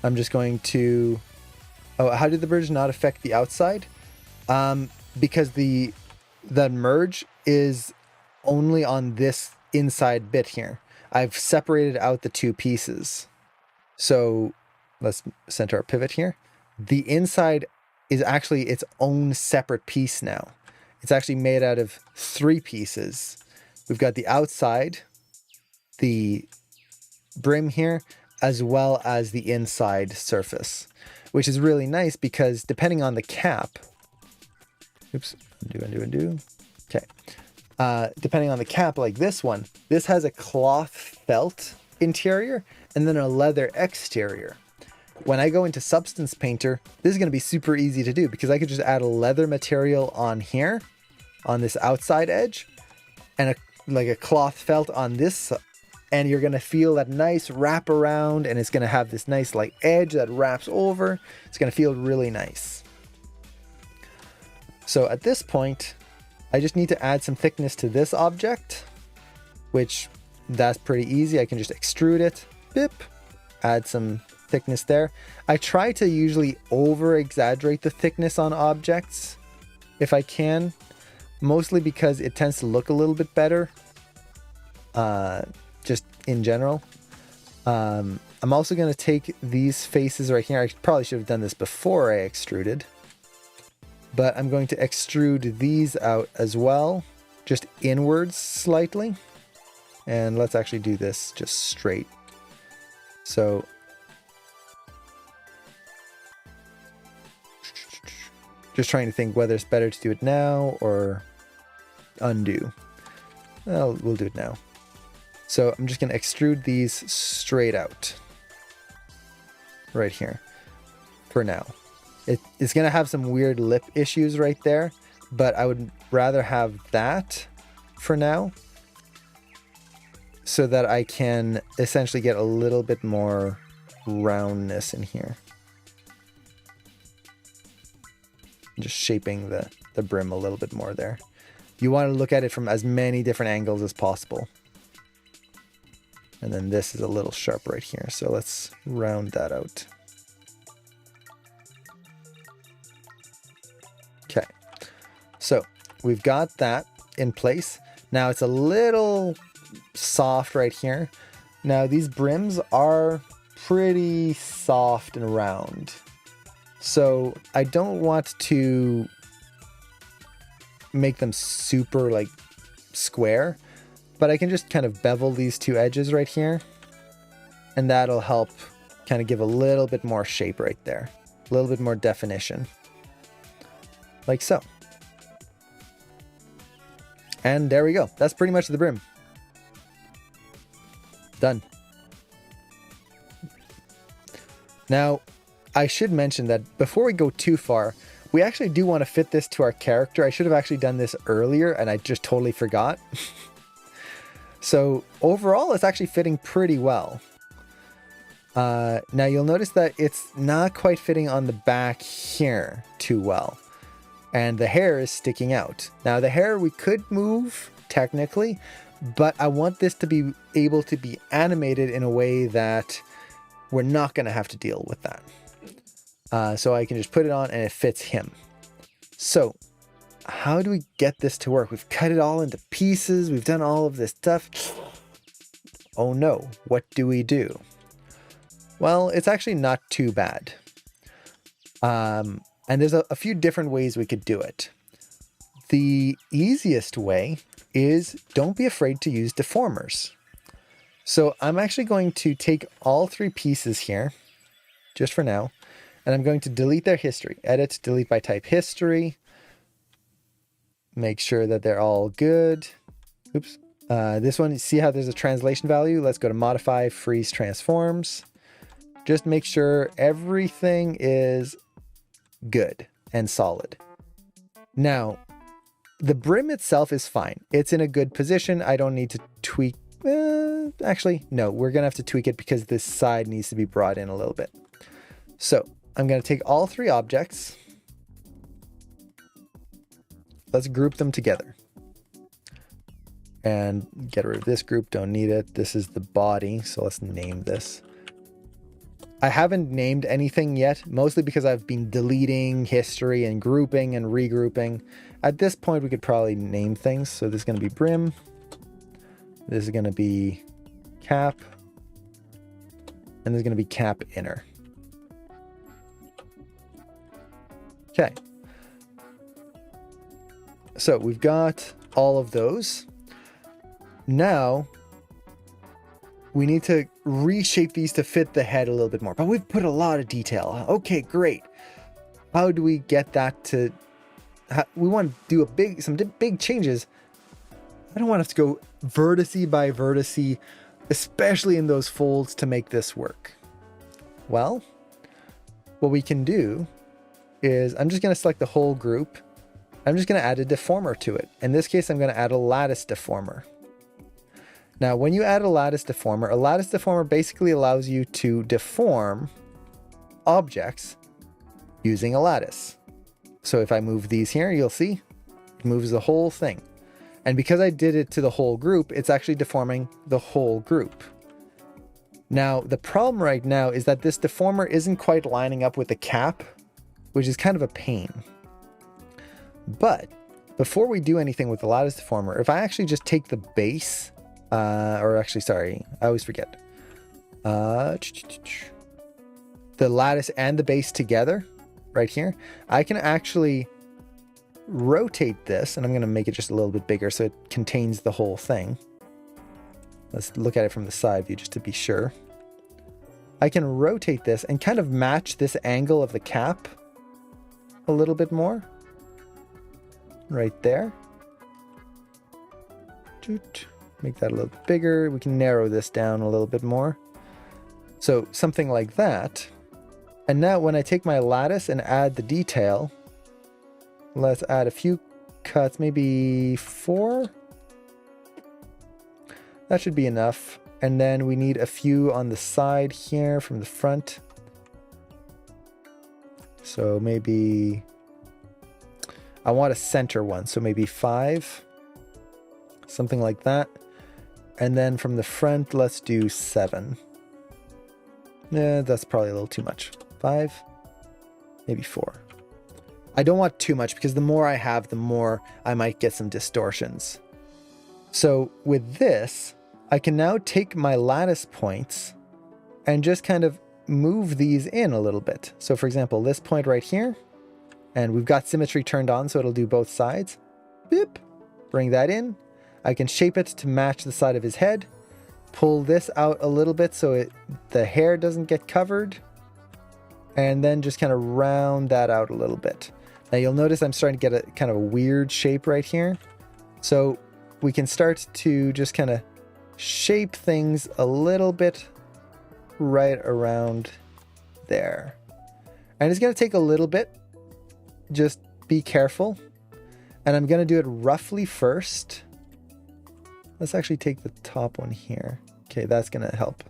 I'm just going to... Oh, how did the merge not affect the outside? Because the merge is only on this inside bit here. I've separated out the 2 pieces. So let's center our pivot here. The inside is actually its own separate piece now. It's actually made out of 3 pieces. We've got the outside, the brim here, as well as the inside surface, which is really nice because depending on the cap, oops, undo. Okay. Depending on the cap like this one, this has a cloth felt interior and then a leather exterior. When I go into Substance Painter, this is going to be super easy to do because I could just add a leather material on here, on this outside edge, and like a cloth felt on this, and you're going to feel that nice wrap around, and it's going to have this nice like edge that wraps over. It's going to feel really nice. So at this point, I just need to add some thickness to this object, which that's pretty easy. I can just extrude it, bip, add some thickness there. I try to usually over exaggerate the thickness on objects if I can, mostly because it tends to look a little bit better, just in general. I'm also going to take these faces right here. I probably should have done this before I extruded, but I'm going to extrude these out as well, just inwards slightly. And let's actually do this just straight. So just trying to think whether it's better to do it now or undo. Well, we'll do it now. So I'm just going to extrude these straight out right here for now. It's going to have some weird lip issues right there, but I would rather have that for now so that I can essentially get a little bit more roundness in here. Just shaping the brim a little bit more there. You want to look at it from as many different angles as possible. And then this is a little sharp right here, so let's round that out. Okay, so we've got that in place. Now it's a little soft right here. Now these brims are pretty soft and round, so I don't want to make them super like square, but I can just kind of bevel these 2 edges right here, and that'll help kind of give a little bit more shape right there, a little bit more definition, like so. And there we go. That's pretty much the brim. Done. Now, I should mention that before we go too far, we actually do want to fit this to our character. I should have actually done this earlier and I just totally forgot. So overall, it's actually fitting pretty well. Now you'll notice that it's not quite fitting on the back here too well. And the hair is sticking out. Now the hair we could move technically, but I want this to be able to be animated in a way that we're not going to have to deal with that. So I can just put it on and it fits him. So how do we get this to work? We've cut it all into pieces. We've done all of this stuff. Oh no, what do we do? Well, it's actually not too bad. And there's a few different ways we could do it. The easiest way is don't be afraid to use deformers. So I'm actually going to take all 3 pieces here, just for now, and I'm going to delete their history. Edit, delete by type history. Make sure that they're all good. Oops. This one, see how there's a translation value? Let's go to modify, freeze transforms. Just make sure everything is good and solid. Now, the brim itself is fine. It's in a good position. I don't need to tweak. Actually, no, we're going to have to tweak it because this side needs to be brought in a little bit. So I'm going to take all three objects. Let's group them together. And get rid of this group. Don't need it. This is the body. So let's name this. I haven't named anything yet, mostly because I've been deleting history and grouping and regrouping. At this point, we could probably name things. So this is going to be brim. This is going to be cap. And this is going to be cap inner. Okay. So we've got all of those. Now, we need to reshape these to fit the head a little bit more. But we've put a lot of detail. Okay, great. How do we get that to... we want to do some big changes. I don't want to have to go vertice by vertice, especially in those folds, to make this work. Well, what we can do is I'm just going to select the whole group. I'm just going to add a deformer to it. In this case, I'm going to add a lattice deformer. Now, when you add a lattice deformer basically allows you to deform objects using a lattice. So if I move these here, you'll see it moves the whole thing. And because I did it to the whole group, it's actually deforming the whole group. Now, the problem right now is that this deformer isn't quite lining up with the cap, which is kind of a pain. But before we do anything with the lattice deformer, if I actually just take the base, or actually, sorry, I always forget. The lattice and the base together right here, I can actually rotate this, and I'm going to make it just a little bit bigger so it contains the whole thing. Let's look at it from the side view just to be sure. I can rotate this and kind of match this angle of the cap a little bit more. Right there. Make that a little bit bigger. We can narrow this down a little bit more. So something like that. And now when I take my lattice and add the detail, let's add a few cuts, maybe 4. That should be enough. And then we need a few on the side here from the front. So maybe I want a center one. So maybe 5, something like that. And then from the front, let's do 7. Yeah, that's probably a little too much. 5, maybe 4. I don't want too much because the more I have, the more I might get some distortions. So with this, I can now take my lattice points and just kind of move these in a little bit. So for example, this point right here, and we've got symmetry turned on, so it'll do both sides. Beep, bring that in. I can shape it to match the side of his head. Pull this out a little bit so the hair doesn't get covered. And then just kind of round that out a little bit. Now you'll notice I'm starting to get a kind of a weird shape right here. So we can start to just kind of shape things a little bit right around there. And it's going to take a little bit. Just be careful. And I'm going to do it roughly first. Let's actually take the top one here. Okay, that's going to help.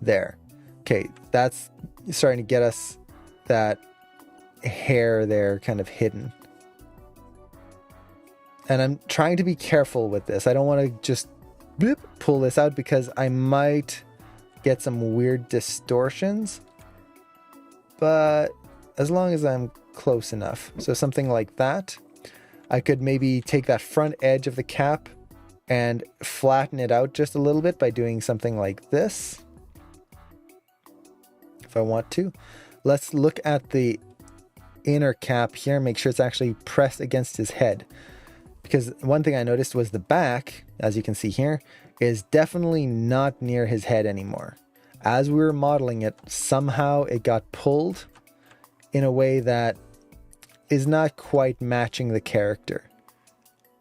There. Okay, that's starting to get us that hair there kind of hidden. And I'm trying to be careful with this. I don't want to just pull this out because I might get some weird distortions. But as long as I'm close enough. So something like that. I could maybe take that front edge of the cap and flatten it out just a little bit by doing something like this. If I want to. Let's look at the inner cap here. Make sure it's actually pressed against his head. Because one thing I noticed was the back, as you can see here, is definitely not near his head anymore. As we were modeling it, somehow it got pulled in a way that is not quite matching the character.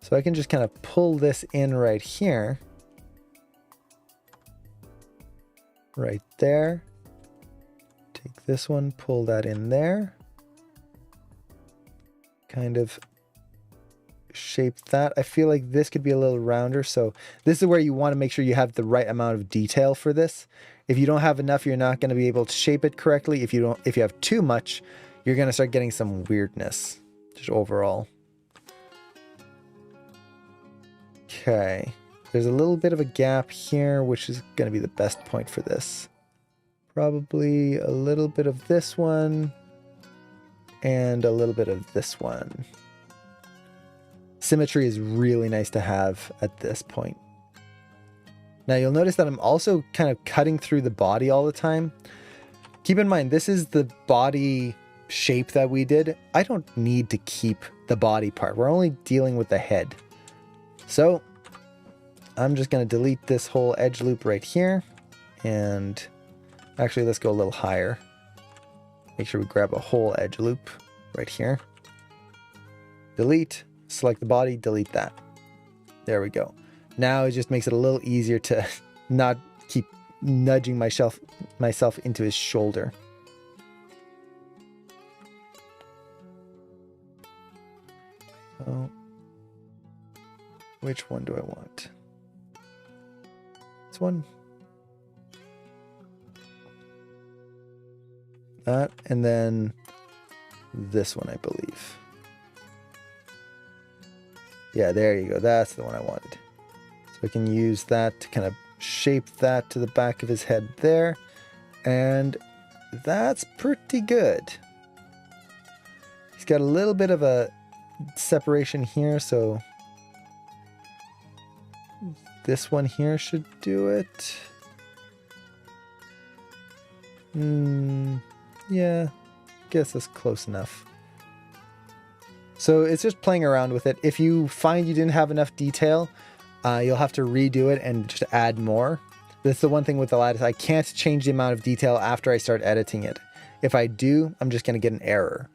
So I can just kind of pull this in right here. Right there. Take this one, pull that in there. Kind of shape that. I feel like this could be a little rounder. So this is where you want to make sure you have the right amount of detail for this. If you don't have enough, you're not going to be able to shape it correctly. If you have too much, you're going to start getting some weirdness just overall. Okay. There's a little bit of a gap here, which is going to be the best point for this. Probably a little bit of this one and a little bit of this one. Symmetry is really nice to have at this point. Now you'll notice that I'm also kind of cutting through the body all the time. Keep in mind, this is the body shape that we did. I don't need to keep the body part. We're only dealing with the head. So I'm just going to delete this whole edge loop right here. And actually, let's go a little higher. Make sure we grab a whole edge loop right here. Delete. Select the body, delete that. There we go. Now it just makes it a little easier to not keep nudging myself into his shoulder. So, which one do I want? This one? That, and then this one, I believe. Yeah, there you go. That's the one I wanted. So I can use that to kind of shape that to the back of his head there. And that's pretty good. He's got a little bit of a separation here, so this one here should do it. Yeah, guess that's close enough. So it's just playing around with it. If you find you didn't have enough detail, you'll have to redo it and just add more. That's the one thing with the lattice. I can't change the amount of detail after I start editing it. If I do, I'm just going to get an error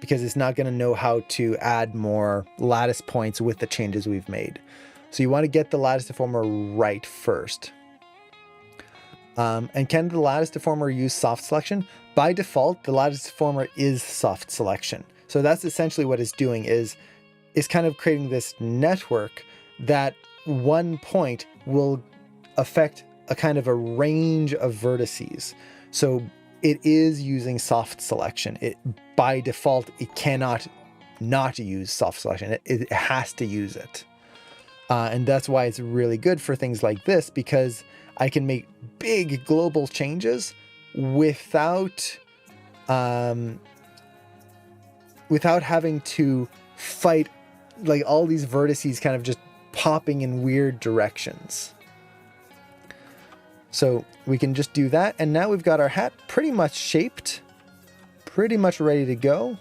because it's not going to know how to add more lattice points with the changes we've made. So you want to get the lattice deformer right first. And can the lattice deformer use soft selection? By default, the lattice deformer is soft selection. So that's essentially what it's doing is kind of creating this network that one point will affect a kind of a range of vertices. So it is using soft selection. By default, it cannot not use soft selection. It has to use it. And that's why it's really good for things like this, because I can make big global changes without having to fight like all these vertices kind of just popping in weird directions. So we can just do that. And now we've got our hat pretty much shaped, pretty much ready to go.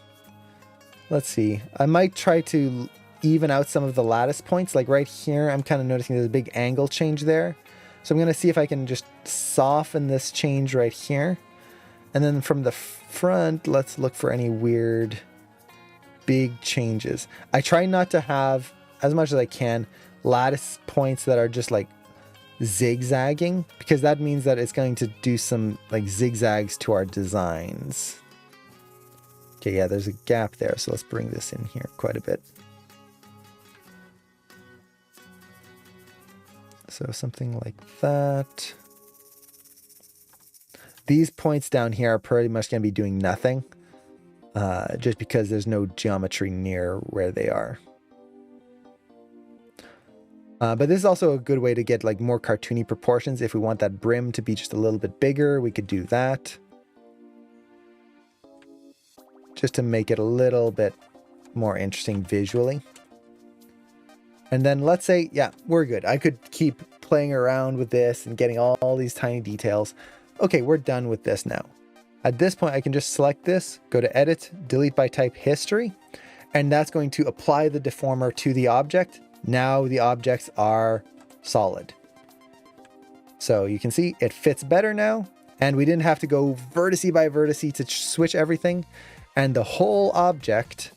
Let's see. I might try to even out some of the lattice points. Like right here, I'm kind of noticing there's a big angle change there. So I'm going to see if I can just soften this change right here. And then from the front, let's look for any weird big changes. I try not to have, as much as I can, lattice points that are just like zigzagging, because that means that it's going to do some like zigzags to our designs. Okay, yeah, there's a gap there, so let's bring this in here quite a bit. So something like that. These points down here are pretty much going to be doing nothing, just because there's no geometry near where they are. But this is also a good way to get like more cartoony proportions. If we want that brim to be just a little bit bigger, we could do that. Just to make it a little bit more interesting visually. And then let's say, yeah, we're good. I could keep playing around with this and getting all these tiny details. Okay, we're done with this now. At this point, I can just select this, go to Edit, Delete by Type History, and that's going to apply the deformer to the object. Now the objects are solid. So you can see it fits better now, and we didn't have to go vertice by vertice to switch everything. and the whole object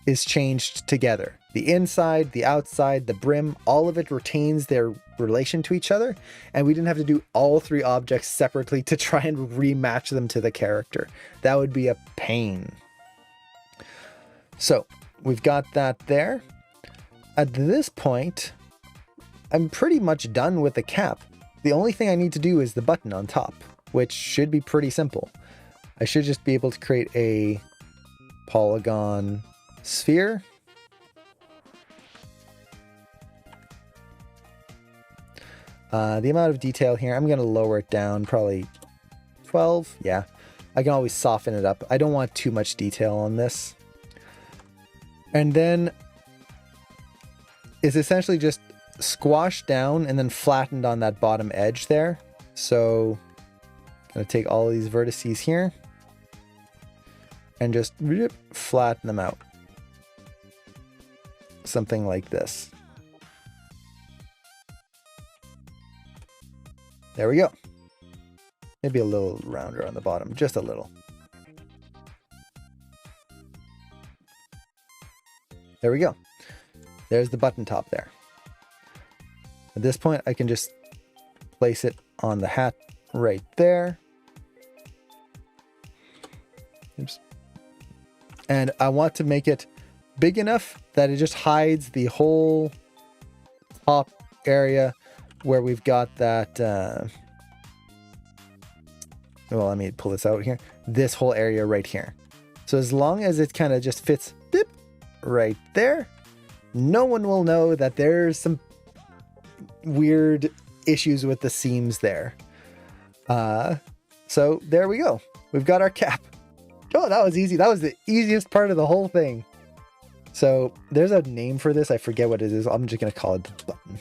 is changed together. The inside, the outside, the brim, all of it retains their relation to each other, and we didn't have to do all three objects separately to try and rematch them to the character. That would be a pain. So we've got that there. At this point, I'm pretty much done with the cap. The only thing I need to do is the button on top, which should be pretty simple. I should just be able to create a polygon sphere. The amount of detail here, I'm going to lower it down, probably 12. Yeah, I can always soften it up. I don't want too much detail on this. And then it's essentially just squashed down and then flattened on that bottom edge there. So I'm going to take all of these vertices here and just flatten them out. Something like this. There we go. Maybe a little rounder on the bottom, just a little. There we go. There's the button top there. At this point, I can just place it on the hat right there. Oops. And I want to make it big enough that it just hides the whole top area where we've got that, well, let me pull this out here. This whole area right here. So as long as it kind of just fits right there, no one will know that there's some weird issues with the seams there. So there we go. We've got our cap. Oh, that was easy. That was the easiest part of the whole thing. So there's a name for this. I forget what it is. I'm just going to call it the button.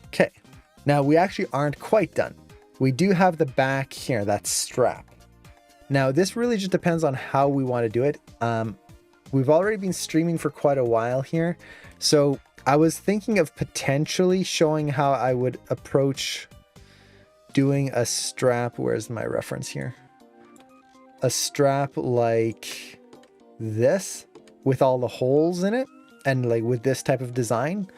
Okay, now we actually aren't quite done. We do have the back here, that strap. Now this really just depends on how we want to do it. We've already been streaming for quite a while here. So I was thinking of potentially showing how I would approach doing a strap. Where's my reference here? A strap like this with all the holes in it and like with this type of design.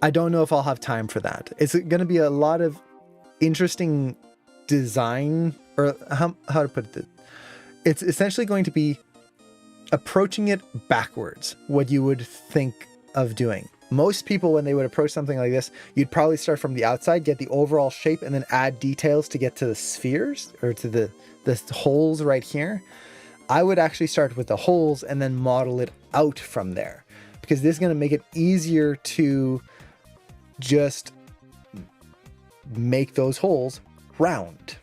I don't know if I'll have time for that. It's going to be a lot of interesting design, or how to put it. It's essentially going to be approaching it backwards, what you would think of doing. Most people, when they would approach something like this, you'd probably start from the outside, get the overall shape, and then add details to get to the spheres, or to the holes right here. I would actually start with the holes and then model it out from there, because this is going to make it easier to just make those holes round.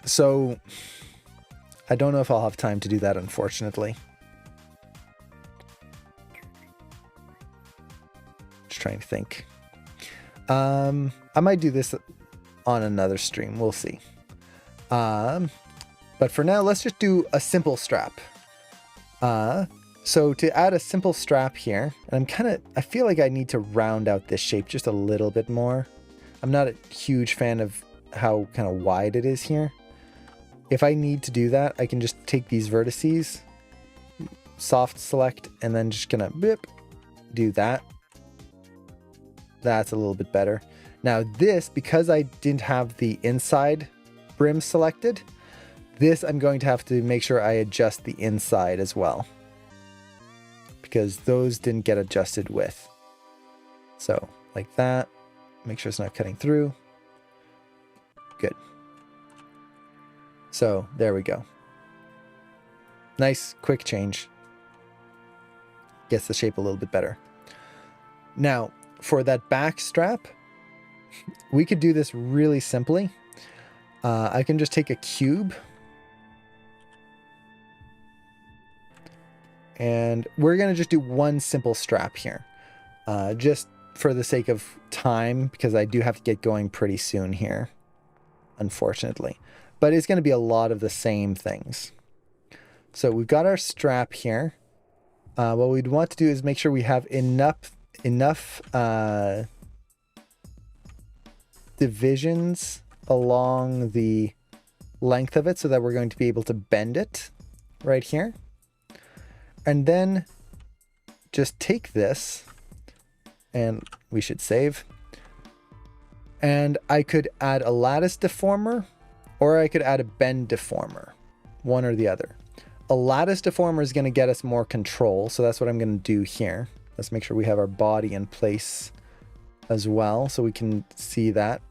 So I don't know if I'll have time to do that, unfortunately. Just trying to think. I might do this on another stream. We'll see. But for now, let's just do a simple strap. So to add a simple strap here, and I feel like I need to round out this shape just a little bit more. I'm not a huge fan of how kind of wide it is here. If I need to do that, I can just take these vertices, soft select, and then just gonna do that. That's a little bit better. Now this, because I didn't have the inside brim selected, this I'm going to have to make sure I adjust the inside as well, because those didn't get adjusted with. So like that, make sure it's not cutting through. Good. So there we go. Nice quick change. Gets the shape a little bit better. Now for that back strap, we could do this really simply. I can just take a cube, and we're going to just do one simple strap here, just for the sake of time, because I do have to get going pretty soon here, unfortunately. But it's going to be a lot of the same things. So we've got our strap here. What we'd want to do is make sure we have enough divisions along the length of it so that we're going to be able to bend it right here. And then just take this, and we should save. And I could add a lattice deformer, or I could add a bend deformer, one or the other. A lattice deformer is going to get us more control, so that's what I'm going to do here. Let's make sure we have our body in place as well so we can see that.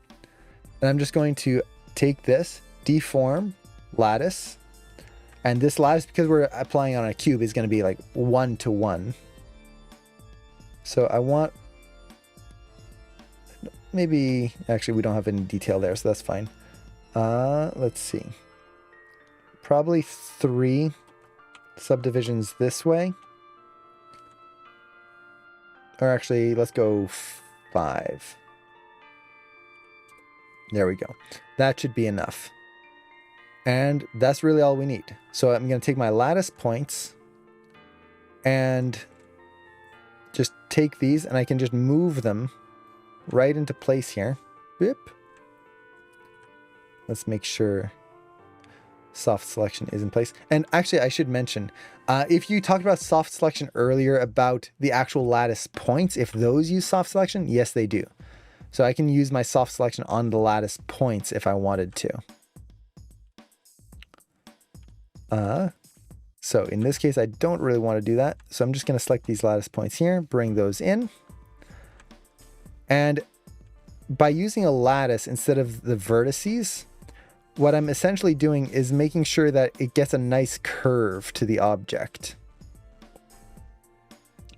And I'm just going to take this, deform, lattice, and this lattice, because we're applying on a cube, is going to be like 1-to-1. So I want, maybe, actually we don't have any detail there, so that's fine. Let's see. Probably 3 subdivisions this way. Or actually, let's go 5. There we go. That should be enough. And that's really all we need. So I'm going to take my lattice points and just take these, and I can just move them right into place here. Whoop. Let's make sure soft selection is in place. And actually, I should mention, if you talked about soft selection earlier about the actual lattice points, if those use soft selection, yes, they do. So I can use my soft selection on the lattice points if I wanted to. So in this case, I don't really want to do that. So I'm just going to select these lattice points here, bring those in. And by using a lattice instead of the vertices, what I'm essentially doing is making sure that it gets a nice curve to the object.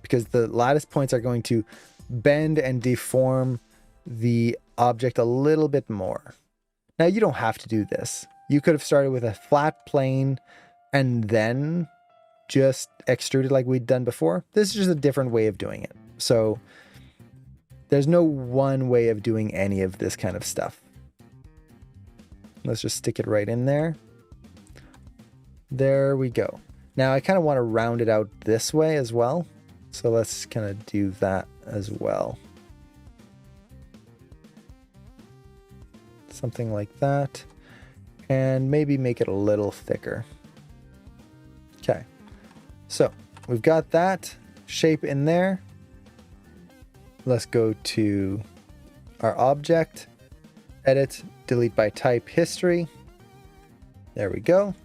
Because the lattice points are going to bend and deform the object a little bit more. Now, you don't have to do this. You could have started with a flat plane and then just extruded like we'd done before. This is just a different way of doing it. So there's no one way of doing any of this kind of stuff. Let's just stick it right in there. There we go. Now I kind of want to round it out this way as well. So let's kind of do that as well. Something like that. And maybe make it a little thicker. Okay. So we've got that shape in there. Let's go to our object, edit, delete by type, history. There we go.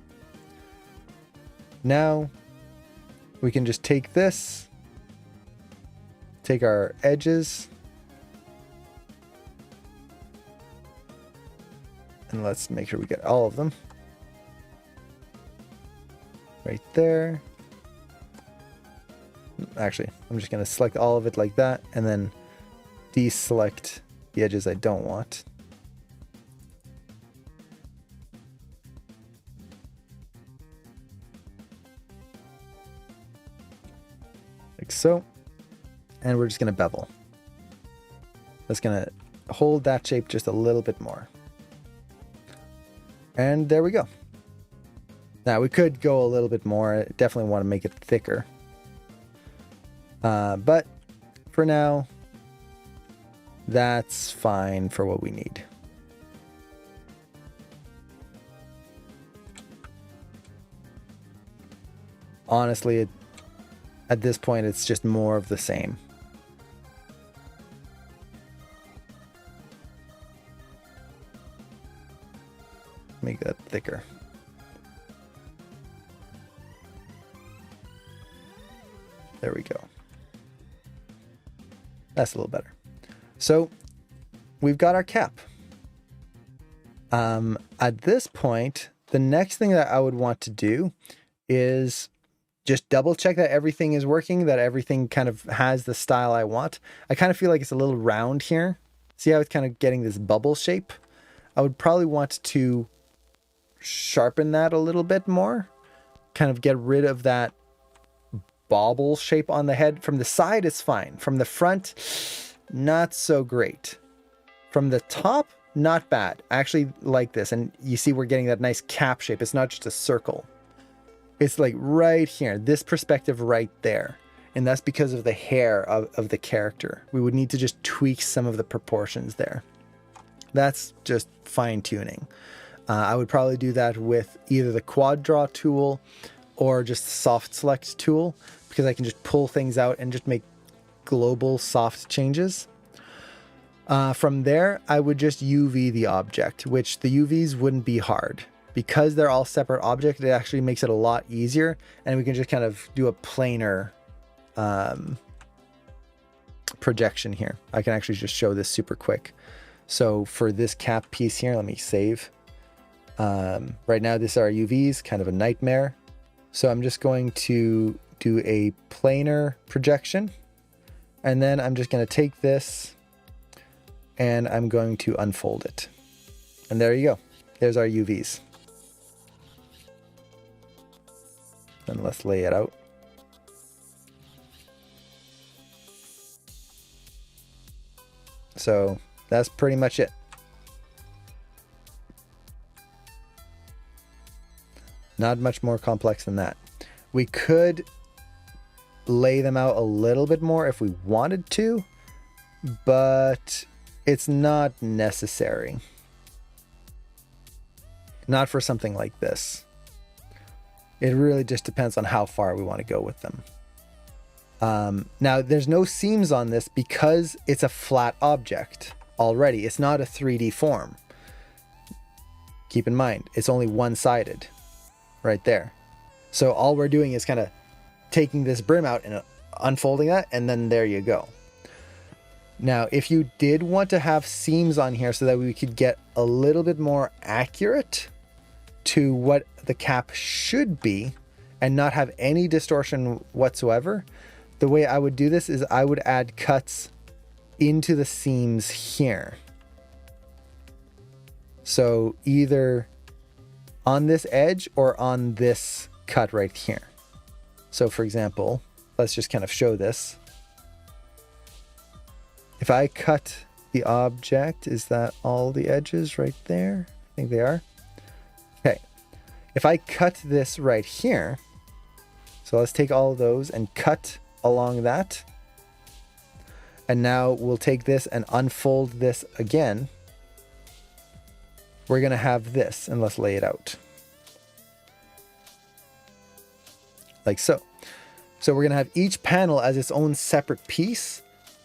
Now we can just take this, take our edges, and let's make sure we get all of them. Right there. Actually, I'm just going to select all of it like that and then deselect the edges I don't want. Like so. And we're just going to bevel. That's going to hold that shape just a little bit more. And there we go. Now we could go a little bit more. I definitely want to make it thicker. But for now, that's fine for what we need. Honestly, at this point, it's just more of the same. Make that thicker. There we go. That's a little better. So we've got our cap. At this point, the next thing that I would want to do is just double check that everything is working, that everything kind of has the style I want. I kind of feel like it's a little round here. See how it's kind of getting this bubble shape? I would probably want to sharpen that a little bit more. Kind of get rid of that bobble shape on the head. From the side, it's fine. From the front, not so great. From the top, not bad. I actually like this. And you see we're getting that nice cap shape. It's not just a circle. It's like right here, this perspective right there. And that's because of the hair of the character. We would need to just tweak some of the proportions there. That's just fine tuning. I would probably do that with either the quad draw tool or just the soft select tool, because I can just pull things out and just make global soft changes. From there, I would just UV the object, which the UVs wouldn't be hard. Because they're all separate objects, it actually makes it a lot easier, and we can just kind of do a planar projection here. I can actually just show this super quick. So for this cap piece here, let me save. Right now, this is our UVs, kind of a nightmare. So I'm just going to do a planar projection, and then I'm just going to take this and I'm going to unfold it. And there you go. There's our UVs. And let's lay it out. So that's pretty much it. Not much more complex than that. We could lay them out a little bit more if we wanted to, but it's not necessary. Not for something like this. It really just depends on how far we want to go with them. Now, there's no seams on this because it's a flat object already. It's not a 3D form. Keep in mind, it's only one-sided right there. So all we're doing is kind of taking this brim out and unfolding that, and then there you go. Now, if you did want to have seams on here so that we could get a little bit more accurate to what the cap should be and not have any distortion whatsoever, the way I would do this is I would add cuts into the seams here. So either on this edge or on this cut right here. So for example, let's just kind of show this. If I cut the object, is that all the edges right there? I think they are. Okay. If I cut this right here, so let's take all of those and cut along that. And now we'll take this and unfold this again. We're going to have this, and let's lay it out. Like so. So we're going to have each panel as its own separate piece,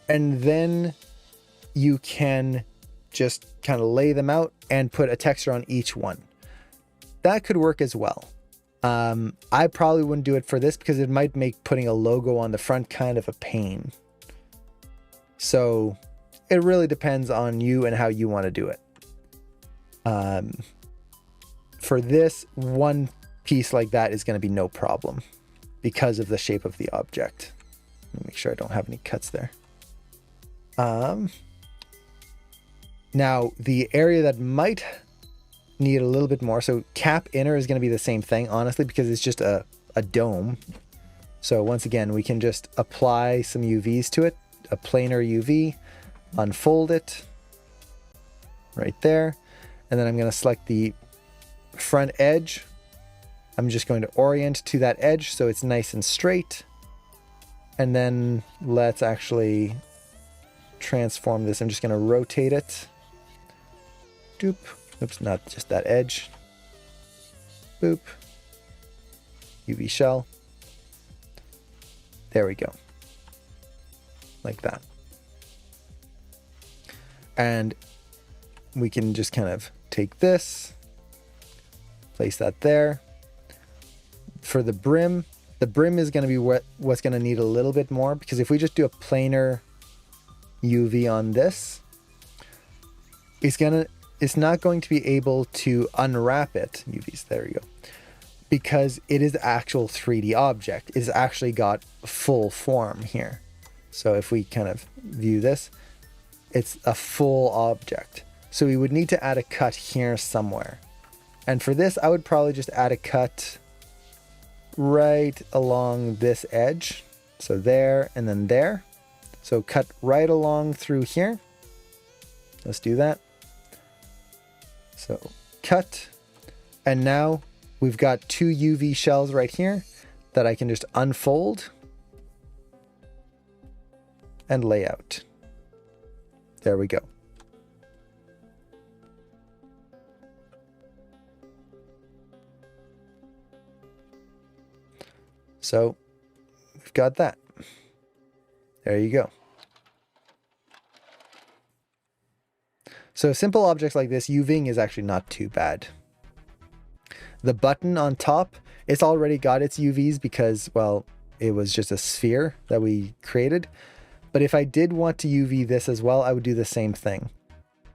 and then you can just kind of lay them out and put a texture on each one. That could work as well. I probably wouldn't do it for this because it might make putting a logo on the front kind of a pain. So it really depends on you and how you want to do it. For this, one piece like that is going to be no problem because of the shape of the object. Let me make sure I don't have any cuts there. Now the area that might need a little bit more, so cap inner is going to be the same thing, honestly, because it's just a dome. So once again, we can just apply some UVs to it, a planar UV, unfold it right there, and then I'm going to select the front edge. I'm just going to orient to that edge so it's nice and straight, and then let's actually transform this. I'm just going to rotate it. Doop. Oops, not just that edge. Boop. UV shell. There we go. Like that. And we can just kind of take this, place that there. For the brim is going to be what's going to need a little bit more, because if we just do a planar UV on this, it's not going to be able to unwrap it. UVs, there you go. Because it is actual 3D object. It's actually got full form here. So if we kind of view this, it's a full object. So we would need to add a cut here somewhere. And for this, I would probably just add a cut right along this edge. So there and then there. So cut right along through here. Let's do that. So cut, and now we've got two UV shells right here that I can just unfold and lay out. There we go. So we've got that. There you go. So simple objects like this, UVing is actually not too bad. The button on top, it's already got its UVs because, well, it was just a sphere that we created. But if I did want to UV this as well, I would do the same thing.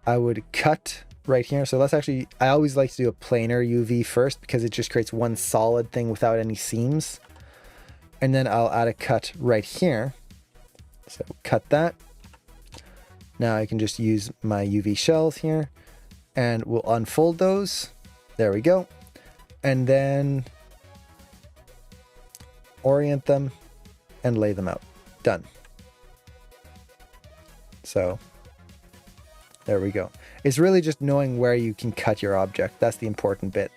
I would cut right here. So let's actually, I always like to do a planar UV first because it just creates one solid thing without any seams. And then I'll add a cut right here. So cut that. Now I can just use my UV shells here and we'll unfold those. There we go. And then orient them and lay them out. Done. So there we go. It's really just knowing where you can cut your object. That's the important bit.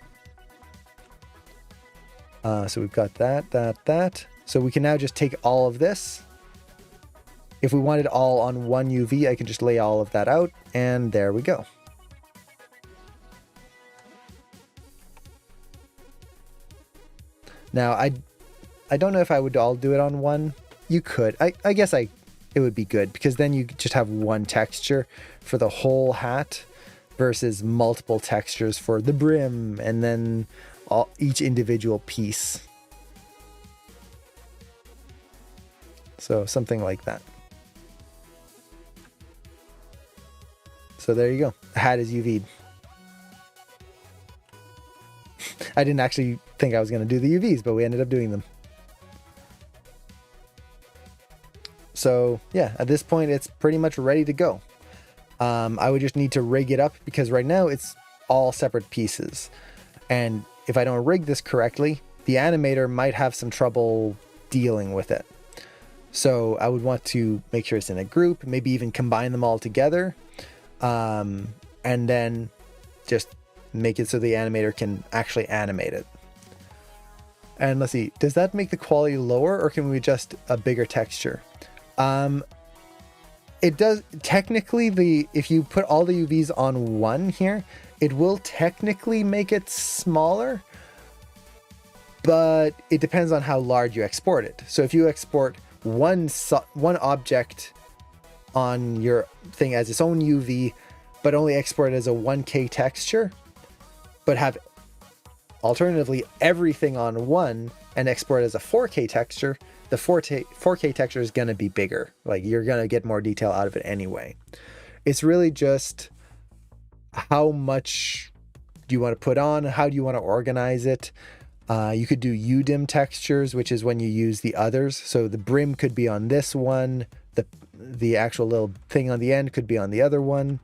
So we've got that. So we can now just take all of this. If we wanted all on one UV, I can just lay all of that out, and there we go. Now, I don't know if I would all do it on one. You could. I guess it would be good, because then you just have one texture for the whole hat versus multiple textures for the brim, and then each individual piece. So something like that. So there you go. The hat is UV'd. I didn't actually think I was going to do the UVs, but we ended up doing them. So yeah, at this point, it's pretty much ready to go. I would just need to rig it up because right now it's all separate pieces. And if I don't rig this correctly, the animator might have some trouble dealing with it. So I would want to make sure it's in a group, maybe even combine them all together. And then just make it so the animator can actually animate it. And let's see, does that make the quality lower, or can we adjust a bigger texture? It does technically. If you put all the UVs on one here, it will technically make it smaller, but it depends on how large you export it. So if you export one object on your thing as its own UV, but only export it as a 1K texture, but have alternatively everything on one and export it as a 4K texture, the 4K texture is going to be bigger. Like, you're going to get more detail out of it anyway. It's really just how much do you want to put on? How do you want to organize it? You could do UDIM textures, which is when you use the others. So the brim could be on this one. The actual little thing on the end could be on the other one.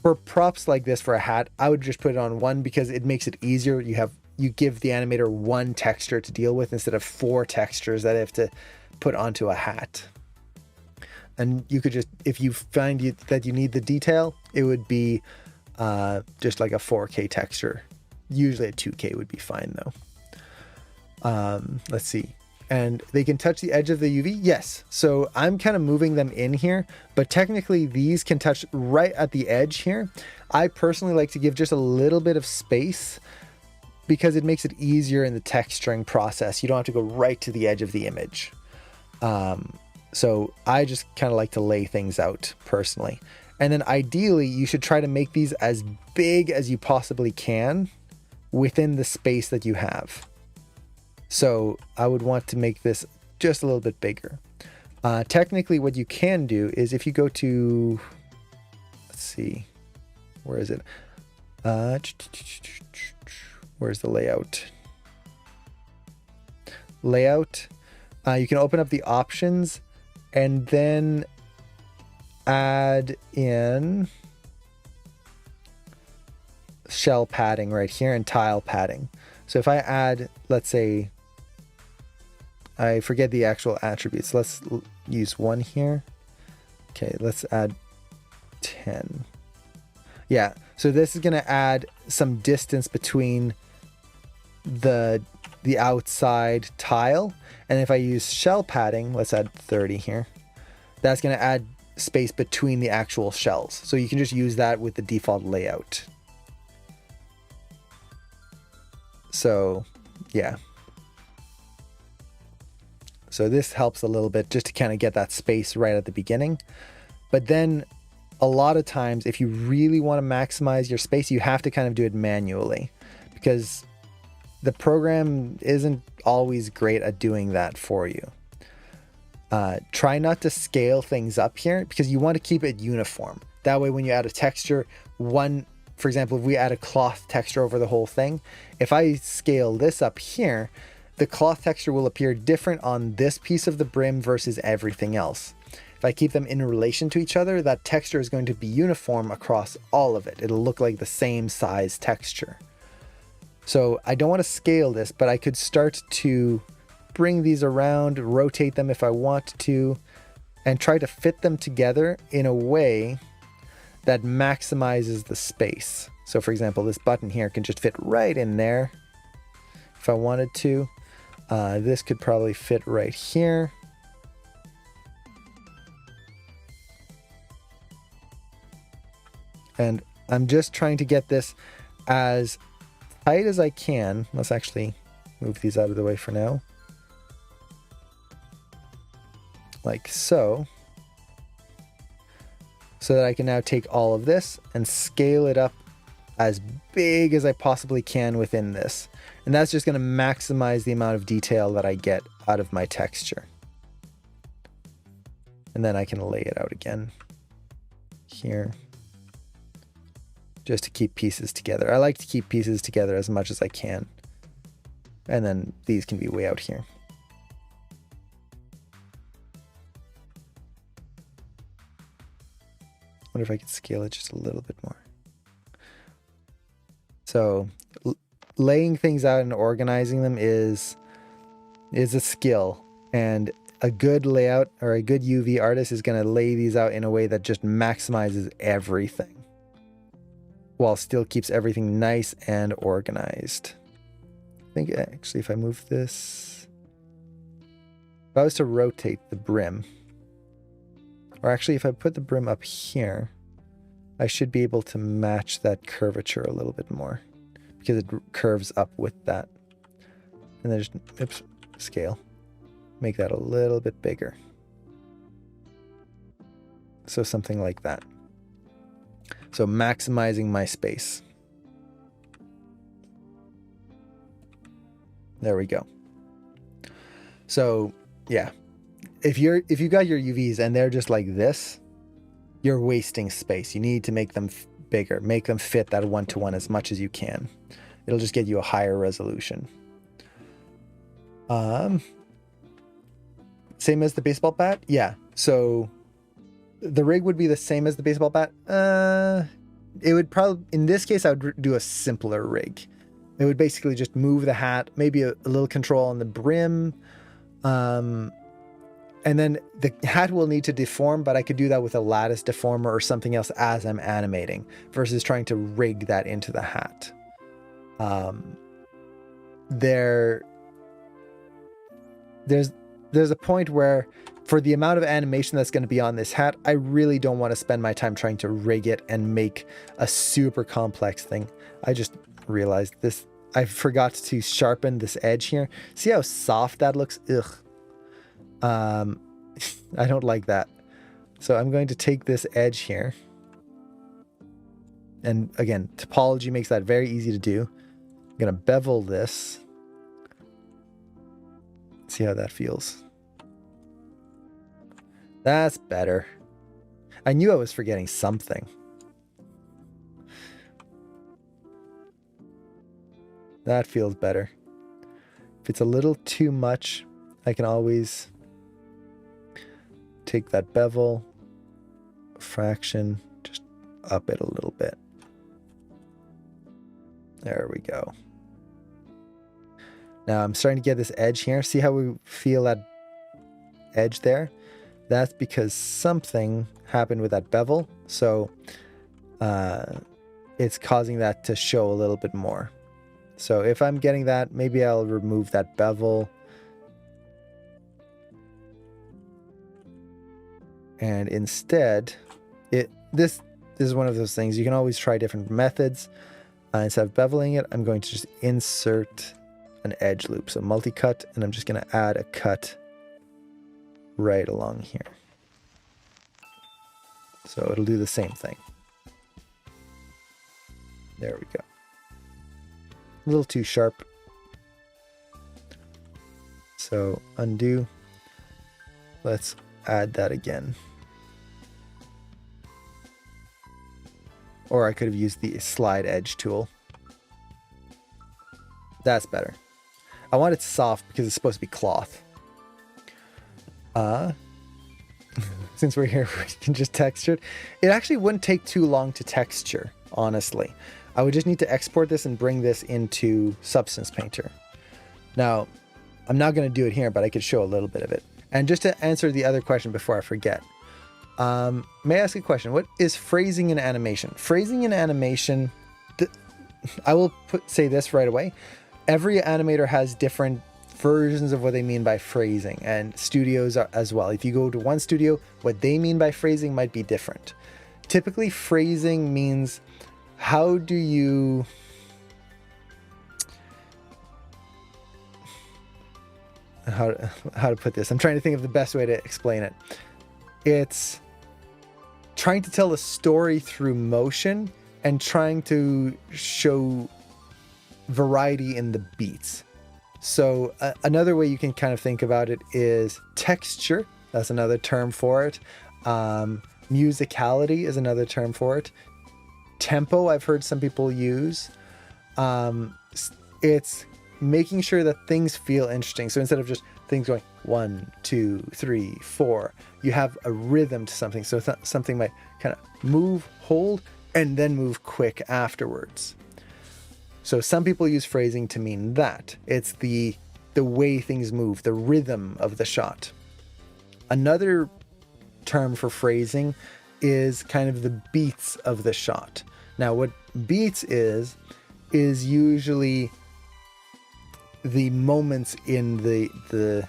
For props like this for a hat, I would just put it on one because it makes it easier. You give the animator one texture to deal with instead of 4 textures that I have to put onto a hat. And you could just, if you find that you need the detail, it would be just like a 4K texture. Usually a 2K would be fine though. Let's see. And they can touch the edge of the UV? Yes. So I'm kind of moving them in here, but technically these can touch right at the edge here. I personally like to give just a little bit of space because it makes it easier in the texturing process. You don't have to go right to the edge of the image. So I just kind of like to lay things out personally. And then ideally you should try to make these as big as you possibly can within the space that you have. So I would want to make this just a little bit bigger. Technically what you can do is if you go to, let's see, where is it? Where's the layout? Layout. You can open up the options and then add in shell padding right here and tile padding. So if I add, let's say, I forget the actual attributes. Let's use 1 here. Okay, let's add 10. Yeah, so this is going to add some distance between the outside tile. And if I use shell padding, let's add 30 here. That's going to add space between the actual shells. So you can just use that with the default layout. So, yeah. So this helps a little bit just to kind of get that space right at the beginning. But then a lot of times, if you really want to maximize your space, you have to kind of do it manually, because the program isn't always great at doing that for you. Try not to scale things up here, because you want to keep it uniform. That way, when you add a texture, for example, if we add a cloth texture over the whole thing, if I scale this up here, the cloth texture will appear different on this piece of the brim versus everything else. If I keep them in relation to each other, that texture is going to be uniform across all of it. It'll look like the same size texture. So I don't want to scale this, but I could start to bring these around, rotate them if I want to, and try to fit them together in a way that maximizes the space. So for example, this button here can just fit right in there if I wanted to. This could probably fit right here. And I'm just trying to get this as tight as I can. Let's actually move these out of the way for now. Like so. So that I can now take all of this and scale it up as big as I possibly can within this. And that's just going to maximize the amount of detail that I get out of my texture. And then I can lay it out again here, just to keep pieces together. I like to keep pieces together as much as I can. And then these can be way out here. I wonder if I could scale it just a little bit more. So laying things out and organizing them is a skill, and a good layout or a good UV artist is going to lay these out in a way that just maximizes everything while still keeps everything nice and organized. I think actually if I move this, if I was to rotate the brim, or actually if I put the brim up here, I should be able to match that curvature a little bit more, because it curves up with that. And then just, scale. Make that a little bit bigger. So something like that. So maximizing my space. There we go. So yeah, if you got your UVs and they're just like this, you're wasting space. You need to make them bigger, make them fit that 1-to-1 as much as you can. It'll just get you a higher resolution. Same as the baseball bat? Yeah. So the rig would be the same as the baseball bat. It would probably, in this case, I would do a simpler rig. It would basically just move the hat, maybe a little control on the brim. And then the hat will need to deform, but I could do that with a lattice deformer or something else as I'm animating versus trying to rig that into the hat. There's a point where for the amount of animation that's going to be on this hat, I really don't want to spend my time trying to rig it and make a super complex thing. I just realized this. I forgot to sharpen this edge here. See how soft that looks? Ugh. I don't like that. So I'm going to take this edge here. And again, topology makes that very easy to do. I'm going to bevel this. See how that feels. That's better. I knew I was forgetting something. That feels better. If it's a little too much, I can always take that bevel fraction, just up it a little bit. There we go. Now I'm starting to get this edge here. See how we feel that edge there? That's because something happened with that bevel. So it's causing that to show a little bit more. So if I'm getting that, maybe I'll remove that bevel. And instead, this is one of those things. You can always try different methods. Instead of beveling it, I'm going to just insert an edge loop. So multi-cut, and I'm just going to add a cut right along here. So it'll do the same thing. There we go. A little too sharp. So undo. Let's add that again. Or I could have used the slide edge tool. That's better. I want it soft because it's supposed to be cloth. Since we're here, we can just texture it. It actually wouldn't take too long to texture, honestly. I would just need to export this and bring this into Substance Painter. Now, I'm not going to do it here, but I could show a little bit of it. And just to answer the other question before I forget, may I ask a question? What is phrasing in animation? Phrasing in animation, I will say this right away. Every animator has different versions of what they mean by phrasing, and studios are as well. If you go to one studio, what they mean by phrasing might be different. Typically, phrasing means how do you... How to put this? I'm trying to think of the best way to explain it. It's trying to tell a story through motion and trying to show variety in the beats. So another way you can kind of think about it is texture. That's another term for it. Musicality is another term for it. Tempo, I've heard some people use. It's making sure that things feel interesting. So instead of just things going 1, 2, 3, 4, you have a rhythm to something. So something might kind of move, hold, and then move quick afterwards. So some people use phrasing to mean that. It's the way things move, the rhythm of the shot. Another term for phrasing is kind of the beats of the shot. Now, what beats is usually the moments in the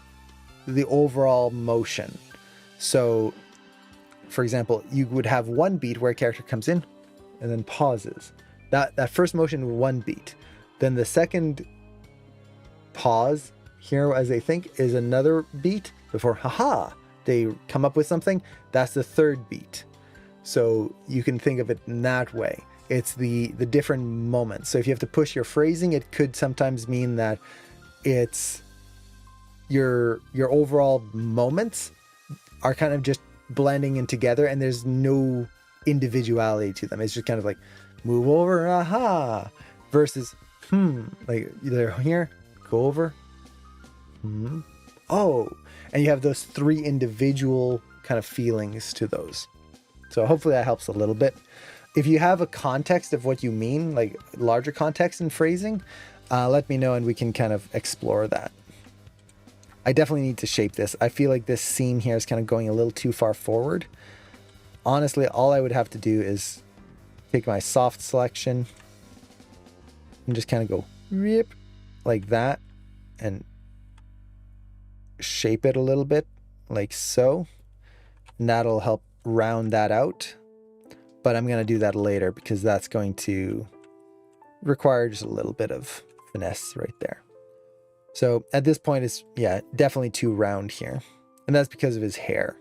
overall motion. So, for example, you would have one beat where a character comes in and then pauses. That first motion, one beat. Then the second pause here as they think is another beat before haha they come up with something. That's the third beat. So you can think of it in that way. It's the different moments. So if you have to push your phrasing, it could sometimes mean that it's your overall moments are kind of just blending in together and there's no individuality to them. It's just kind of like move over, aha, versus like they're here, go over, oh, and you have those three individual kind of feelings to those. So hopefully that helps a little bit. If you have a context of what you mean, like larger context in phrasing, let me know and we can kind of explore that. I definitely need to shape this. I feel like this scene here is kind of going a little too far forward. Honestly, all I would have to do is take my soft selection and just kind of go rip like that and shape it a little bit like so. And that'll help round that out. But I'm going to do that later because that's going to require just a little bit of finesse right there. So at this point, it's, yeah, definitely too round here. And that's because of his hair.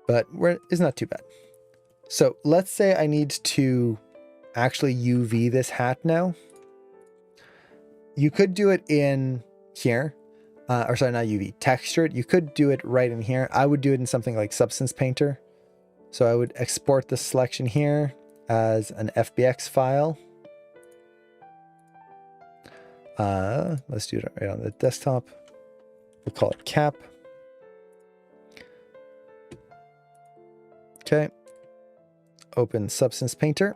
But it's not too bad. So let's say I need to actually UV this hat now. You could do it in here. Or sorry, not UV, texture it. You could do it right in here. I would do it in something like Substance Painter. So I would export the selection here as an FBX file. Let's do it right on the desktop. We'll call it cap. Okay. Open Substance Painter.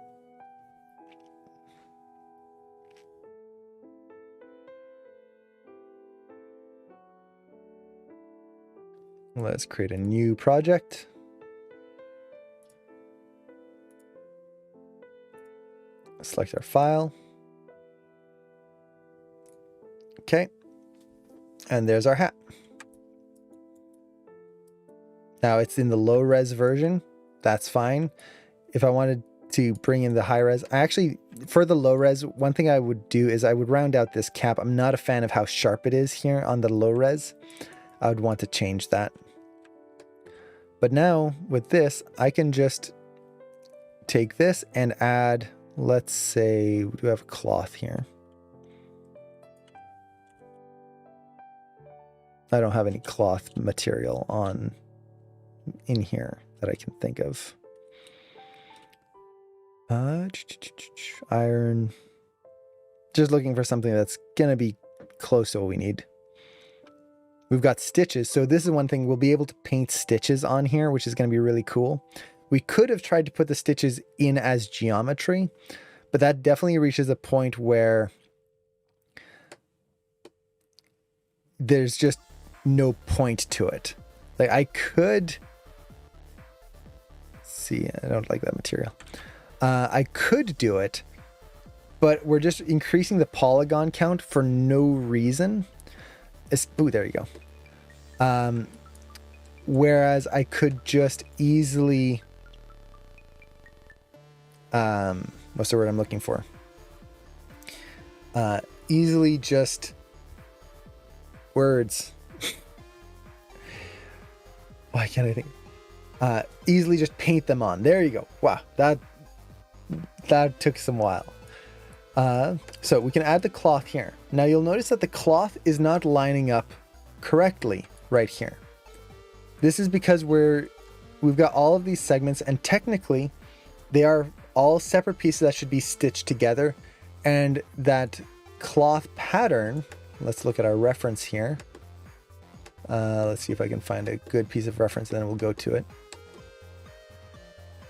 Let's create a new project. Select our file. Okay. And there's our hat. Now it's in the low res version. That's fine. If I wanted to bring in the high res, I actually, for the low res, one thing I would do is I would round out this cap. I'm not a fan of how sharp it is here on the low res. I would want to change that. But now with this, I can just take this and add, let's say, we do have a cloth here. I don't have any cloth material in here that I can think of. Iron. Just looking for something that's gonna be close to what we need. We've got stitches. So this is one thing, we'll be able to paint stitches on here, which is gonna be really cool. We could have tried to put the stitches in as geometry, but that definitely reaches a point where there's just no point to it. Like I could see, I don't like that material. I could do it, but we're just increasing the polygon count for no reason. Oh, there you go. Whereas I could just easily, what's the word I'm looking for? Easily just words. Why can't I think? Easily just paint them on. There you go. Wow, that took some while. So we can add the cloth here. Now you'll notice that the cloth is not lining up correctly right here. This is because we've got all of these segments, and technically they are all separate pieces that should be stitched together. And that cloth pattern, let's look at our reference here. Let's see if I can find a good piece of reference, and then we'll go to it.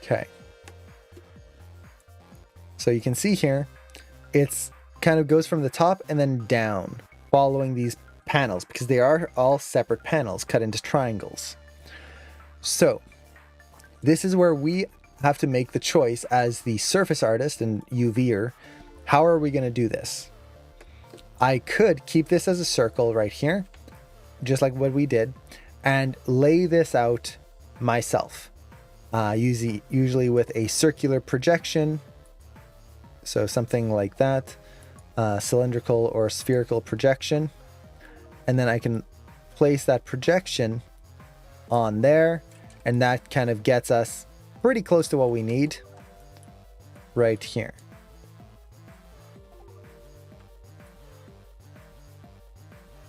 Okay. So you can see here, it's kind of goes from the top and then down, following these panels, because they are all separate panels cut into triangles. So this is where we have to make the choice as the surface artist and UVer. How are we going to do this? I could keep this as a circle right here, just like what we did, and lay this out myself, usually with a circular projection. So something like that, cylindrical or spherical projection. And then I can place that projection on there, and that kind of gets us pretty close to what we need right here.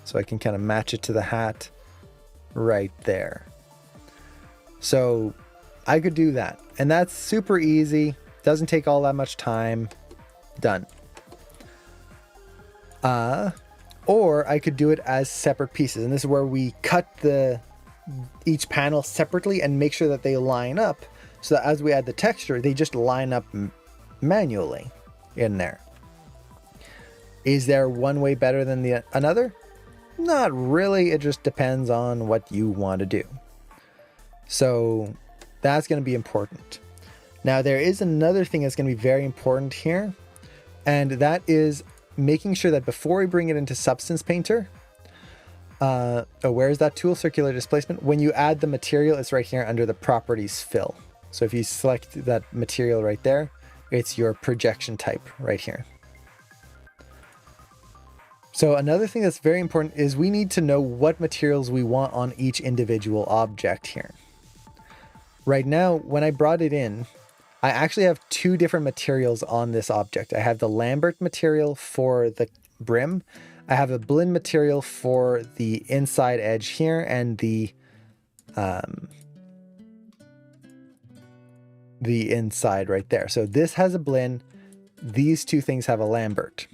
So I can kind of match it to the hat right there. So I could do that. And that's super easy. Doesn't take all that much time. Done. Or I could do it as separate pieces. And this is where we cut each panel separately and make sure that they line up, so that as we add the texture, they just line up manually in there. Is there one way better than another? Not really. It just depends on what you want to do. So that's going to be important. Now there is another thing that's going to be very important here, and that is making sure that before we bring it into Substance Painter, where is that tool? Circular displacement. When you add the material, it's right here under the properties fill. So if you select that material right there, it's your projection type right here. So another thing that's very important is we need to know what materials we want on each individual object here. Right now, when I brought it in, I actually have two different materials on this object. I have the Lambert material for the brim. I have a Blinn material for the inside edge here, and the inside right there. So this has a Blinn. These two things have a Lambert.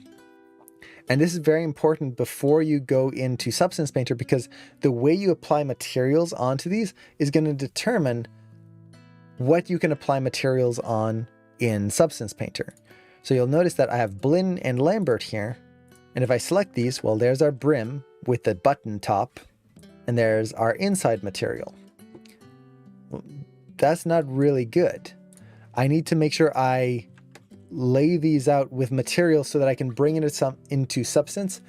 And this is very important before you go into Substance Painter, because the way you apply materials onto these is going to determine what you can apply materials on in Substance Painter. So you'll notice that I have Blinn and Lambert here. And if I select these, well, there's our brim with the button top, and there's our inside material. Well, that's not really good. I need to make sure I lay these out with material so that I can bring it into Substance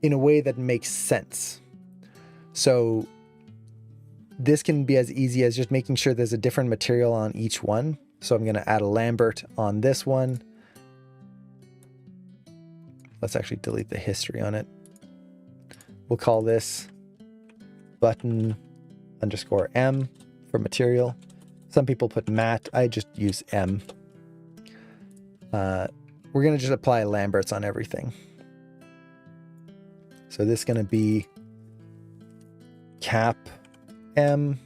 in a way that makes sense. So this can be as easy as just making sure there's a different material on each one. So I'm going to add a Lambert on this one. Let's actually delete the history on it. We'll call this button underscore M for material. Some people put matte. I just use M. We're going to just apply Lamberts on everything. So this is going to be cap M.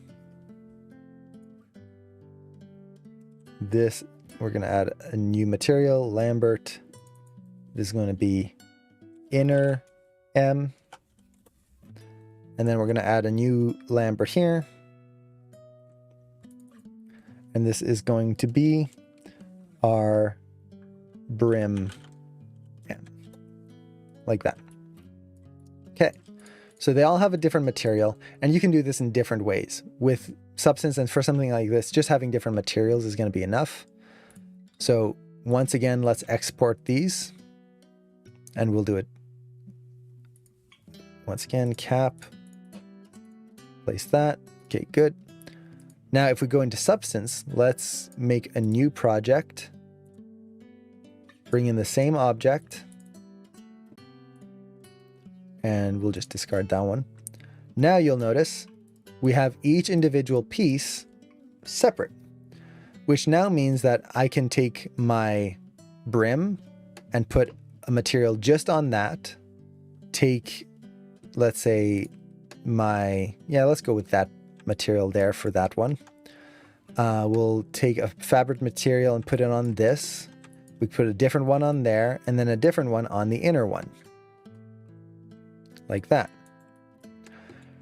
This, we're going to add a new material, Lambert. This is going to be inner M. And then we're going to add a new Lambert here. And this is going to be our brim M, like that. Okay, so they all have a different material, and you can do this in different ways. With Substance, and for something like this, just having different materials is going to be enough. So once again, let's export these, and we'll do it. Once again, cap, place that. Okay, good. Now, if we go into Substance, let's make a new project, bring in the same object, and we'll just discard that one. Now you'll notice we have each individual piece separate, which now means that I can take my brim and put a material just on that. Take, let's say, let's go with that material there for that one. We'll take a fabric material and put it on this. We put a different one on there, and then a different one on the inner one. Like that.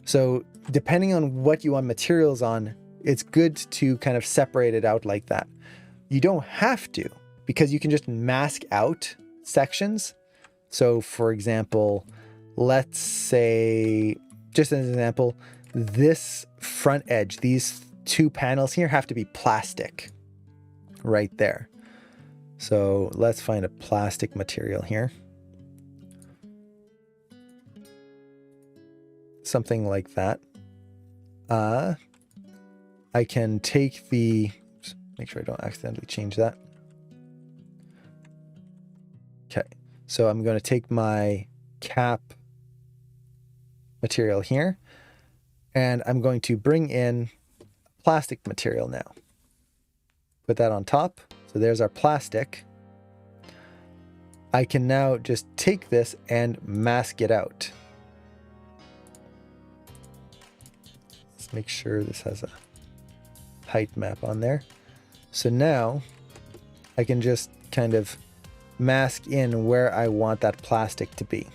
So depending on what you want materials on, it's good to kind of separate it out like that. You don't have to, because you can just mask out sections. So for example, let's say, just as an example, this front edge, these two panels here have to be plastic right there. So let's find a plastic material here. Something like that. I can take the, make sure I don't accidentally change that. Okay, so I'm going to take my cap material here, and I'm going to bring in plastic material now. Put that on top. So there's our plastic. I can now just take this and mask it out. Let's make sure this has a height map on there. So now I can just kind of mask in where I want that plastic to be.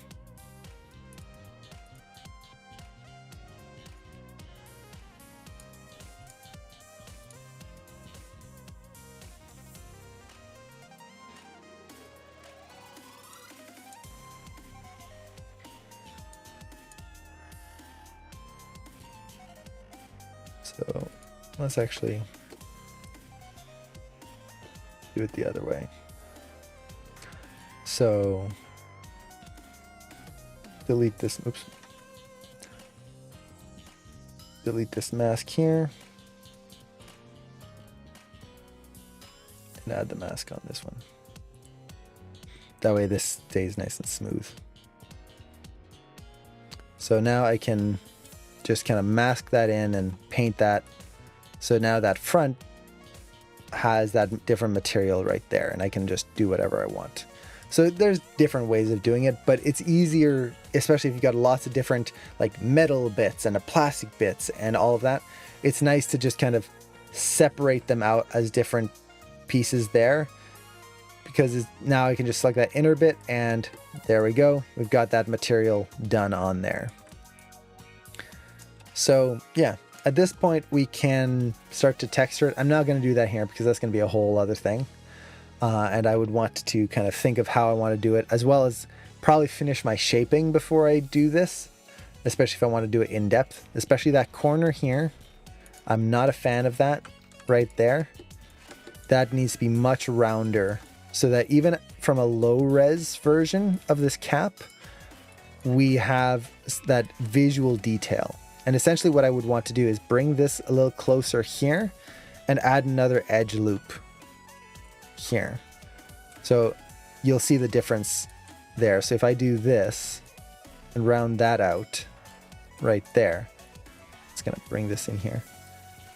So let's actually do it the other way. So delete this, oops. Delete this mask here. And add the mask on this one. That way this stays nice and smooth. So now I can just kind of mask that in and paint that. So now that front has that different material right there, and I can just do whatever I want. So there's different ways of doing it, but it's easier, especially if you've got lots of different like metal bits and plastic bits and all of that. It's nice to just kind of separate them out as different pieces there, because now I can just select that inner bit, and there we go. We've got that material done on there. So yeah, at this point we can start to texture it. I'm not going to do that here because that's going to be a whole other thing. And I would want to kind of think of how I want to do it, as well as probably finish my shaping before I do this, especially if I want to do it in depth, especially that corner here. I'm not a fan of that right there. That needs to be much rounder, so that even from a low res version of this cap, we have that visual detail. And essentially what I would want to do is bring this a little closer here and add another edge loop here. So you'll see the difference there. So if I do this and round that out right there, just going to bring this in here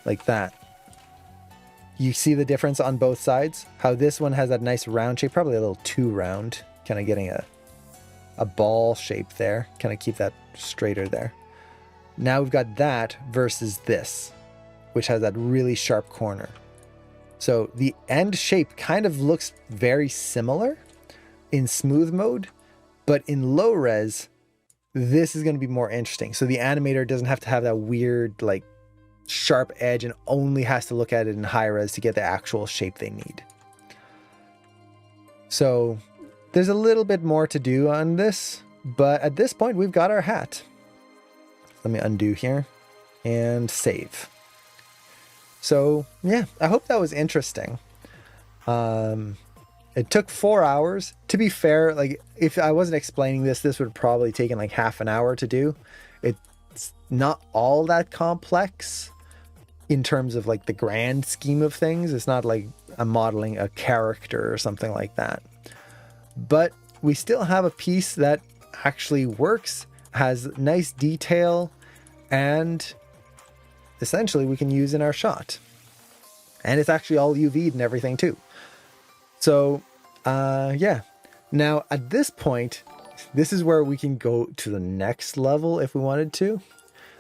like that. You see the difference on both sides? How this one has that nice round shape, probably a little too round, kind of getting a ball shape there, kind of keep that straighter there. Now we've got that versus this, which has that really sharp corner. So the end shape kind of looks very similar in smooth mode, but in low res, this is going to be more interesting. So the animator doesn't have to have that weird, like, sharp edge and only has to look at it in high res to get the actual shape they need. So there's a little bit more to do on this, but at this point we've got our hat. Let me undo here and save. So yeah, I hope that was interesting. It took 4 hours. To be fair, like, if I wasn't explaining this would have probably taken like half an hour to do. It's not all that complex in terms of like the grand scheme of things. It's not like I'm modeling a character or something like that. But we still have a piece that actually works, has nice detail, and essentially we can use in our shot. And it's actually all UV'd and everything too. So, yeah. Now at this point, this is where we can go to the next level if we wanted to.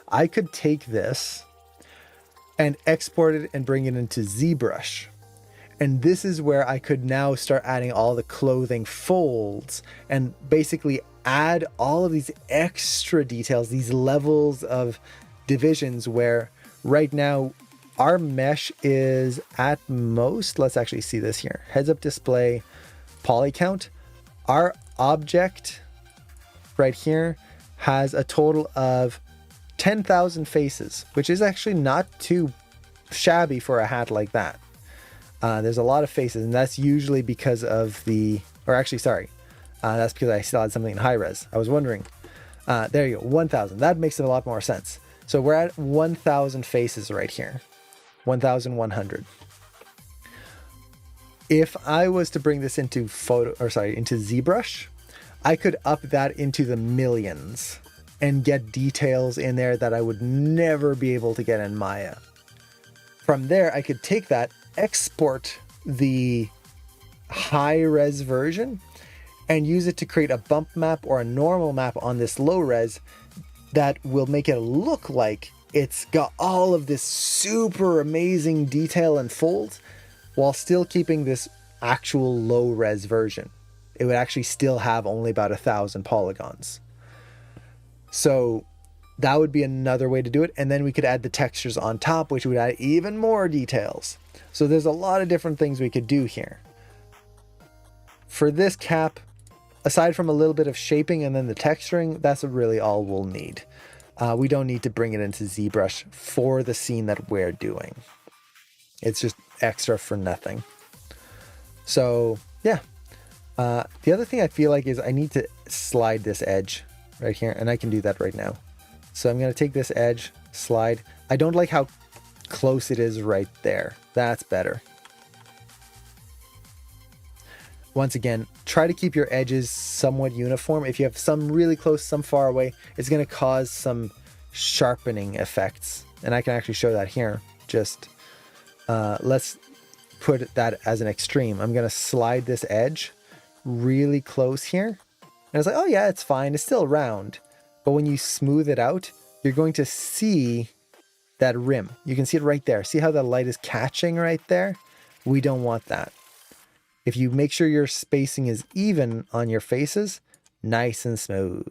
I could take this and export it and bring it into ZBrush. And this is where I could now start adding all the clothing folds and basically add all of these extra details, these levels of divisions, where right now our mesh is at most, let's actually see this here, heads up display, poly count. Our object right here has a total of 10,000 faces, which is actually not too shabby for a hat like that. There's a lot of faces, and that's usually because of that's because I still had something in high res. I was wondering. There you go, 1,000. That makes it a lot more sense. So we're at 1,000 faces right here. 1,100. If I was to bring this into into ZBrush, I could up that into the millions and get details in there that I would never be able to get in Maya. From there, I could take that, export the high-res version, and use it to create a bump map or a normal map on this low-res that will make it look like it's got all of this super amazing detail and folds while still keeping this actual low-res version. It would actually still have only about 1,000 polygons. So that would be another way to do it. And then we could add the textures on top, which would add even more details. So there's a lot of different things we could do here. For this cap, aside from a little bit of shaping and then the texturing, that's really all we'll need. We don't need to bring it into ZBrush for the scene that we're doing. It's just extra for nothing. So yeah. The other thing I feel like is I need to slide this edge right here, and I can do that right now. So I'm going to take this edge, slide. I don't like how close it is right there. That's better. Once again, try to keep your edges somewhat uniform. If you have some really close, some far away, it's going to cause some sharpening effects. And I can actually show that here. Just let's put that as an extreme. I'm going to slide this edge really close here. And it's like, oh yeah, it's fine. It's still round. But when you smooth it out, you're going to see that rim. You can see it right there. See how the light is catching right there? We don't want that. If you make sure your spacing is even on your faces, nice and smooth,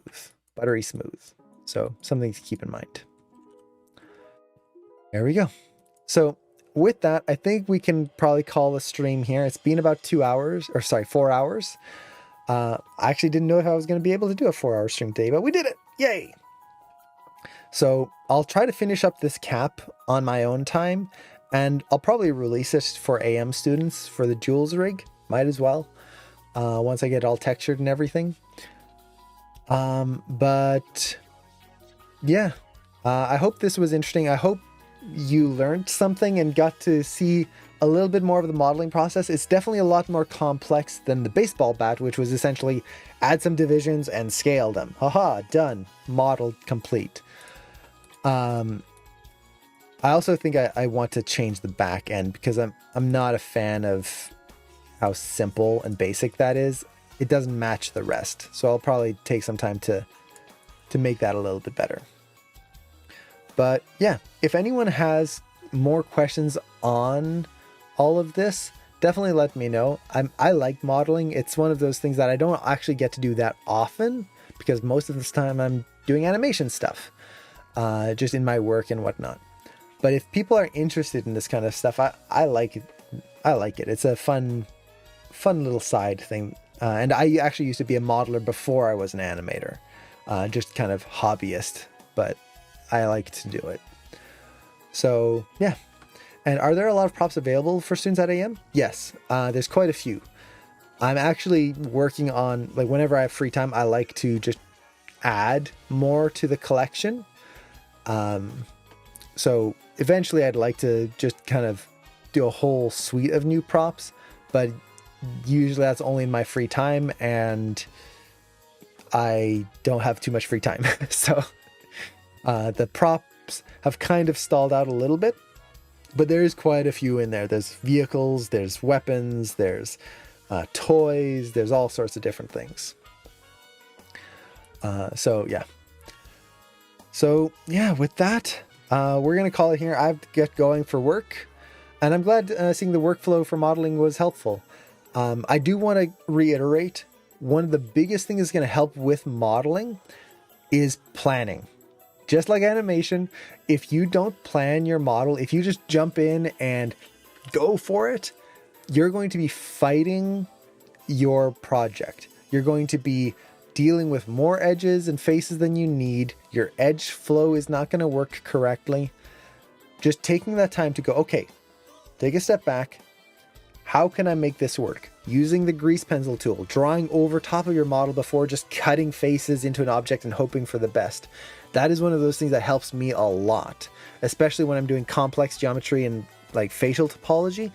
buttery smooth. So something to keep in mind. There we go. So with that, I think we can probably call the stream here. It's been about 4 hours. I actually didn't know if I was going to be able to do a 4-hour stream today, but we did it. Yay. So I'll try to finish up this cap on my own time, and I'll probably release it for AM students for the Jules rig. Might as well. Once I get all textured and everything. But yeah, I hope this was interesting. I hope you learned something and got to see a little bit more of the modeling process. It's definitely a lot more complex than the baseball bat, which was essentially add some divisions and scale them. Haha, done. Model complete. I also think I want to change the back end because I'm not a fan of how simple and basic that is. It doesn't match the rest. So I'll probably take some time to make that a little bit better. But yeah, if anyone has more questions on all of this, definitely let me know. I like modeling. It's one of those things that I don't actually get to do that often because most of this time I'm doing animation stuff, just in my work and whatnot. But if people are interested in this kind of stuff, I like it. I like it. It's a fun little side thing. And I actually used to be a modeler before I was an animator, just kind of hobbyist, but I like to do it. So yeah. And are there a lot of props available for students at AM? Yes, there's quite a few. I'm actually working on, like, whenever I have free time, I like to just add more to the collection. So eventually I'd like to just kind of do a whole suite of new props, but usually that's only in my free time and I don't have too much free time. So the props have kind of stalled out a little bit, but there is quite a few in there. There's vehicles, there's weapons, there's toys, there's all sorts of different things. So yeah, with that, we're going to call it here. I have to get going for work, and I'm glad seeing the workflow for modeling was helpful. I do want to reiterate, one of the biggest things that's going to help with modeling is planning. Just like animation, if you don't plan your model, if you just jump in and go for it, you're going to be fighting your project. You're going to be dealing with more edges and faces than you need. Your edge flow is not going to work correctly. Just taking that time to go, okay, take a step back. How can I make this work? Using the grease pencil tool, drawing over top of your model before just cutting faces into an object and hoping for the best. That is one of those things that helps me a lot, especially when I'm doing complex geometry and like facial topology.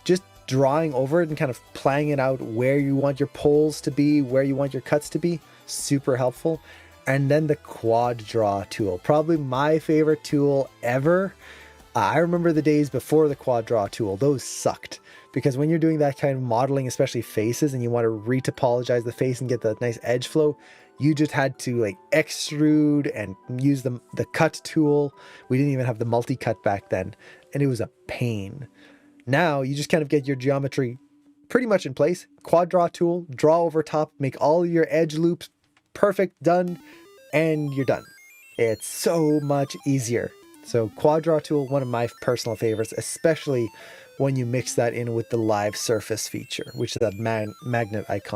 Just drawing over it and kind of planning it out where you want your poles to be, where you want your cuts to be, super helpful. And then the quad draw tool, probably my favorite tool ever. I remember the days before the quad draw tool, those sucked. Because when you're doing that kind of modeling, especially faces, and you want to retopologize the face and get the nice edge flow, you just had to like extrude and use the cut tool. We didn't even have the multi-cut back then, and it was a pain. Now you just kind of get your geometry pretty much in place. Quad draw tool, draw over top, make all your edge loops perfect, done, and you're done. It's so much easier. So quad draw tool, one of my personal favorites, especially when you mix that in with the live surface feature, which is that magnet icon